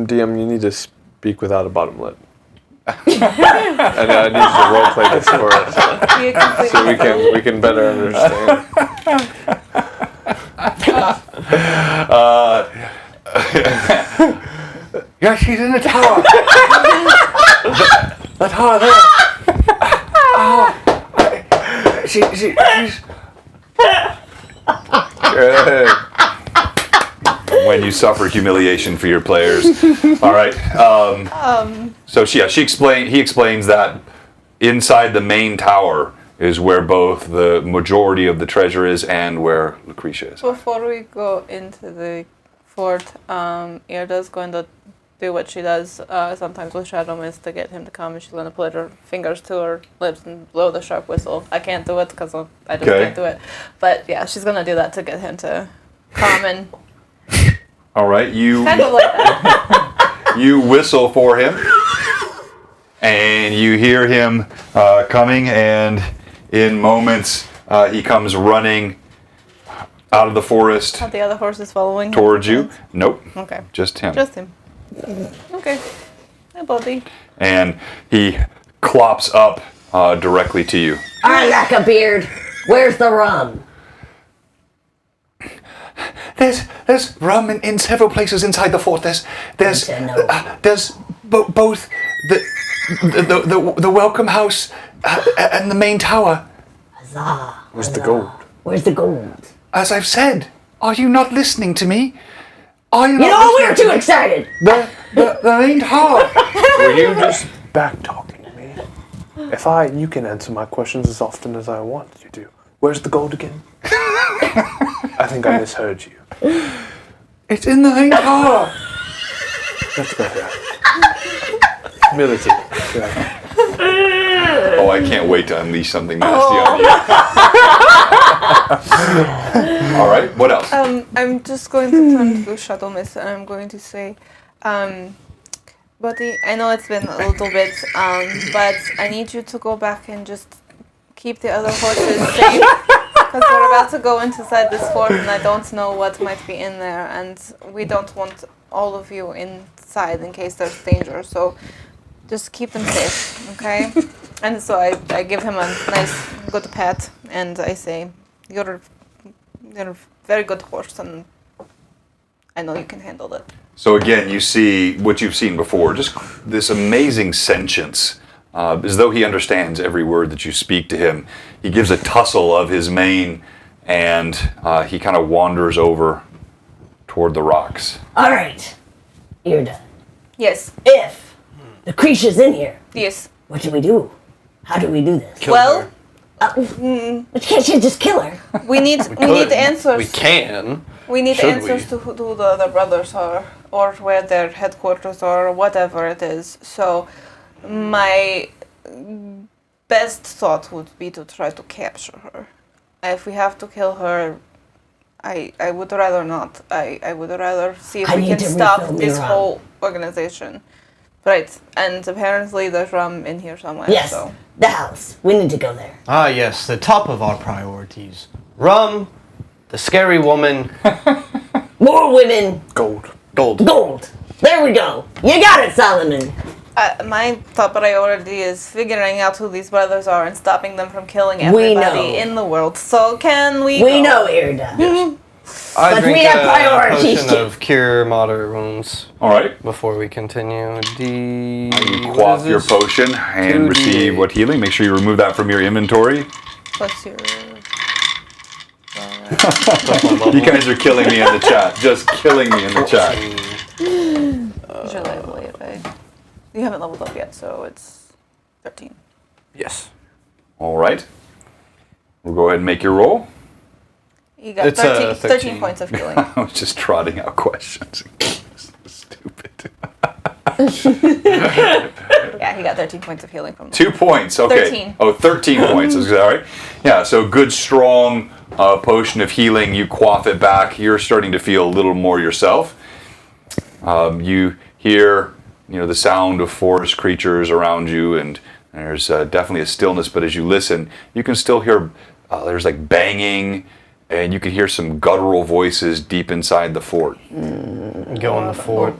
DM, you need to speak without a bottom lip. And I need you to roleplay this for us, so we can better understand. Yeah, she's in the tower. the tower there. She's. Good. When you suffer humiliation for your players. All right. So he explains that inside the main tower is where both the majority of the treasure is and where Lucretia is. Before we go into the fort, Irda's going to do what she does sometimes with Shadow Mist to get him to come. She's gonna put her fingers to her lips and blow the sharp whistle. I can't do it because I just can't do it. But yeah, she's gonna do that to get him to come and All right, you kind of like that. you whistle for him, and you hear him coming, and in moments he comes running out of the forest Are the other horses following him? towards you. Nope, Okay. just him. Just him. Okay. Hi, buddy. And he clops up directly to you. I lack a beard. Where's the rum? There's rum in several places inside the fort. There's both the welcome house and the main tower. Huzzah. Where's the gold? Where's the gold? As I've said, are you not listening to me? Are you You not know, we listening were to too me? excited. The main tower. Will you just back talking to me? You can answer my questions as often as I want you to. Where's the gold again? I think I misheard you. It's in the main tower. That's better. Humility. Yeah. Oh, I can't wait to unleash something nasty on you. All right, what else? I'm just going to turn to Shadow Mist and I'm going to say, buddy, I know it's been a little bit, but I need you to go back and just keep the other horses safe. Because we're about to go inside this fort and I don't know what might be in there. And we don't want all of you inside in case there's danger. So just keep them safe, okay? And so I give him a nice, good pat and I say, you're a very good horse and I know you can handle it. So again, you see what you've seen before, just this amazing sentience, as though he understands every word that you speak to him. He gives a tussle of his mane, and he kind of wanders over toward the rocks. All right. Irda, Yes, if the Lucretia's in here, yes. what do we do? How do we do this? Kill Well, her. But can't you just kill her? we need Could. answers. We can. We need Should answers we? to who the other brothers are, or where their headquarters are, or whatever it is. So, my best thought would be to try to capture her. If we have to kill her, I would rather not. I would rather see if I we need can to stop refill this Miram. whole organization. Right, and apparently there's rum in here somewhere. Yes, So. the house. We need to go there. Ah, yes, the top of our priorities. Rum, the scary woman, More women, Gold. gold. gold. There we go. You got it, Solomon. My top priority is figuring out who these brothers are and stopping them from killing We everybody know. in the world. So can we? We go? know, Irda. I But drink we have a priorities potion too. of cure moderate wounds All right. before we continue. You quaff your potion and 2d8. receive what healing. Make sure you remove that from your inventory. What's your? You guys are killing me in the chat. Just killing me in the chat. Your level 8, right? You haven't leveled up yet, so it's 13. Yes. All right. We'll go ahead and make your roll. You got It's, 13, 13 points of healing. I was just trotting out questions. Stupid. Yeah, he got 13 points of healing from. 2 points. Okay. 13. Oh, 13 points. Is that all right? Yeah. So good, strong potion of healing. You quaff it back. You're starting to feel a little more yourself. You hear, the sound of forest creatures around you, and there's definitely a stillness. But as you listen, you can still hear there's like banging, and you can hear some guttural voices deep inside the fort. Go in the fort.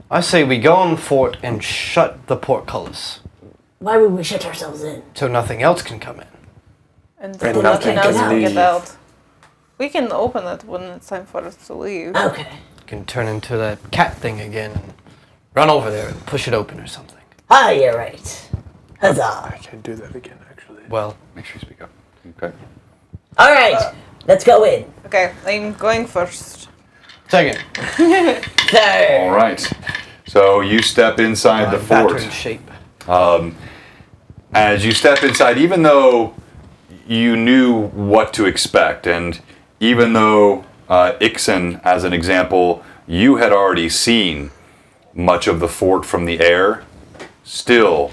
I say we go in the fort and shut the portcullis Why would we shut ourselves in? so nothing else can come in. And And nothing nothing else can can get leave. out. We can open it when it's time for us to leave. Okay. Can turn into that cat thing again and run over there and push it open or something. Ah, you're right. Huzzah. I can't do that again, actually. Well, Make sure you speak up. Okay. All right. Let's go in. Okay, I'm going first. second. Third. All right. So you step inside the fort. Pattern shape. As you step inside, even though you knew what to expect, and even though Ixen, as an example, you had already seen much of the fort from the air. Still,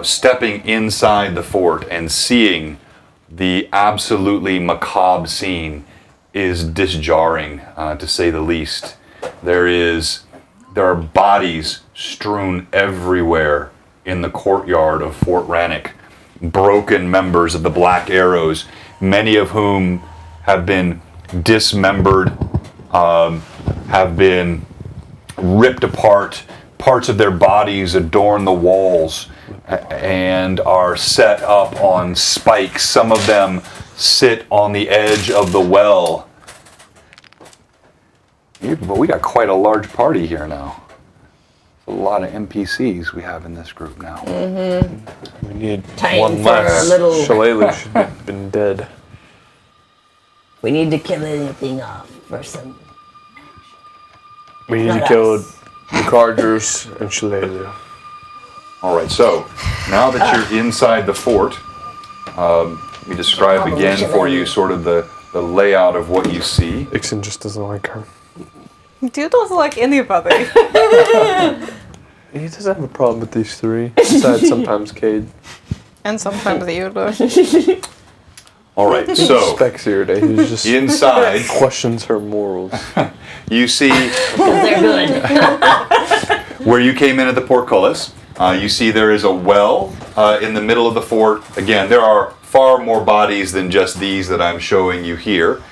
stepping inside the fort and seeing the absolutely macabre scene is disjarring, to say the least. There are bodies strewn everywhere in the courtyard of Fort Rannoch. Broken members of the Black Arrows, many of whom have been dismembered, have been ripped apart. Parts of their bodies adorn the walls and are set up on spikes. Some of them sit on the edge of the well. But we got quite a large party here now. A lot of NPCs we have in this group now. We need Time one for less. a little. Shillelagh should have been dead. We need to kill anything off for some. We need Not to kill us. the Cargers and Shillelagh. All right, so now that you're inside the fort, let me describe again for you sort of the layout of what you see. Ixon just doesn't like her. Dude doesn't like anybody. He doesn't have a problem with these three. Besides sometimes Cade. And sometimes you do. All right, He so respects her today. He just inside questions her morals. you see They're good. where you came in at the portcullis. You see there is a well in the middle of the fort. Again, there are far more bodies than just these that I'm showing you here.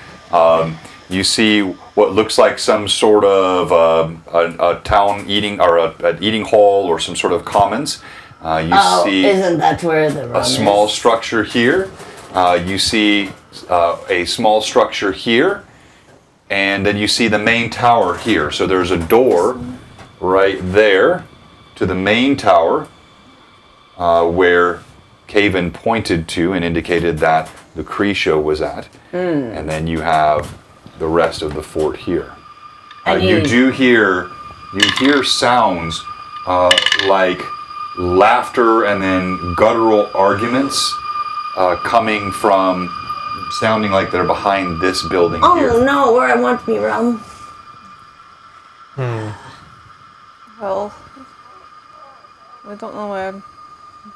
You see what looks like some sort of a town eating or an eating hall or some sort of commons. You see Isn't that where the rum a small is? structure here. You see a small structure here, and then you see the main tower here. So there's a door right there to the main tower where Caven pointed to and indicated that Lucretia was at. And then you have the rest of the fort here. You hear sounds like laughter and then guttural arguments coming from, sounding like they're behind this building here. Oh no, where I want me rum. Well, we don't know where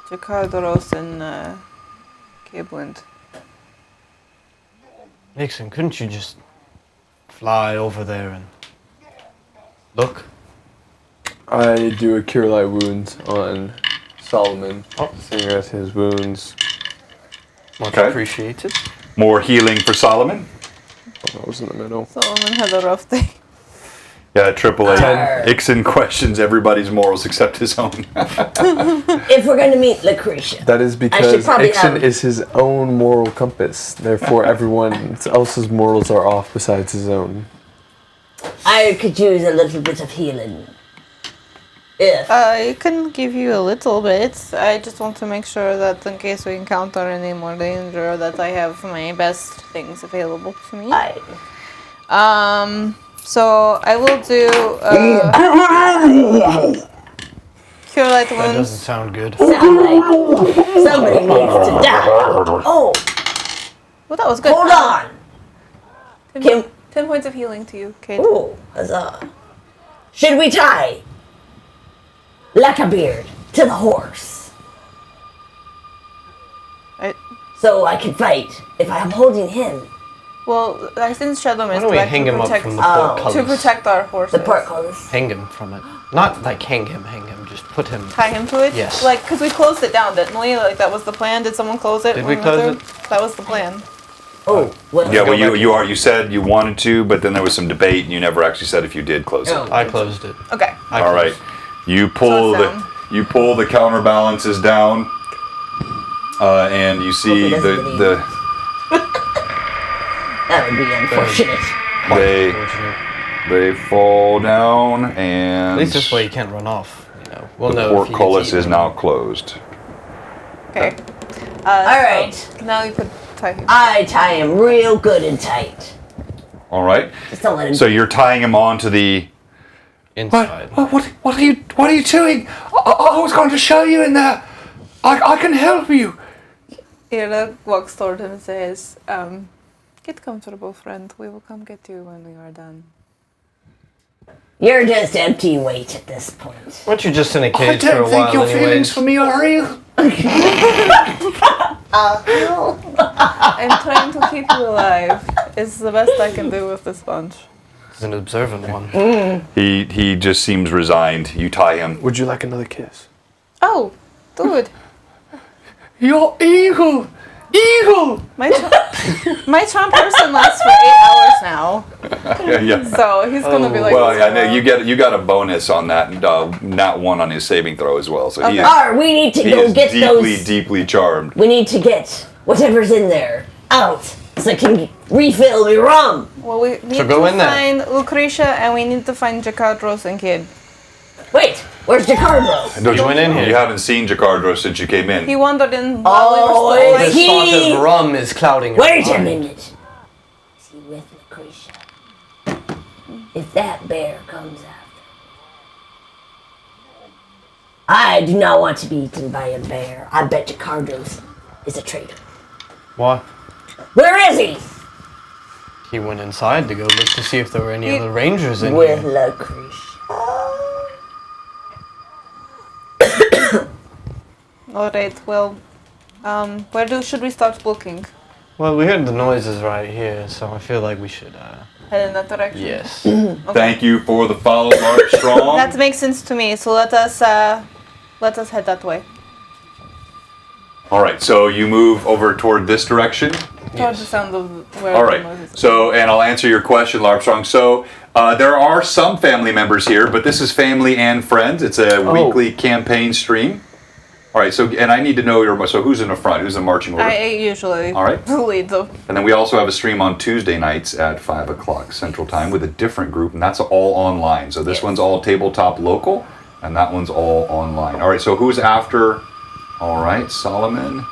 Jakardaros and Cabe went. Nixon, couldn't you just fly over there and look? I do a cure light wounds on Solomon, seeing as his wounds. Much Okay. appreciated. More healing for Solomon. I was in the middle. Solomon had a rough day. Yeah, AAA. Arr. Ixon questions everybody's morals except his own. If we're going to meet Lucretia. That is because probably Ixon have- is his own moral compass. Therefore, everyone else's morals are off besides his own. I could use a little bit of healing. If. I can give you a little bit. I just want to make sure that in case we encounter any more danger, that I have my best things available to me. So I will do cure light That wounds. doesn't sound good. Sound like somebody needs to die. Oh, Well, that was good. hold on. 10 points of healing to you, Kate. Ooh, huzzah. Should we tie Blackbeard to the horse Right. so I can fight if I'm holding him? Well, I since Shadow Why Mist don't we like hang to him up protect, from the Oh. portcullis? to protect our horses. The portcullis. Hang him from it. Not like hang him. Just put him. Tie him to it? Yes. Like, because we closed it down, didn't we? Like, that was the plan. Did someone close it? Did when we went close through? That was the plan. Oh, well. Yeah, well, Go back. you said you wanted to, but then there was some debate, and you never actually said if you did close it. Oh. I closed it. Okay. All right, you pull So it's down. you pull the counterbalances down, and you see Hope he doesn't the That would be unfortunate. they fall down, and At least this way you can't run off. You know, we'll the know. if he gets portcullis is eaten. now closed. Okay. All right. So now you could tie him. I tie him real good and tight. All right, Just don't let him. so you're tying him onto the. inside. What are you doing? I was going to show you in there. I can help you. Ira walks toward him and says, get comfortable, friend. We will come get you when we are done. You're just empty weight at this point. Weren't you just in a I cage for a don't while think your anyways? feelings for me are real. I'm trying to keep you alive. It's the best I can do with this bunch. He's an observant one. He just seems resigned. You tie him. Would you like another kiss? Oh, dude. You're evil! Evil! My charm person lasts for 8 hours now. Yeah. So he's gonna be like, Well, yeah, no, you got a bonus on that, not one on his saving throw as well. So he is, Alright, we need to he go is get deeply, those. deeply charmed. We need to get whatever's in there out so I can refill my rum. well, we need go to in there. find Lucretia and we need to find Jacadros and Kid. Wait, where's Jacardo? You went in here. You haven't seen Jacardro since you came in. He wandered in Oh, while we were The still thought he- of rum is clouding your Wait a mind. minute. Is he with Lucretia? If that bear comes after, I do not want to be eaten by a bear. I bet Jacardos is a traitor. What? Where is he? He went inside to go look to see if there were any other rangers in With here. Lucretia. Alright, well, should we start looking? Well, we heard the noises right here, so I feel like we should, Head in that direction? yes. Thank you for the follow, Armstrong. That makes sense to me, so let us head that way. All right, so you move over toward this direction. Towards the sound of where All the right. noises are. So, and I'll answer your question, Armstrong. So, there are some family members here, but this is family and friends. It's a weekly campaign stream. All right. So, and I need to know so who's in the front? Who's in marching order? I usually All right. lead though. And then we also have a stream on Tuesday nights at 5 o'clock Central Time with a different group, and that's all online. So this one's all tabletop local, and that one's all online. All right. So who's after? All right, Solomon.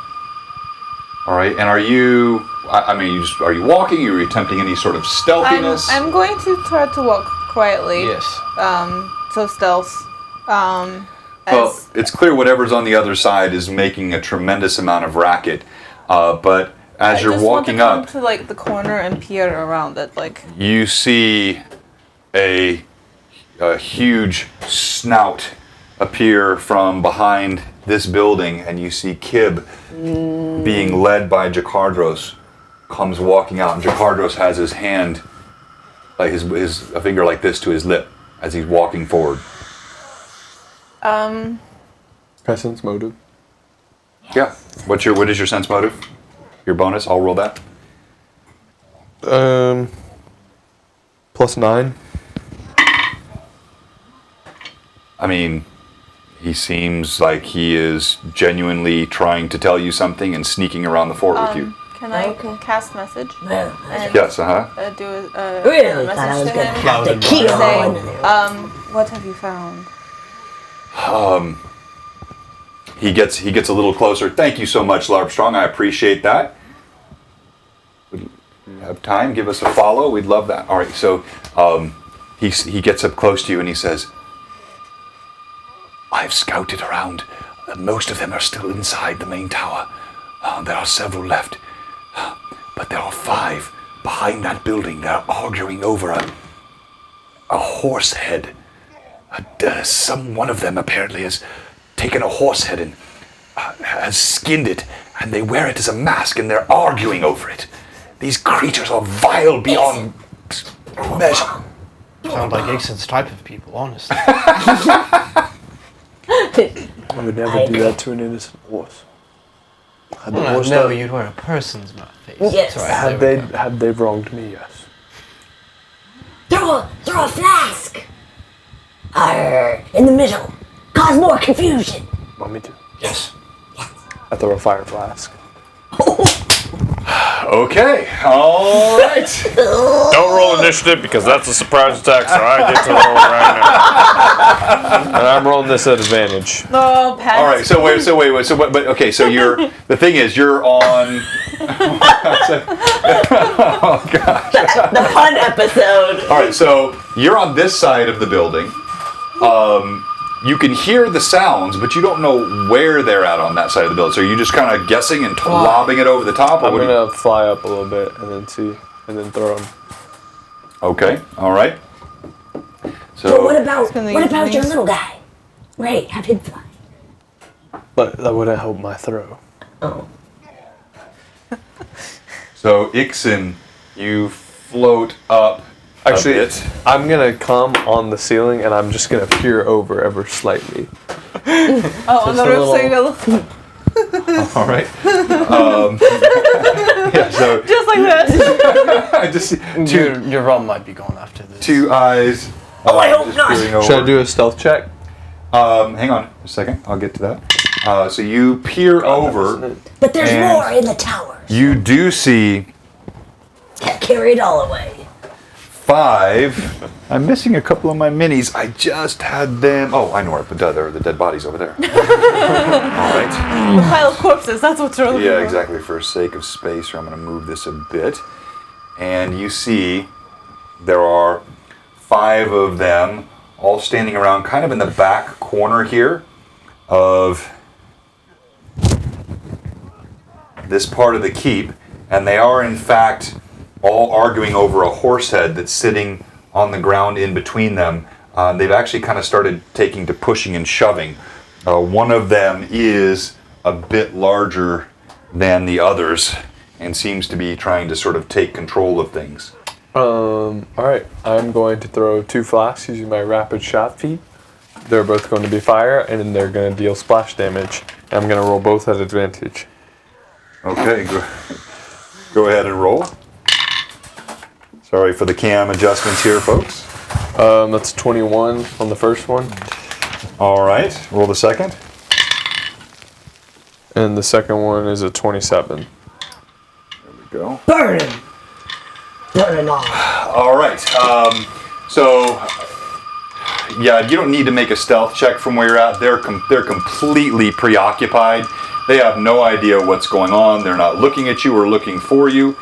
All right. And are you? I mean, are you walking? Are you attempting any sort of stealthiness? I'm going to try to walk quietly. Yes. So stealth. Well, it's clear whatever's on the other side is making a tremendous amount of racket. But as you're walking up up, to like the corner and peer around it, like. you see a huge snout appear from behind this building, and you see Kib being led by Jacardros comes walking out, and Jacardros has his hand, like a finger like this to his lip as he's walking forward. Presence motive. Yeah. What is your sense motive? Your bonus? I'll roll that. +9. I mean, he seems like he is genuinely trying to tell you something and sneaking around the fort with you. Can I Okay. cast message? Well, And Yes, do a really thought I was message to gonna him? have to key Say, on. what have you found? He gets a little closer. Thank you so much, Larpstrong. I appreciate that. Would you have time? Give us a follow. We'd love that. All right. So he gets up close to you and he says, "I've scouted around. Most of them are still inside the main tower. There are several left, but there are 5 behind that building. They're arguing over a horse head. One of them apparently has taken a horse head and has skinned it, and they wear it as a mask, and they're arguing over it. These creatures are vile beyond measure." Sound like Aeson's type of people, honestly. I would never do that to an innocent horse. Had the horse No, done- you'd wear a person's mouth face. Yes. That's right, had there we they go. had they wronged me, yes. Throw a flask. In the middle. Cause more confusion. Want me to? Yes. I throw a fire flask. Okay, all right. Don't roll initiative because that's a surprise attack, so I get to roll right now. And I'm rolling this at advantage. No, pass. All right, so wait, but okay, so the thing is, you're on. Oh gosh! The pun episode. All right, so you're on this side of the building. You can hear the sounds, but you don't know where they're at on that side of the building. So you're just kind of guessing and lobbing it over the top. Or I'm what do you- gonna fly up a little bit and then see, and then throw them. Okay, all right. But what about gonna what use about your wings. little guy? Ray, have him fly. But that wouldn't help my throw. Oh. So Ixen, you float up. Actually, a bit. I'm gonna come on the ceiling and I'm just gonna peer over ever slightly. Oh, on the a roof, little- so you go All right. Yeah. So just like that. I just see Your rum might be going after this. 2 eyes. Oh, I hope just not. peering over. Should I do a stealth check? Hang on a second. I'll get to that. So you peer over. But there's And- more in the towers. You do see Can't carry it all away. 5. I'm missing a couple of my minis. I just had them. Oh, I know where I put there are the dead bodies over there. All right. Pile of corpses, that's what you're looking Yeah, for. exactly. For sake of space, I'm going to move this a bit. And you see there are 5 of them all standing around kind of in the back corner here of this part of the keep. And they are, in fact, all arguing over a horse head that's sitting on the ground in between them. They've actually kind of started taking to pushing and shoving. One of them is a bit larger than the others and seems to be trying to sort of take control of things. Alright, I'm going to throw 2 flasks using my rapid shot feat. They're both going to be fire and they're going to deal splash damage. I'm going to roll both at advantage. Okay, go ahead and roll. Sorry for the cam adjustments here, folks. That's 21 on the first one. All right, roll the second. And the second one is a 27. There we go. Burn him. Burn him all. All right. So, yeah, you don't need to make a stealth check from where you're at. They're completely preoccupied. They have no idea what's going on. They're not looking at you or looking for you.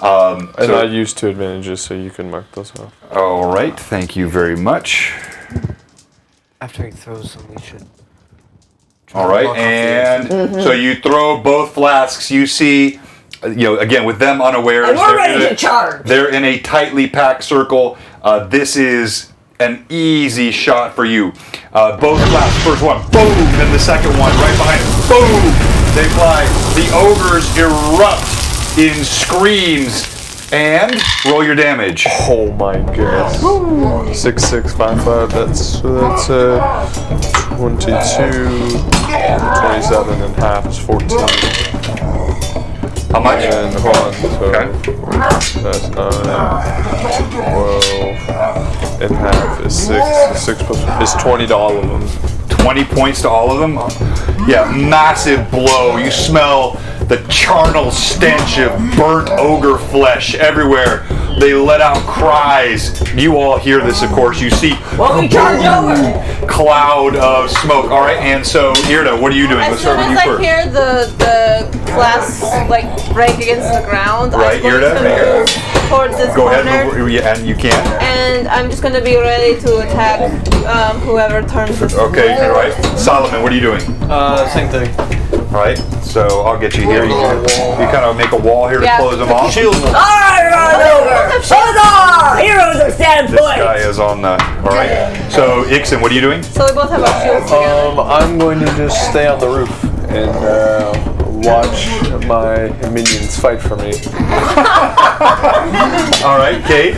And I used 2 advantages, so you can mark those off. All right. Thank you very much. After he throws them, we should. All right, and so you throw both flasks. You see, again, with them unawares, And we're ready to charge. They're in a tightly packed circle. This is an easy shot for you. Both flasks, first one, boom, then the second one right behind it, boom. They fly. The ogres erupt in screams. And roll your damage. Oh my goodness. 6, 6, 5, 5. That's 22, 27 and half is 14. How much? And 1, so that's 9, 12, and half is 6. 6 plus is 20 to all of them. 20 points to all of them? Yeah, massive blow. You smell the charnel stench of burnt ogre flesh everywhere. They let out cries. You all hear this, of course. You see Well, we charge over. cloud of smoke. All right, and so Irda, what are you doing? As Let's soon start with as you I first. hear the glass break against the ground, Right, I'm going Irda, to right here. move towards this Go corner, ahead, and you can. and I'm just going to be ready to attack whoever turns this. Okay, all right. Solomon, what are you doing? Same thing. All right, so I'll get you here. You kind of make a wall here to Yeah. close them off. Shield. Alright, run over. Huzzah! Heroes of stand This guy point. is on the. All right. So Ixen, what are you doing? So we both have our shields together. I'm going to just stay on the roof and watch my minions fight for me. All right, Kate.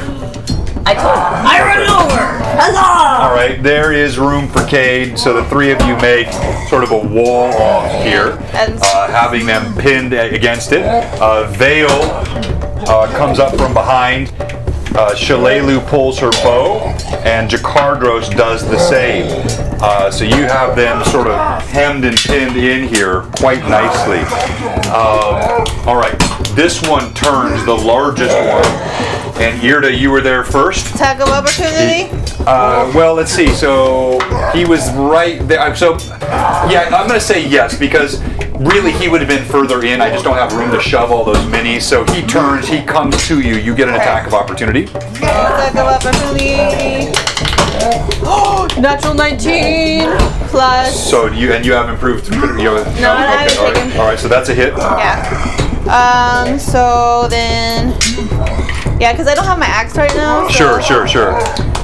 I run over. Huzzah! All right, there is room for Cade, so the 3 of you make sort of a wall off here, And- having them pinned against it. Vale comes up from behind. Shalelu pulls her bow, and Jakardros does the same. So you have them sort of hemmed and pinned in here quite nicely. All right, this one turns, the largest one. And Irda, you were there first. Attack of opportunity. Well, let's see. So he was right there. So, yeah, I'm going to say yes because really he would have been further in. I just don't have room to shove all those minis. So he turns, he comes to you. You get an attack of opportunity. Attack of opportunity. Natural 19 plus. So you have improved. No, I haven't all right. taken. All right, so that's a hit. Yeah. So then. Yeah, because I don't have my axe right now. So, Sure.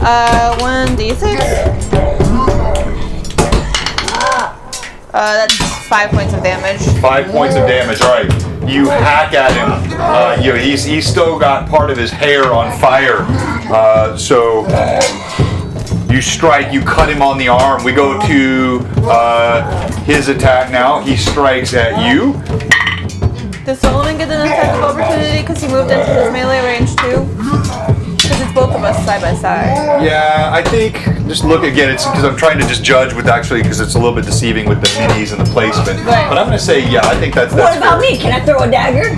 1d6. That's 5 points of damage. 5 points of damage. All right. You hack at him. He's still got part of his hair on fire. So you strike. You cut him on the arm. We go to his attack now. He strikes at you. Does Solomon get an attack of opportunity because he moved into his melee range too? Because it's both of us side by side. Yeah, I think just look again. It's because I'm trying to just judge with actually because it's a little bit deceiving with the minis and the placement. Right. But I'm going to say yeah. I think that's What about fair. me? Can I throw a dagger?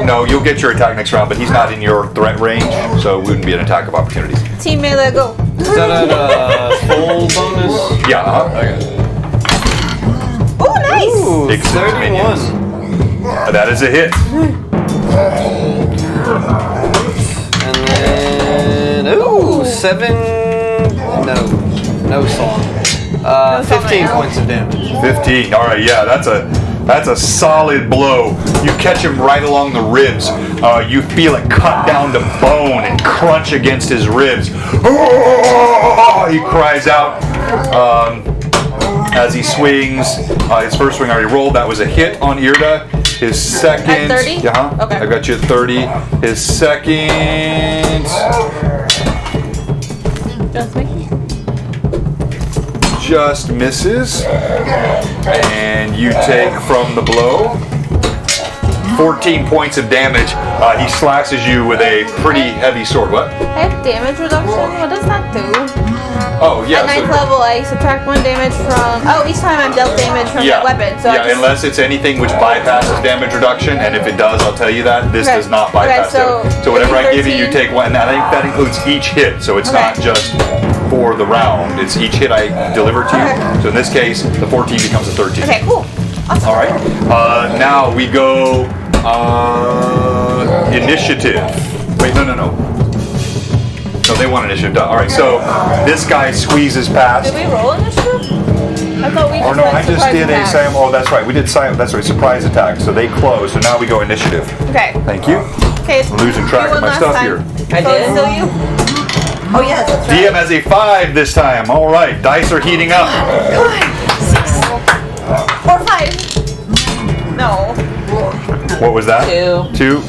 No, you'll get your attack next round, but he's not in your threat range, so it wouldn't be an attack of opportunity. Team melee, go. Is that at full bonus? Yeah. Okay. Oh, nice! Ooh, Take 6 minions. 31. That is a hit. And then, ooh, 7. No song. 15 points of damage. 15. All right, yeah, that's a solid blow. You catch him right along the ribs. You feel it cut down to bone and crunch against his ribs. Oh! He cries out as he swings. His first swing already rolled. That was a hit on Irda. His second. At 30? Yeah. Okay. I got you at 30. His second. Just me. Just misses, and you take from the blow 14 points of damage. He slashes you with a pretty heavy sword. What? I have damage reduction. What does that do? Oh yeah. At 9th level, I subtract 1 damage from. Oh, each time I'm dealt damage from that weapon. So I yeah, just, unless it's anything which bypasses damage reduction, and if it does, I'll tell you that this Okay. does not bypass Okay, so damage. So whatever I give you, you 13. take one. And I think that includes each hit, so it's Okay. not just for the round. It's each hit I deliver to you. Okay. So in this case, the 14 becomes a 13. Okay, cool. Awesome. All right. Now we go initiative. Wait, no. No, they want initiative. All right. So this guy squeezes past. Did we roll initiative? I thought we just Or no, went I just surprise did attack. Oh, that's right. We did that's right. Surprise attack. So they close. So now we go initiative. Okay. Thank you. Okay. I'm losing track you of won my last stuff time. here. I So did. it's still you? Oh yes, that's right. DM has a 5 this time. All right. Dice are heating up. Or 5. No. What was that? 2. 2.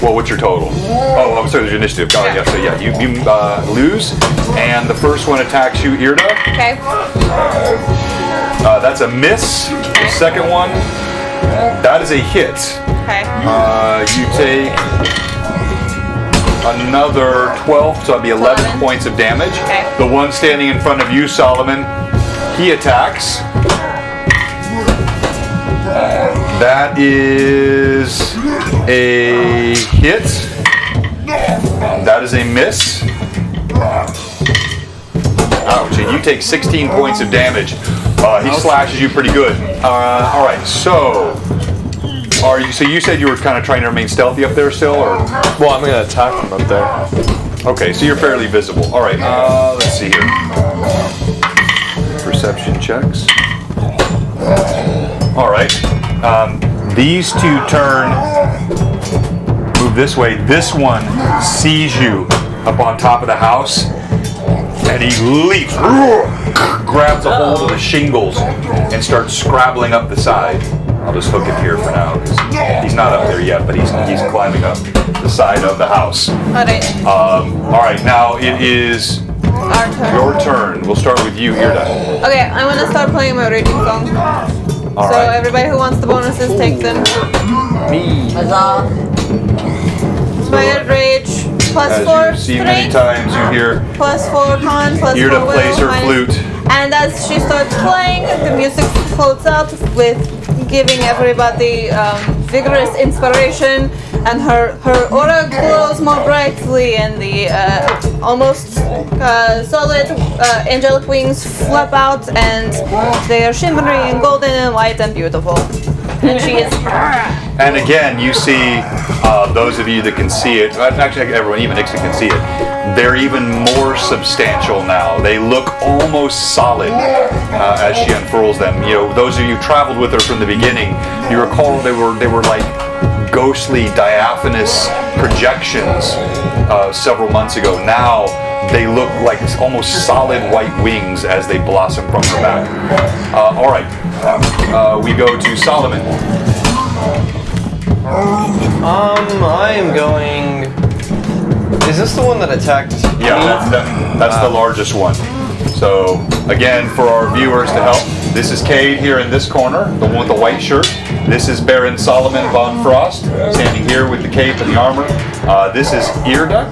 Well, what's your total? Oh, I'm sorry, there's your initiative. Oh, yeah, so yeah, you lose, and the first one attacks you, Irda. Okay. That's a miss. The second one, that is a hit. Okay. You take another 12, so that'd be 11 points of damage. Okay. The one standing in front of you, Solomon, he attacks. That is a hit. That is a miss. Ouch, and you take 16 points of damage. He slashes you pretty good. All right, so so you said you were kind of trying to remain stealthy up there still, or? Well, I'm gonna attack him up there. Okay, so you're fairly visible. All right, let's see here. Perception checks. All right. These two move this way. This one sees you up on top of the house, and he leaps, grabs a hold of the shingles, and starts scrabbling up the side. I'll just hook him here for now, because he's not up there yet, but he's climbing up the side of the house. Alright. All right, now it is Our turn. your turn. We'll start with you, Irda. Okay, I'm gonna start playing my raging song. All So right. everybody who wants the bonuses, take them. Me. Huzzah. Inspired rage, plus As 4 you've seen many strength, times, you hear plus 4 con, plus 4 Irda will, plays her minus- flute. And as she starts playing, the music floats out with giving everybody vigorous inspiration, and her aura glows more brightly, and the almost solid angelic wings flap out, and they are shimmering and golden and white and beautiful. And she is. And again, you see those of you that can see it. Actually, everyone, even Nixon can see it. They're even more substantial now. They look almost solid as she unfurls them. You know, those of you who traveled with her from the beginning, you recall they were like ghostly, diaphanous projections several months ago. Now they look like almost solid white wings as they blossom from her back. All right, we go to Solomon. I am going. Is this the one that attacked? Yeah, that's the largest one. So again, for our viewers to help, this is Cade here in this corner, the one with the white shirt. This is Baron Solomon von Frost, standing here with the cape and the armor. This is Irda,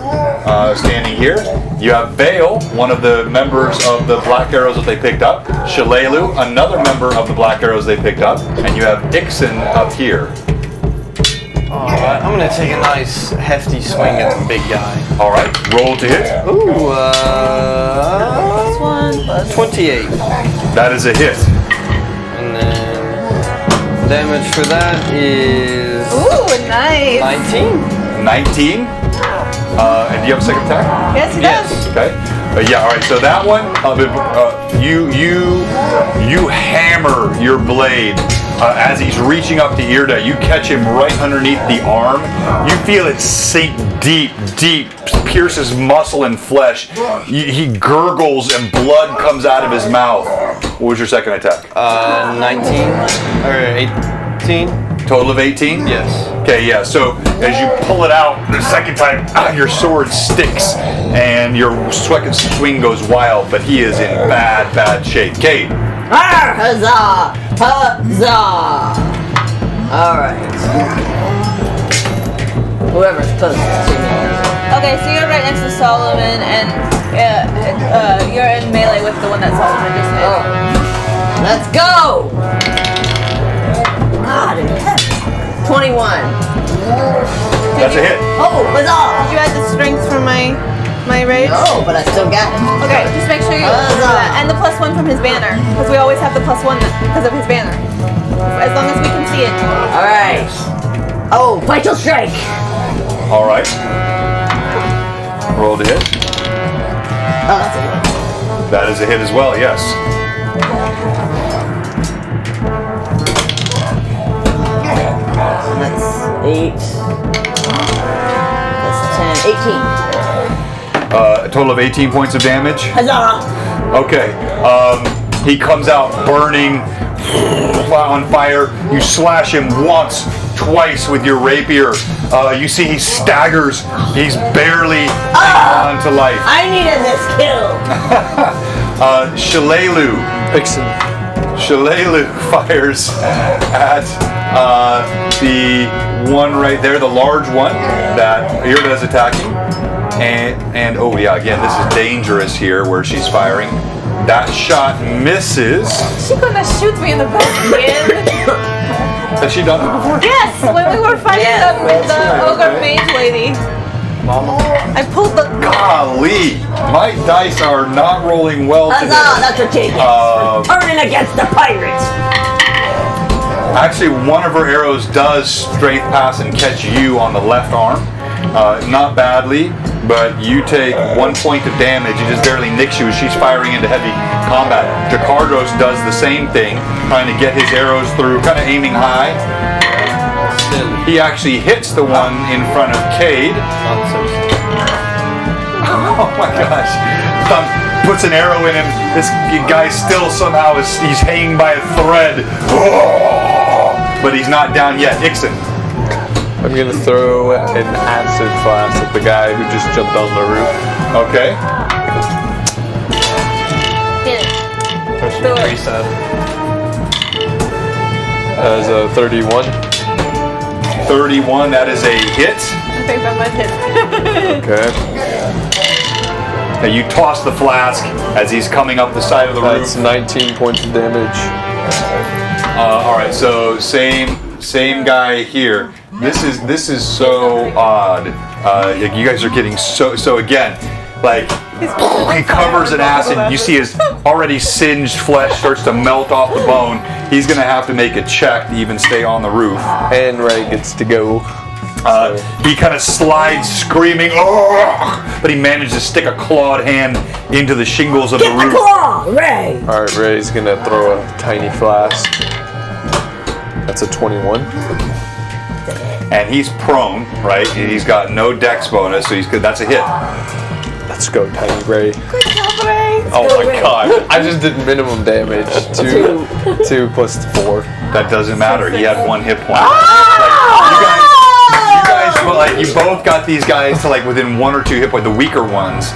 standing here. You have Vale, one of the members of the Black Arrows that they picked up. Shalelu, another member of the Black Arrows they picked up. And you have Ixen up here. Alright, I'm gonna take a nice hefty swing at the big guy. Alright, roll to hit. Ooh, Plus 1 plus 28. That is a hit. And then damage for that is Ooh, nice. 19. 19. And do you have a second attack? Yes, he does. Okay. Yeah. All right. So that one, you hammer your blade as he's reaching up to Irda. You catch him right underneath the arm. You feel it sink deep, pierces muscle and flesh. He gurgles and blood comes out of his mouth. What was your second attack? 19 or 18. Total of 18? Yes. Okay, yeah, so as you pull it out the second time, your sword sticks and your second swing goes wild, but he is in bad shape. Cade. Arr, huzzah! Huzzah! Alright. Whoever's closest to me. Okay, so you're right next to Solomon, and you're in melee with the one that Solomon just hit. Oh. Let's go! God in heaven. 21. That's a hit. Oh, huzzah! Did you add the strength from my rage? No, but I still got it. Okay, just make sure you do that. And the +1 from his banner, because we always have the +1 because of his banner. As long as we can see it. Alright. Oh, vital strike! All right. Roll to hit. Oh, that's a hit. That is a hit as well, yes. That's 8. That's 10. 18. A total of 18 points of damage. Huzzah! Okay. He comes out burning, on fire. You slash him once, twice with your rapier. You see he staggers. He's barely hanging on to life. I needed this kill. Shalelu. Shalelu fires at the one right there, the large one that Irda is attacking. And oh yeah, again, this is dangerous here where she's firing. That shot misses. She's gonna shoot me in the back again. Has she done it before? Yes, when we were fighting the ogre mage lady. I pulled the. Golly, my dice are not rolling well today. Huzzah! That's what you get. Turning against the pirates. Actually, one of her arrows does straight pass and catch you on the left arm. Not badly, but you take 1 point of damage. It just barely nicks you as she's firing into heavy combat. Jakardos does the same thing, trying to get his arrows through, kind of aiming high. He actually hits the one in front of Cade. Oh my gosh. Puts an arrow in him. This guy still somehow he's hanging by a thread. But he's not down yet. Ixen. I'm gonna throw an acid flask at the guy who just jumped on the roof. Okay. Reset. As a 31. 31, that is a hit. I think that might hit. Okay. Now you toss the flask as he's coming up the side of the That's roof. 19 points of damage. All right, so same guy here. This is so odd. You guys are getting so again, like he covers in acid. You see his already singed flesh starts to melt off the bone. He's gonna have to make a check to even stay on the roof. And Ray gets to go. He kind of slides screaming, "Oh!" But he managed to stick a clawed hand into the shingles of the roof. Claw, Ray. Alright, Ray's gonna throw a tiny flask. That's a 21. And he's prone, right? And he's got no dex bonus, so he's good. That's a hit. Let's go, Tiny Ray. Good job, Ray. Oh go, my Ray. god. I just did minimum damage. 2 plus 4. That doesn't matter. He had 1 hit point. Ah! You both got these guys to like within 1 or 2 hit points, the weaker ones,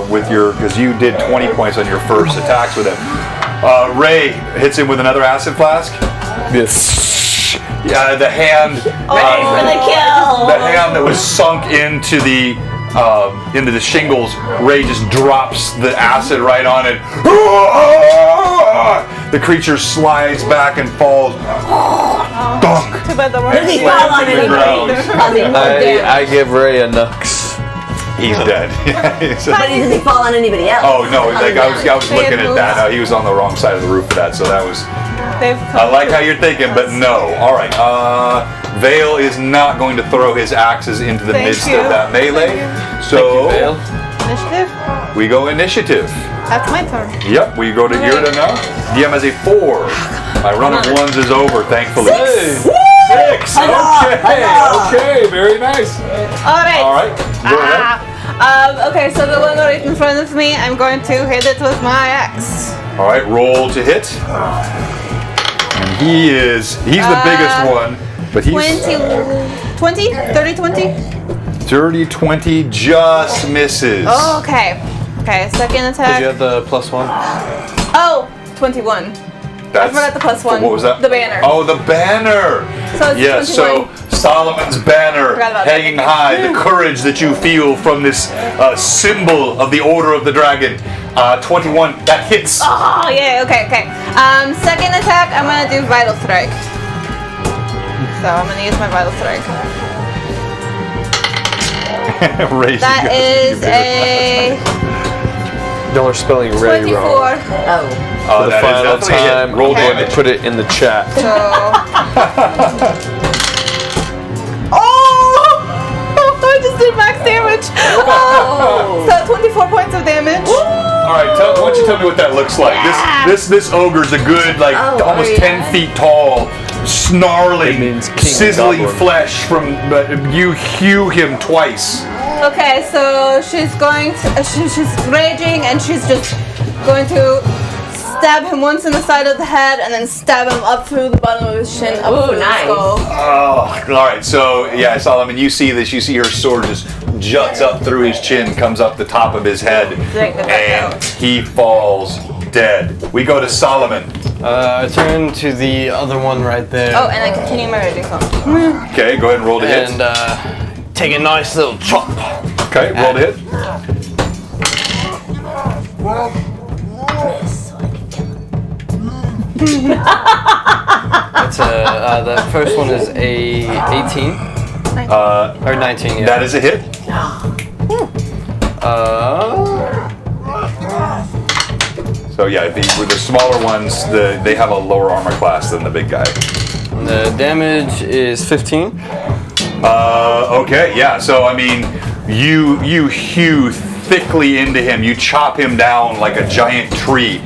with your, because you did 20 points on your first attacks with him. Ray hits him with another acid flask. Yes. Yeah, the hand. Ready for the kill. The hand that was sunk into the shingles. Ray just drops the acid right on it. The creature slides back and falls. Dunk. Too bad the Does he word. fall on anybody? Causing more damage. I give Ray a nux. He's dead. But does he fall on anybody else? Oh no! Like I was They looking had at that. No, he was on the wrong side of the roof for that. So that was. They've I like how you're thinking, but no. All right. Vale is not going to throw his axes into the Thank midst you. of that melee. Thank So Initiative? we go initiative. That's my turn. Yep, we go to Irda now. DM has a 4. My run of ones is over, thankfully. 6. Okay, very nice. Alright. All right. Go ahead. Okay, so the one right in front of me, I'm going to hit it with my axe. All right, roll to hit. And he's the biggest one, but he's 20? 30, 20? dirty 20, just misses. Oh, okay. Okay, second Did attack. you have the +1? Oh, 21. I forgot the +1. What was that? The banner. Oh, the banner. So it's Yes, 21. so Solomon's banner Forgot about hanging that. high, the courage that you feel from this symbol of the Order of the Dragon. 21, that hits. Oh, yeah, okay. Second attack, I'm gonna do Vital Strike. So I'm gonna use my Vital Strike. Raise That is a Y'all are spelling Ray 24. wrong. Oh. For the that is final definitely a hit. time, Roll I'm going to damage. put it in the chat. So. Oh! I just did max damage. So 24 points of damage. All right, why don't you tell me what that looks like? This ogre's a good, like, almost 10 feet tall, snarling, It means king sizzling goblin. flesh from, you hew him twice. Okay, so she's going to, she's raging and she's just going to stab him once in the side of the head and then stab him up through the bottom of his chin, up Ooh, through nice. the skull. Oh, all right. So yeah, Solomon, you see this. You see her sword just juts up through his chin, comes up the top of his head, Take the back and out. he falls dead. We go to Solomon. I turn to the other one right there. Oh, and I continue my raging song. Okay, go ahead and roll to hit. And take a nice little chop. Okay, roll to hit. That's the first one is a 18 or 19. Yeah. That is a hit. So yeah, with the smaller ones, they have a lower armor class than the big guy. The damage is 15. Okay, yeah. So I mean, you hew thickly into him. You chop him down like a giant tree.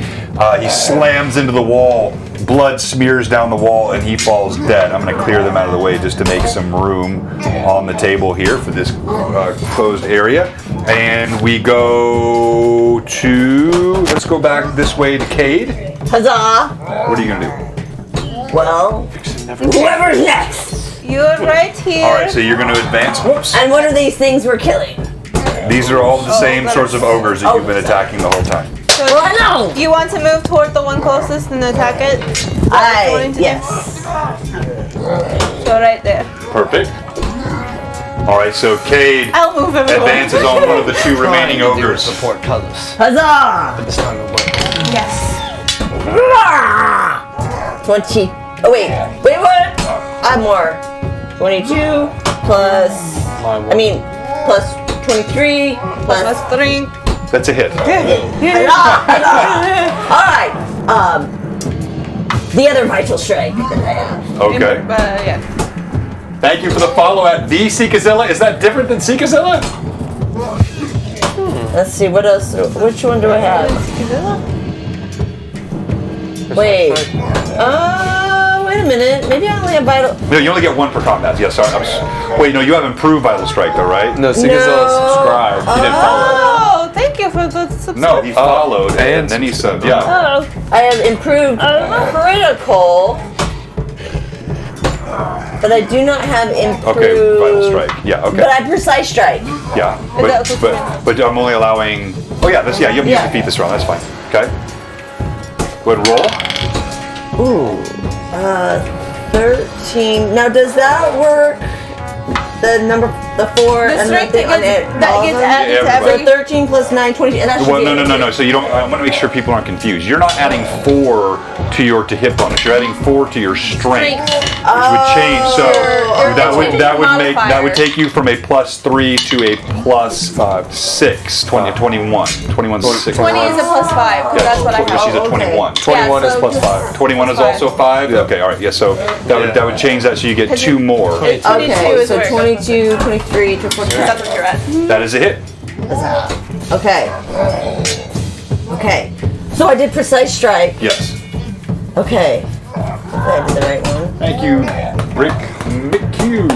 He slams into the wall. Blood smears down the wall, and he falls dead. I'm going to clear them out of the way just to make some room on the table here for this closed area. And we go to. Let's go back this way to Cade. Huzzah! What are you going to do? Well, whoever's next. You're right here. All right, so you're going to advance. Whoops. And what are these things we're killing? These are all the same sorts of ogres that you've been attacking the whole time. So Well, I know. you want to move toward the one closest and attack it? Yes. So right there. Perfect. All right, so Cade I'll move everyone. advances on one of the two remaining Trying to do ogres. support colors. Huzzah! This time it worked. Yes. 20. Oh, wait, what? I'm more. 22 plus. My I mean, plus 23 plus. Plus 3. That's a hit. All right. The other vital strike that I have. Okay. Yeah. Thank you for the follow at the Seekazilla. Is that different than Seekazilla? Let's see, what else? Which one do I have? Wait. Wait a minute. Maybe I only have vital. No, you only get one per combat. Yeah, sorry. Wait, no, you have improved Vital Strike though, right? No, Seekazilla subscribed. He didn't follow. Oh, Oh, thank you for the subscription. No, he followed and then he said, yeah. I have improved critical, but I do not have improved. Okay, vital strike. Yeah, okay. But I have precise strike. Yeah, but I'm only allowing. Oh yeah, you have to defeat this round. That's fine. Okay. Go ahead and roll. Ooh, 13. Now, does that work? The 4 The and strength the thing on it. that gets added to everybody. every. So 13 plus 9, 20. And that should Well, be no. So you don't. I want to make sure people aren't confused. You're not adding 4 to your hit bonus. You're adding 4 to your strength, which would change. So that would take you from a +3 to a +6. 21. 21 is 6. 20 is a +5, because that's what I She's have. a 21. 21 is so plus just- 5. 21 is also 5? Yeah. Okay, all right. Yeah, so that would change that so you get 2 more. 22 Okay, is so where it goes. 22, 23 to 44. That's what you're at. That is a hit. Okay. Okay. So I did precise strike. Yes. Okay. I did the right one. Thank you, Rick McHugh.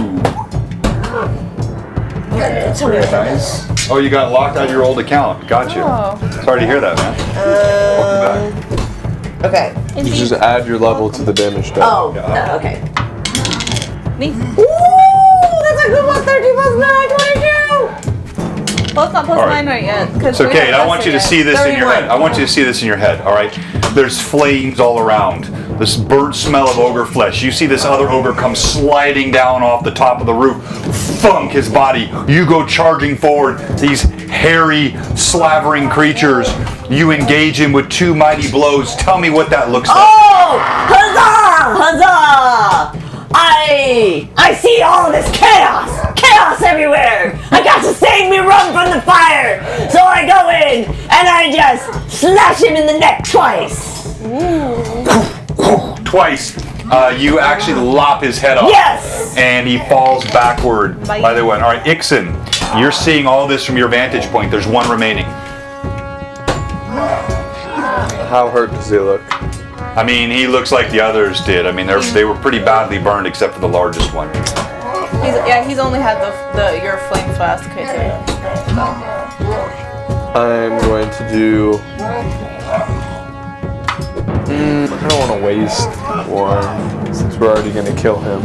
Tell me what that is. Nice. Oh, you got locked out of your old account. Gotcha. Oh. Sorry to hear that, man. Welcome back. Okay. You just add your level to the damage die. Oh, okay. Neat. Ooh, that's a good one. 13 plus 9, 22. Well, it's not All right. +9 right yet. So, Kate, I want you to see this in your head. I want you to see this in your head, all right? There's flames all around. This burnt smell of ogre flesh. You see this other ogre come sliding down off the top of the roof. Thunk his body. You go charging forward. These hairy, slavering creatures. You engage him with 2 mighty blows. Tell me what that looks like. Oh! Huzzah! Huzzah! I see all this chaos! Chaos everywhere! I got to save me run from the fire! So I go in and I just slash him in the neck twice! Twice. You actually lop his head off. Yes! And he falls backward. By the way, all right, Ixen, you're seeing all this from your vantage point. There's 1 remaining. How hurt does he look? I mean, he looks like the others did. I mean, they were pretty badly burned except for the largest one. He's only had your flame flask hit him. I'm going to do. I don't want to waste one since we're already going to kill him.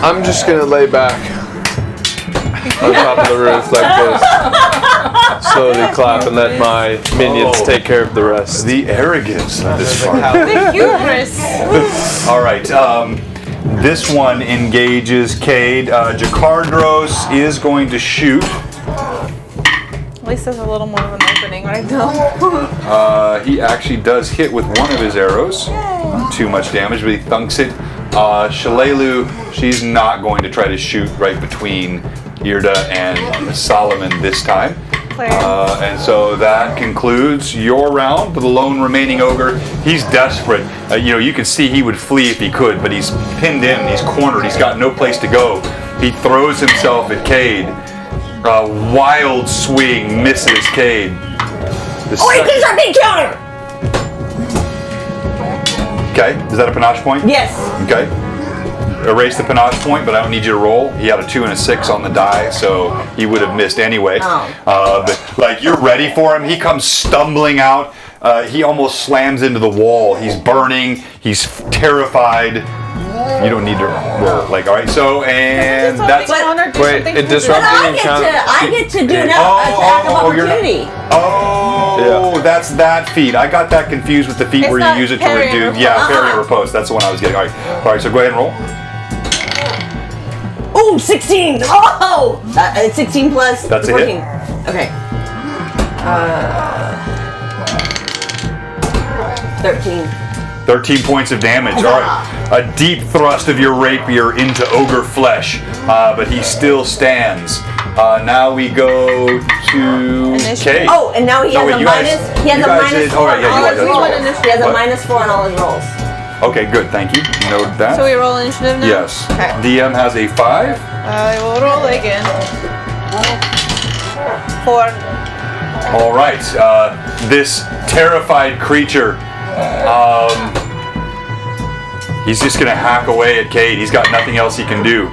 I'm just going to lay back on top of the roof like this. Slowly clap and let my minions take care of the rest. The arrogance of this part. The hubris. All right. This one engages Cade. Jakardros is going to shoot. At least there's a little more of an opening right now. He actually does hit with 1 of his arrows. Not too much damage, but he thunks it. Shalelu, she's not going to try to shoot right between Irda and Solomon this time. And so that concludes your round for the lone remaining ogre. He's desperate. You can see he would flee if he could, but he's pinned in, he's cornered, he's got no place to go. He throws himself at Cade. A wild swing misses Cade. Wait, there's our big counter! Okay, is that a panache point? Yes. Okay. Erase the panache point, but I don't need you to roll. He had a 2 and a 6 on the die, so he would have missed anyway. But like, you're ready for him. He comes stumbling out. He almost slams into the wall. He's burning. He's terrified. You don't need to roll. Like, all right. So, and that's. Wait, it disrupts But the encounter. I get to do an attack of opportunity. That's that feat. I got that confused with the feat It's where not you use it to parry and reduce. riposte. Yeah, parry and riposte. That's the one I was getting. All right. So go ahead and roll. Ooh, 16! Oh! 16 plus That's a 14. hit. Okay. 13. 13 points of damage. All right. A deep thrust of your rapier into ogre flesh, but he still stands. Now we go to Kate. Oh, and now he has a minus. He has a minus 4 on all his rolls. He has a minus 4 on all his rolls. Okay, good. Thank you. Note that. So we roll initiative now? Yes. Okay. DM has a 5. I will roll again. 4. All right. This terrified creature. He's just gonna hack away at Cade. He's got nothing else he can do.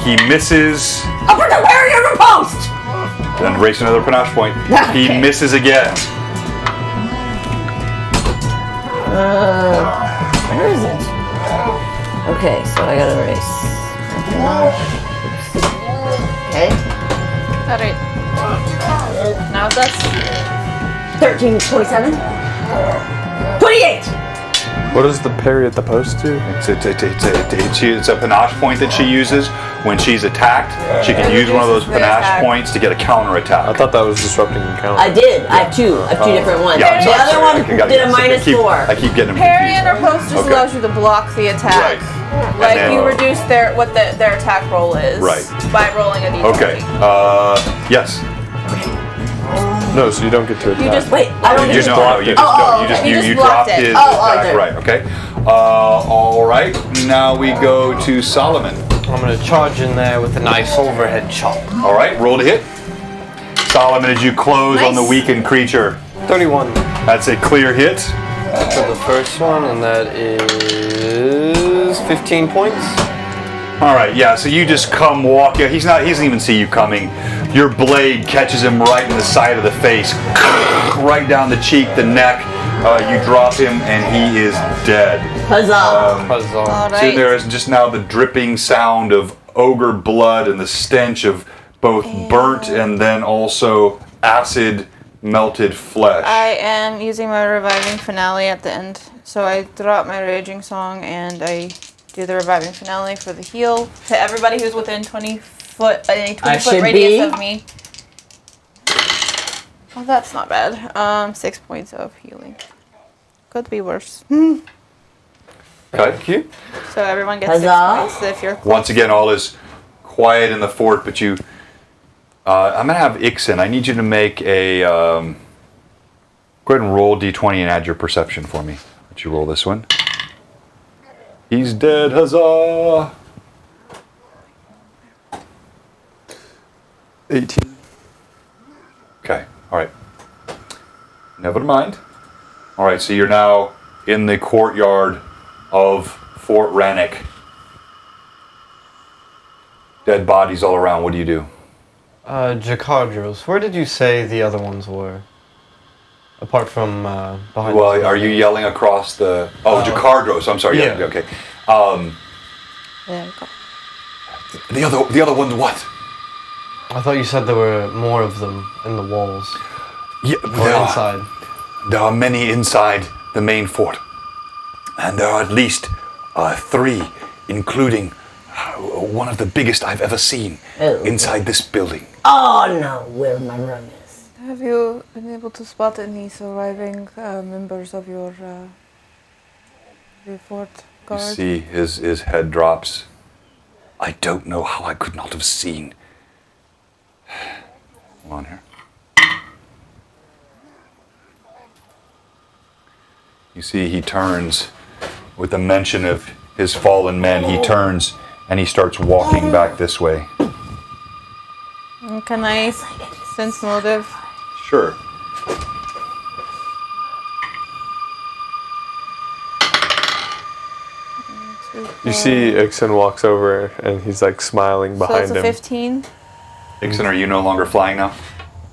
He misses. Up for the barrier of post! Then race another panache point. He misses again. Where is it? Okay, so I gotta race. Okay. Alright. Now that's 13, 27. 28! What does the parry at the post do? It's a panache point that she uses when she's attacked. She can use one of those panache points to get a counter I attack. thought that was disrupting encounter. I did. I have two. I have two different ones. Yeah, I'm the sorry, other sorry. one did a -4. I keep getting them parry confused. and riposte just Okay. allows you to block the attack. Right. Like then- you reduce their attack roll is Right. by rolling a d20. Okay. Yes. No, so you don't get to attack. You just Wait, I don't You get know, to no, you just Oh, you just okay. you, You just you blocked dropped it. his Oh, attack. okay. Right. Okay. All right. Now we go to Solomon. I'm gonna charge in there with a nice overhead chop. All right. Roll to hit. Solomon, as you close on the weakened creature, 31 that's a clear hit. for the first one, and that is 15 points. All right, yeah. So you just come walking. He doesn't even see you coming. Your blade catches him right in the side of the face, right down the cheek, the neck. You drop him, and he is dead. Huzzah! Huzzah. All So right. there is just now the dripping sound of ogre blood and the stench of both burnt and then also acid melted flesh. I am using my reviving finale at the end. So I drop my raging song and I do the reviving finale for the heal to everybody who's within 20 foot, a 20 foot should radius be. of me. Oh, that's not bad. 6 points of healing. Could be worse. Thank you. So everyone gets 6 Huzzah. points if you're Once again, all is quiet in the fort, but you. I'm gonna have Ixen. I need you to make a. Go ahead and roll d20 and add your perception for me. Let you roll this one. He's dead, huzzah! 18. Okay, all right. Never mind. All right, so you're now in the courtyard of Fort Rannoch. Dead bodies all around. What do you do? Jakardros, where did you say the other ones were? Apart from behind. Well, the are you yelling across the? Oh, Jakardros. I'm sorry. Yeah. Yeah. Okay. there we go. The other one. What? I thought you said there were more of them in the walls Yeah. or inside. There are many inside the main fort, and there are at least 3, including one of the biggest I've ever seen inside this building. Oh no, where my run is. Have you been able to spot any surviving members of your fort You guard? see, his head drops. I don't know how I could not have seen. Hold on here. You see, he turns with the mention of his fallen men. He turns and he starts walking back this way. Can I sense motive? Sure. You see Ixen walks over and he's like smiling So behind it's a him. 15. Dixon, are you no longer flying now?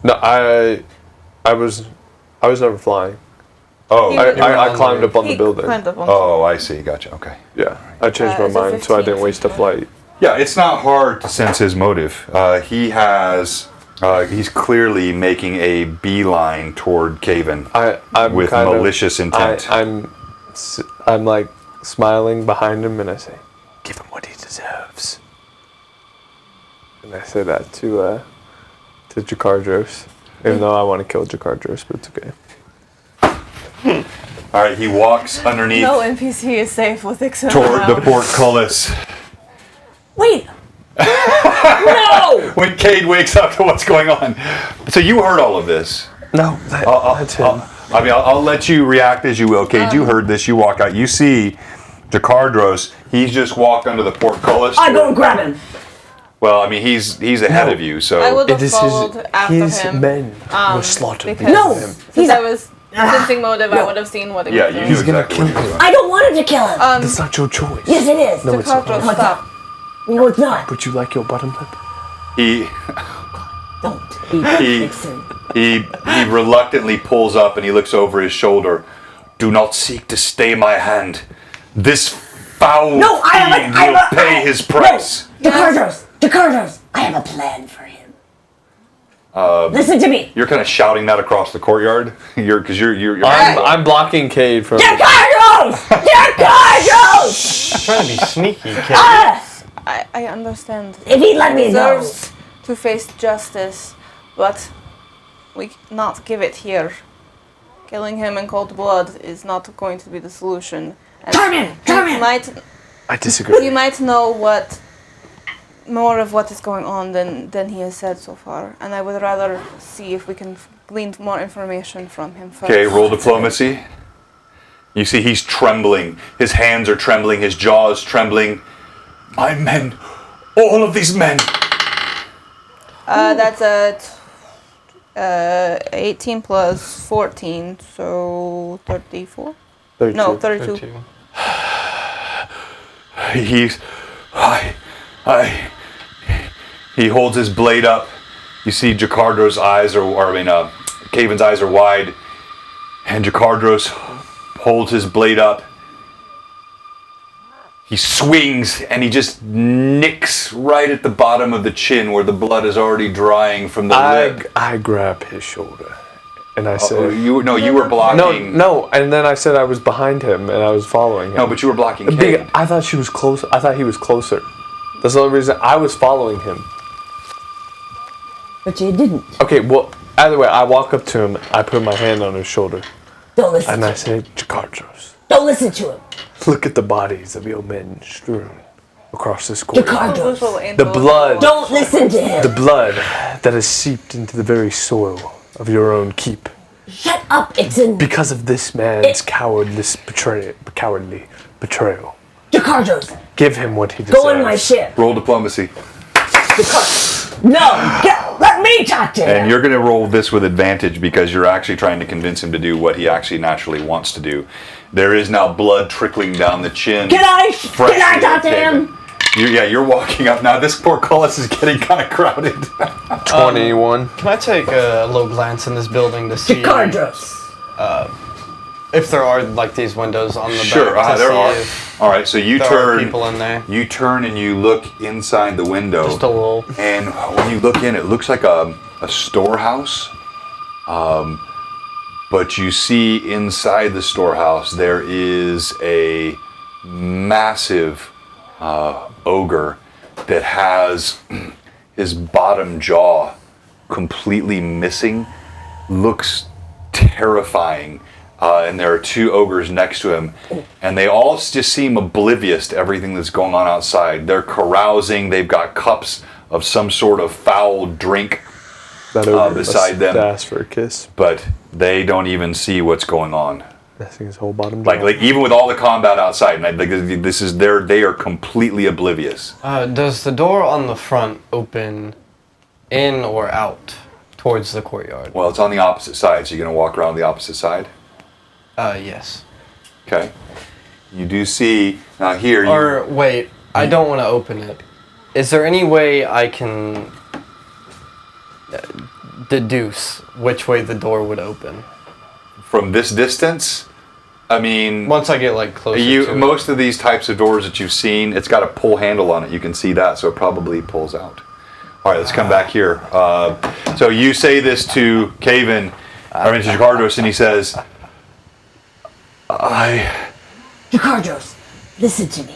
No, I was never flying. Oh, He I, was- I climbed up on the He building. climbed up on oh, I see. Gotcha. Okay. Yeah, I changed it's my a mind so I 15, didn't waste a flight. Yeah, it's not hard to sense his motive. He has. He's clearly making a beeline toward Caven I'm with kind of- malicious intent. I'm like smiling behind him and I say, "Give him what he deserves." And I say that to Jakardros, even though I want to kill Jakardros, but it's okay. All right, he walks underneath No NPC is safe with Ixon toward the around. portcullis. Wait! No! When Cade wakes up to what's going on. So you heard all of this. No, that's him. I'll let you react as you will. Cade, you heard this. You walk out. You see Jakardros. He's just walked under the portcullis. I go and grab him. Well, I mean, he's ahead of you. So I would have It is followed after his him. men were slaughtered. Because No! since I was sensing motive, I would have seen what he yeah, was you doing. knew exactly what he was doing. I don't want him to kill him. That's not your choice. Yes, it is. No, it's not. Jakardros, No, it's stop. No, it's not. Would you like your bottom lip? He Don't listen. He reluctantly pulls up and he looks over his shoulder. Do not seek to stay my hand. This foul fiend will pay his price. No, Jacardos, I have a plan for him. Listen to me. You're kind of shouting that across the courtyard. You're I'm blocking Cade from. Jacardos! Jacardos! Trying to be sneaky, kid. I understand. If he let me go. Deserves to face justice, but we cannot give it here. Killing him in cold blood is not going to be the solution. And Carmen! I disagree. He might know more of what is going on than he has said so far, and I would rather see if we can glean more information from him first. Okay, roll diplomacy. You see he's trembling. His hands are trembling. His jaw is trembling. My men. All of these men. That's a 18 plus 14, so 34? 32. No, 32. He holds his blade up. You see Jacardo's eyes Caven's eyes are wide. And Jacardros holds his blade up. He swings and he just nicks right at the bottom of the chin where the blood is already drying from the lip. I grab his shoulder and I say, you were blocking. No, and then I said I was behind him and I was following him. No, but you were blocking Cade. I thought she was close. I thought he was closer. That's the only reason I was following him. But you didn't. Okay, well, either way, I walk up to him, I put my hand on his shoulder, Don't listen and to I him. say, Jacardos, Don't listen to him. look at the bodies of your men strewn across this corridor. Jacardos. The blood, Don't listen to him. the blood that has seeped into the very soil of your own keep. Shut up, Ixon. Because of this man's cowardly betrayal. Jacardos, Give him what he deserves. go in my ship. Roll diplomacy. No, let me talk to him. And you're going to roll this with advantage because you're actually trying to convince him to do what he actually naturally wants to do. There is now blood trickling down the chin. Can I talk to him? You're walking up now. This portcullis is getting kind of crowded. 21. Can I take a little glance in this building to see Jacardos. if there are like these windows on the Sure, back? there are. If All right, so you there turn. are people in there. You turn and you look inside the window. Just a little. And when you look in, it looks like a storehouse. But you see inside the storehouse there is a massive ogre that has his bottom jaw completely missing. Looks terrifying. And there are two ogres next to him, and they all just seem oblivious to everything that's going on outside. They're carousing. They've got cups of some sort of foul drink That ogre beside them. ask for a kiss. But they don't even see what's going on. Missing his whole bottom. Like even with all the combat outside, they are completely oblivious. Does the door on the front open in or out towards the courtyard? Well, it's on the opposite side, so you're gonna walk around the opposite side. Yes. Okay. You do see now here. Or wait, I don't want to open it. Is there any way I can deduce which way the door would open? From this distance, I mean, Once I get like closer to it. most of these types of doors that you've seen, it's got a pull handle on it. You can see that, so it probably pulls out. All right, let's come back here. So you say this to Caven, or to Jacardos, and he says, Jacardos, listen to me.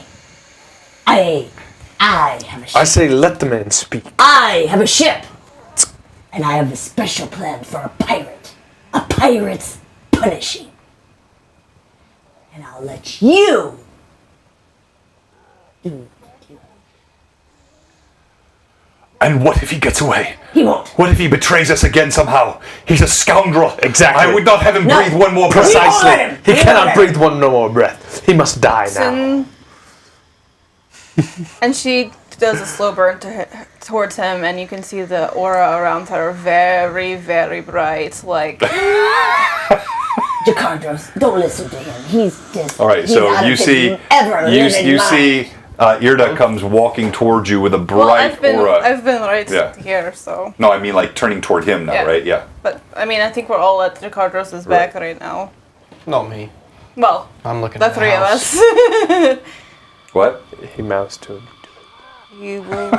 I have a ship. I say, let the man speak. I have a ship. And I have a special plan for a pirate. A pirate's punishing. And I'll let you do. and what if he gets away? He won't. What if he betrays us again somehow? He's a scoundrel. Exactly. I would not have him No. breathe one more breath. Precisely. let him. He We won't cannot let breathe one no more breath. He must die now. And she does a slow burn towards him, and you can see the aura around her very, very bright. Like, Jacardos, don't listen to him. He's just. All right, he's so out of you his see, ever you living you mind. see Irda comes walking towards you with a bright aura. I've been right Yeah. here, so. No, I mean like turning toward him now, Yeah. right? Yeah. But I mean, I think we're all at Ricardos's back right now. Not me. Well, I'm looking the at the three of house. us. What? He mouths to him. You will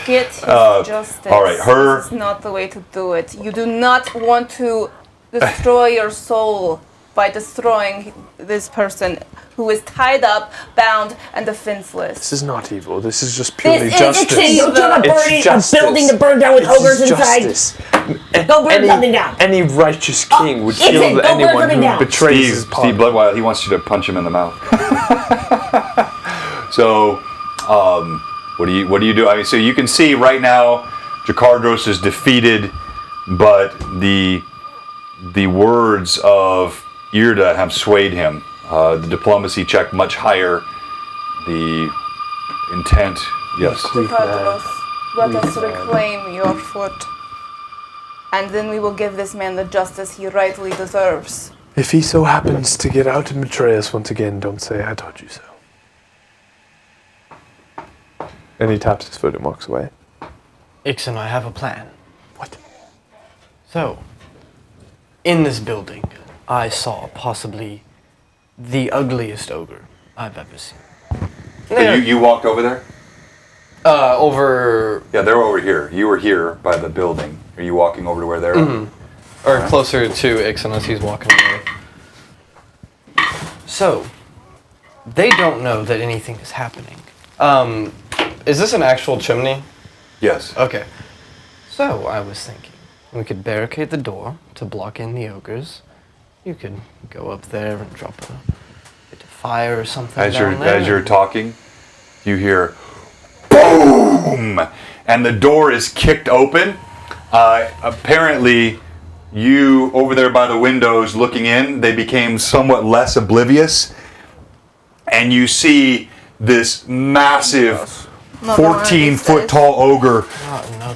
get his justice. all right, her- This is not the way to do it. You do not want to destroy your soul by destroying this person who is tied up, bound, and defenseless. This is not evil. This is just purely This is justice. don't you have It's a justice. building to burn down with This ogres is inside? justice. Go burn something down. Any righteous king would Ethan, kill go burn anyone something who down. betrays his Steve party. Bloodwild, he wants you to punch him in the mouth. So, what do you do? I mean, so you can see right now, Jakardros is defeated, but the words of Irda have swayed him. The diplomacy check much higher. The intent, yes. Ricardos, let us reclaim your foot. And then we will give this man the justice he rightly deserves. If he so happens to get out and betray us once again, don't say I told you so. And he taps his foot and walks away. Ixon, I have a plan. What? So, in this building, I saw possibly the ugliest ogre I've ever seen. You walked over there? Over... Yeah, they're over here. You were here by the building. Are you walking over to where they're at? Or closer to Ixon as he's walking away. So, they don't know that anything is happening. Is this an actual chimney? Yes. Okay. So, I was thinking, we could barricade the door to block in the ogres. You could go up there and drop a bit of fire or something As down there. you're talking, you hear boom, and the door is kicked open. Apparently, you over there by the windows looking in, they became somewhat less oblivious, and you see this massive 14-foot tall ogre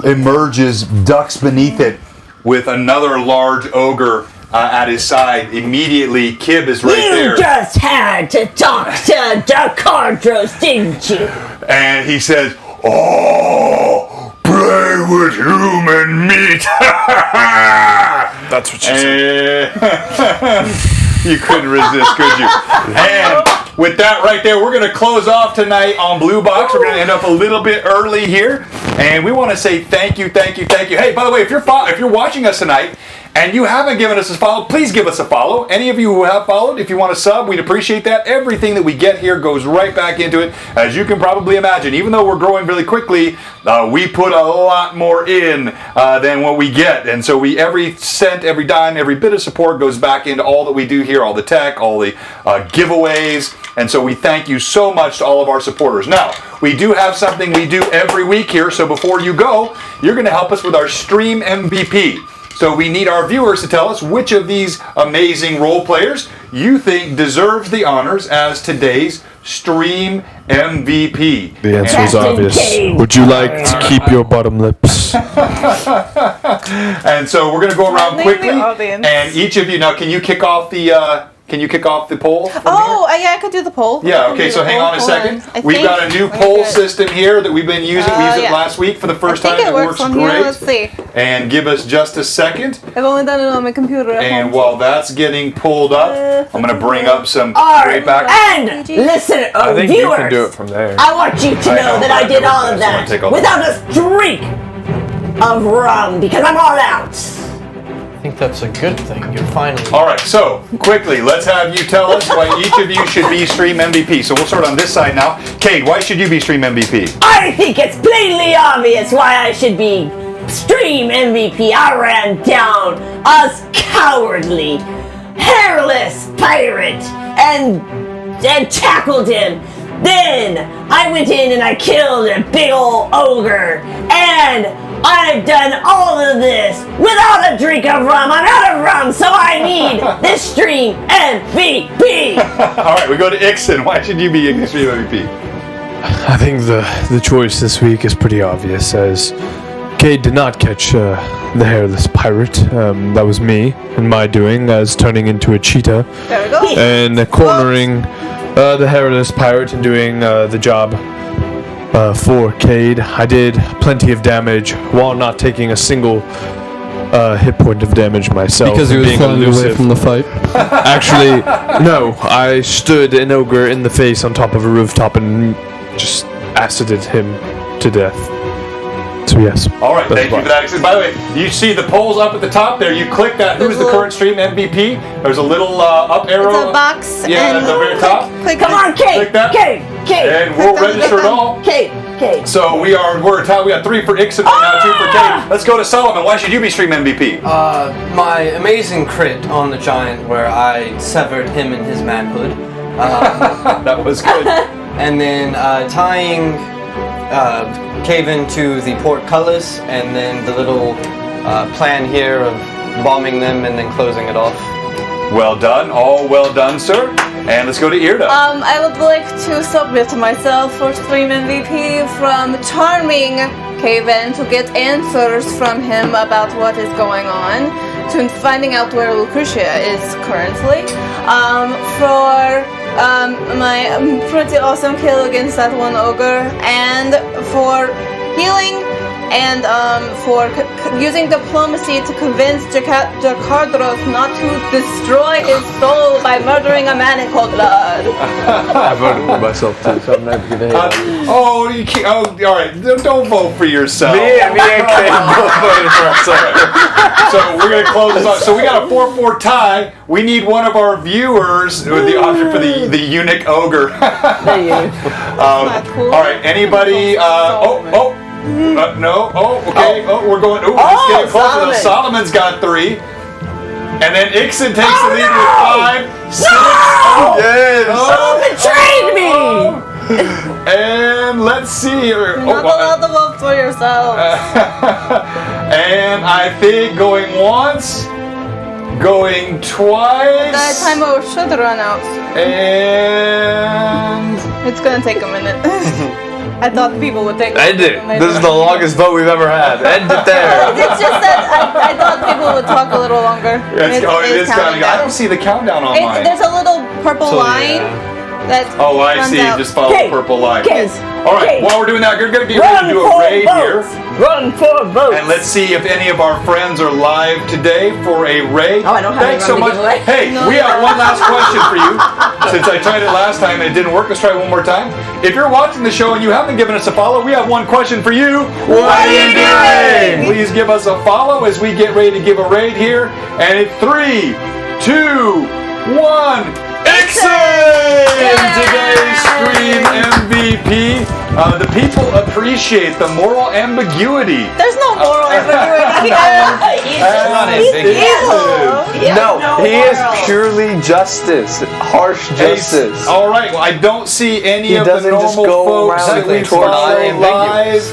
emerges, ducks beneath it, with another large ogre at his side. Immediately, Kib is right there. You just had to talk to Jakardros, didn't you? And he says, "Oh, play with human meat." That's what she said. You couldn't resist, could you? And with that right there, we're going to close off tonight on Blue Box. We're going to end up a little bit early here. And we want to say thank you. Hey, by the way, if you're watching us tonight, and you haven't given us a follow, please give us a follow. Any of you who have followed, if you want to sub, we'd appreciate that. Everything that we get here goes right back into it. As you can probably imagine, even though we're growing really quickly, we put a lot more in than what we get. And so every cent, every dime, every bit of support goes back into all that we do here, all the tech, all the giveaways. And so we thank you so much to all of our supporters. Now, we do have something we do every week here. So before you go, you're going to help us with our Stream MVP. So we need our viewers to tell us which of these amazing role players you think deserves the honors as today's Stream MVP. The answer is Captain obvious. Kane. Would you like to keep your bottom lips? And so we're going to go around Friendly quickly. audience. And each of you, now can you kick off the poll? from Oh, yeah, I could do the poll. here? Yeah, I can okay, do so the hang poll. on a Hold second. I We've think got a new we're poll good. system here that we've been using. We used it yeah. last week for the first I think time. it works on great. here. Let's see. And give us just a second. I've only done it on my computer at And home. while that's getting pulled up, I'm going to bring up some Alright, great back. and listen, I think viewers, you can do it from there. I want you to know that I did all of that without a streak of rum because I'm all out. I think that's a good thing. You're finally... All right, so quickly, let's have you tell us why each of you should be Stream MVP. So we'll start on this side now. Cade, why should you be Stream MVP? I think it's plainly obvious why I should be Stream MVP. I ran down a cowardly, hairless pirate and tackled him. Then I went in and I killed a big old ogre. And I've done all of this without a drink of rum. I'm out of rum, so I need this Stream MVP. All right, we go to Ixon. Why should you be Stream MVP? I think the choice this week is pretty obvious, as Cade did not catch the hairless pirate. That was me and my doing, as turning into a cheetah There we go. and cornering the hairless pirate and doing the job for Cade. I did plenty of damage while not taking a single hit point of damage myself. Because he was being flying away elusive. from the fight. Actually, no. I stood an ogre in the face on top of a rooftop and just acided him to death. So yes. All right, that's thank you why. for that. By the way, you see the polls up at the top there. You click that. Who's the current stream MVP? There's a little up arrow. It's a box. Yeah, and at the very top. Click Come on, Kate! Click that. Kate! And we'll Click register it on. all. Kate! So we're tied. We got 3 for Ixon right now, 2 for Kate. Let's go to Solomon. Why should you be stream MVP? My amazing crit on the giant where I severed him and his manhood. That was good. And then tying Caven to the portcullis, and then the little plan here of bombing them and then closing it off. Well done. All well done, sir. And let's go to Irda. I would like to submit myself for stream MVP from charming Caven to get answers from him about what is going on, to finding out where Lucretia is currently, for my pretty awesome kill against that one ogre, and for healing, and for using diplomacy to convince Jakardros not to destroy his soul by murdering a man in cold blood. I voted for myself too, so I'm never gonna hate on you. You can't. Oh, all right. Don't vote for yourself. Me and Kate both voted for ourselves. So we're gonna close this off. So we got a 4-4 tie. We need one of our viewers with the option for the eunuch ogre. Cool. All right. Anybody? No. Oh, okay. Oh, we're going. Oh, it's getting closer. Solomon's got 3. And then Ixon takes the lead with 5, 6. Yes. Betrayed me! And let's see. You're not allowed to vote for yourself. And I think going once, going twice. The timer should run out. And It's gonna take a minute. I thought people would take. End it. This is the longest vote we've ever had. End it there. It's just that I thought people would talk a little longer. it is counting counting. I don't see the countdown on mine. There's a little purple line that. Oh, I runs see. out. Just follow the purple line. Kate! All right. Kate. While we're doing that, we're going to get ready to do a raid here. Run for votes! And let's see if any of our friends are live today for a raid. Oh, I don't have Thanks so anyone much. to give away. Hey, we have one last question for you. Since I tried it last time and it didn't work, let's try it one more time. If you're watching the show and you haven't given us a follow, we have one question for you. What are you doing? Please give us a follow as we get ready to give a raid here. And it's 3, 2, 1. Ixon! Today's stream MVP. The people appreciate the moral ambiguity. There's no moral ambiguity here. Not He's ambiguous. evil. No, he is purely justice. Harsh justice. All right. Well, I don't see any He of the doesn't just normal go folks around that we and follow torture live.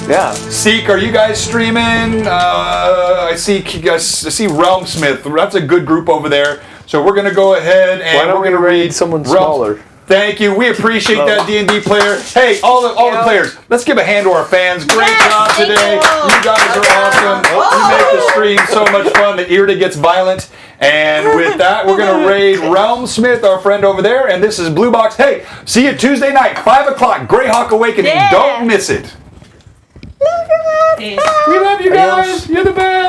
Yeah. Seek, are you guys streaming? I see Realmsmith. That's a good group over there. So we're gonna go ahead and Why don't we're we gonna raid someone smaller? Thank you. We appreciate that D&D player. Hey, all the players, let's give a hand to our fans. Great job thank today. you. You guys are awesome. You make the stream so much fun. The Irda gets violent. And with that, we're going to raid Realmsmith, our friend over there. And this is Blue Box. Hey, see you Tuesday night, 5 o'clock, Greyhawk Awakening. Yeah. Don't miss it. We love you guys. You're the best.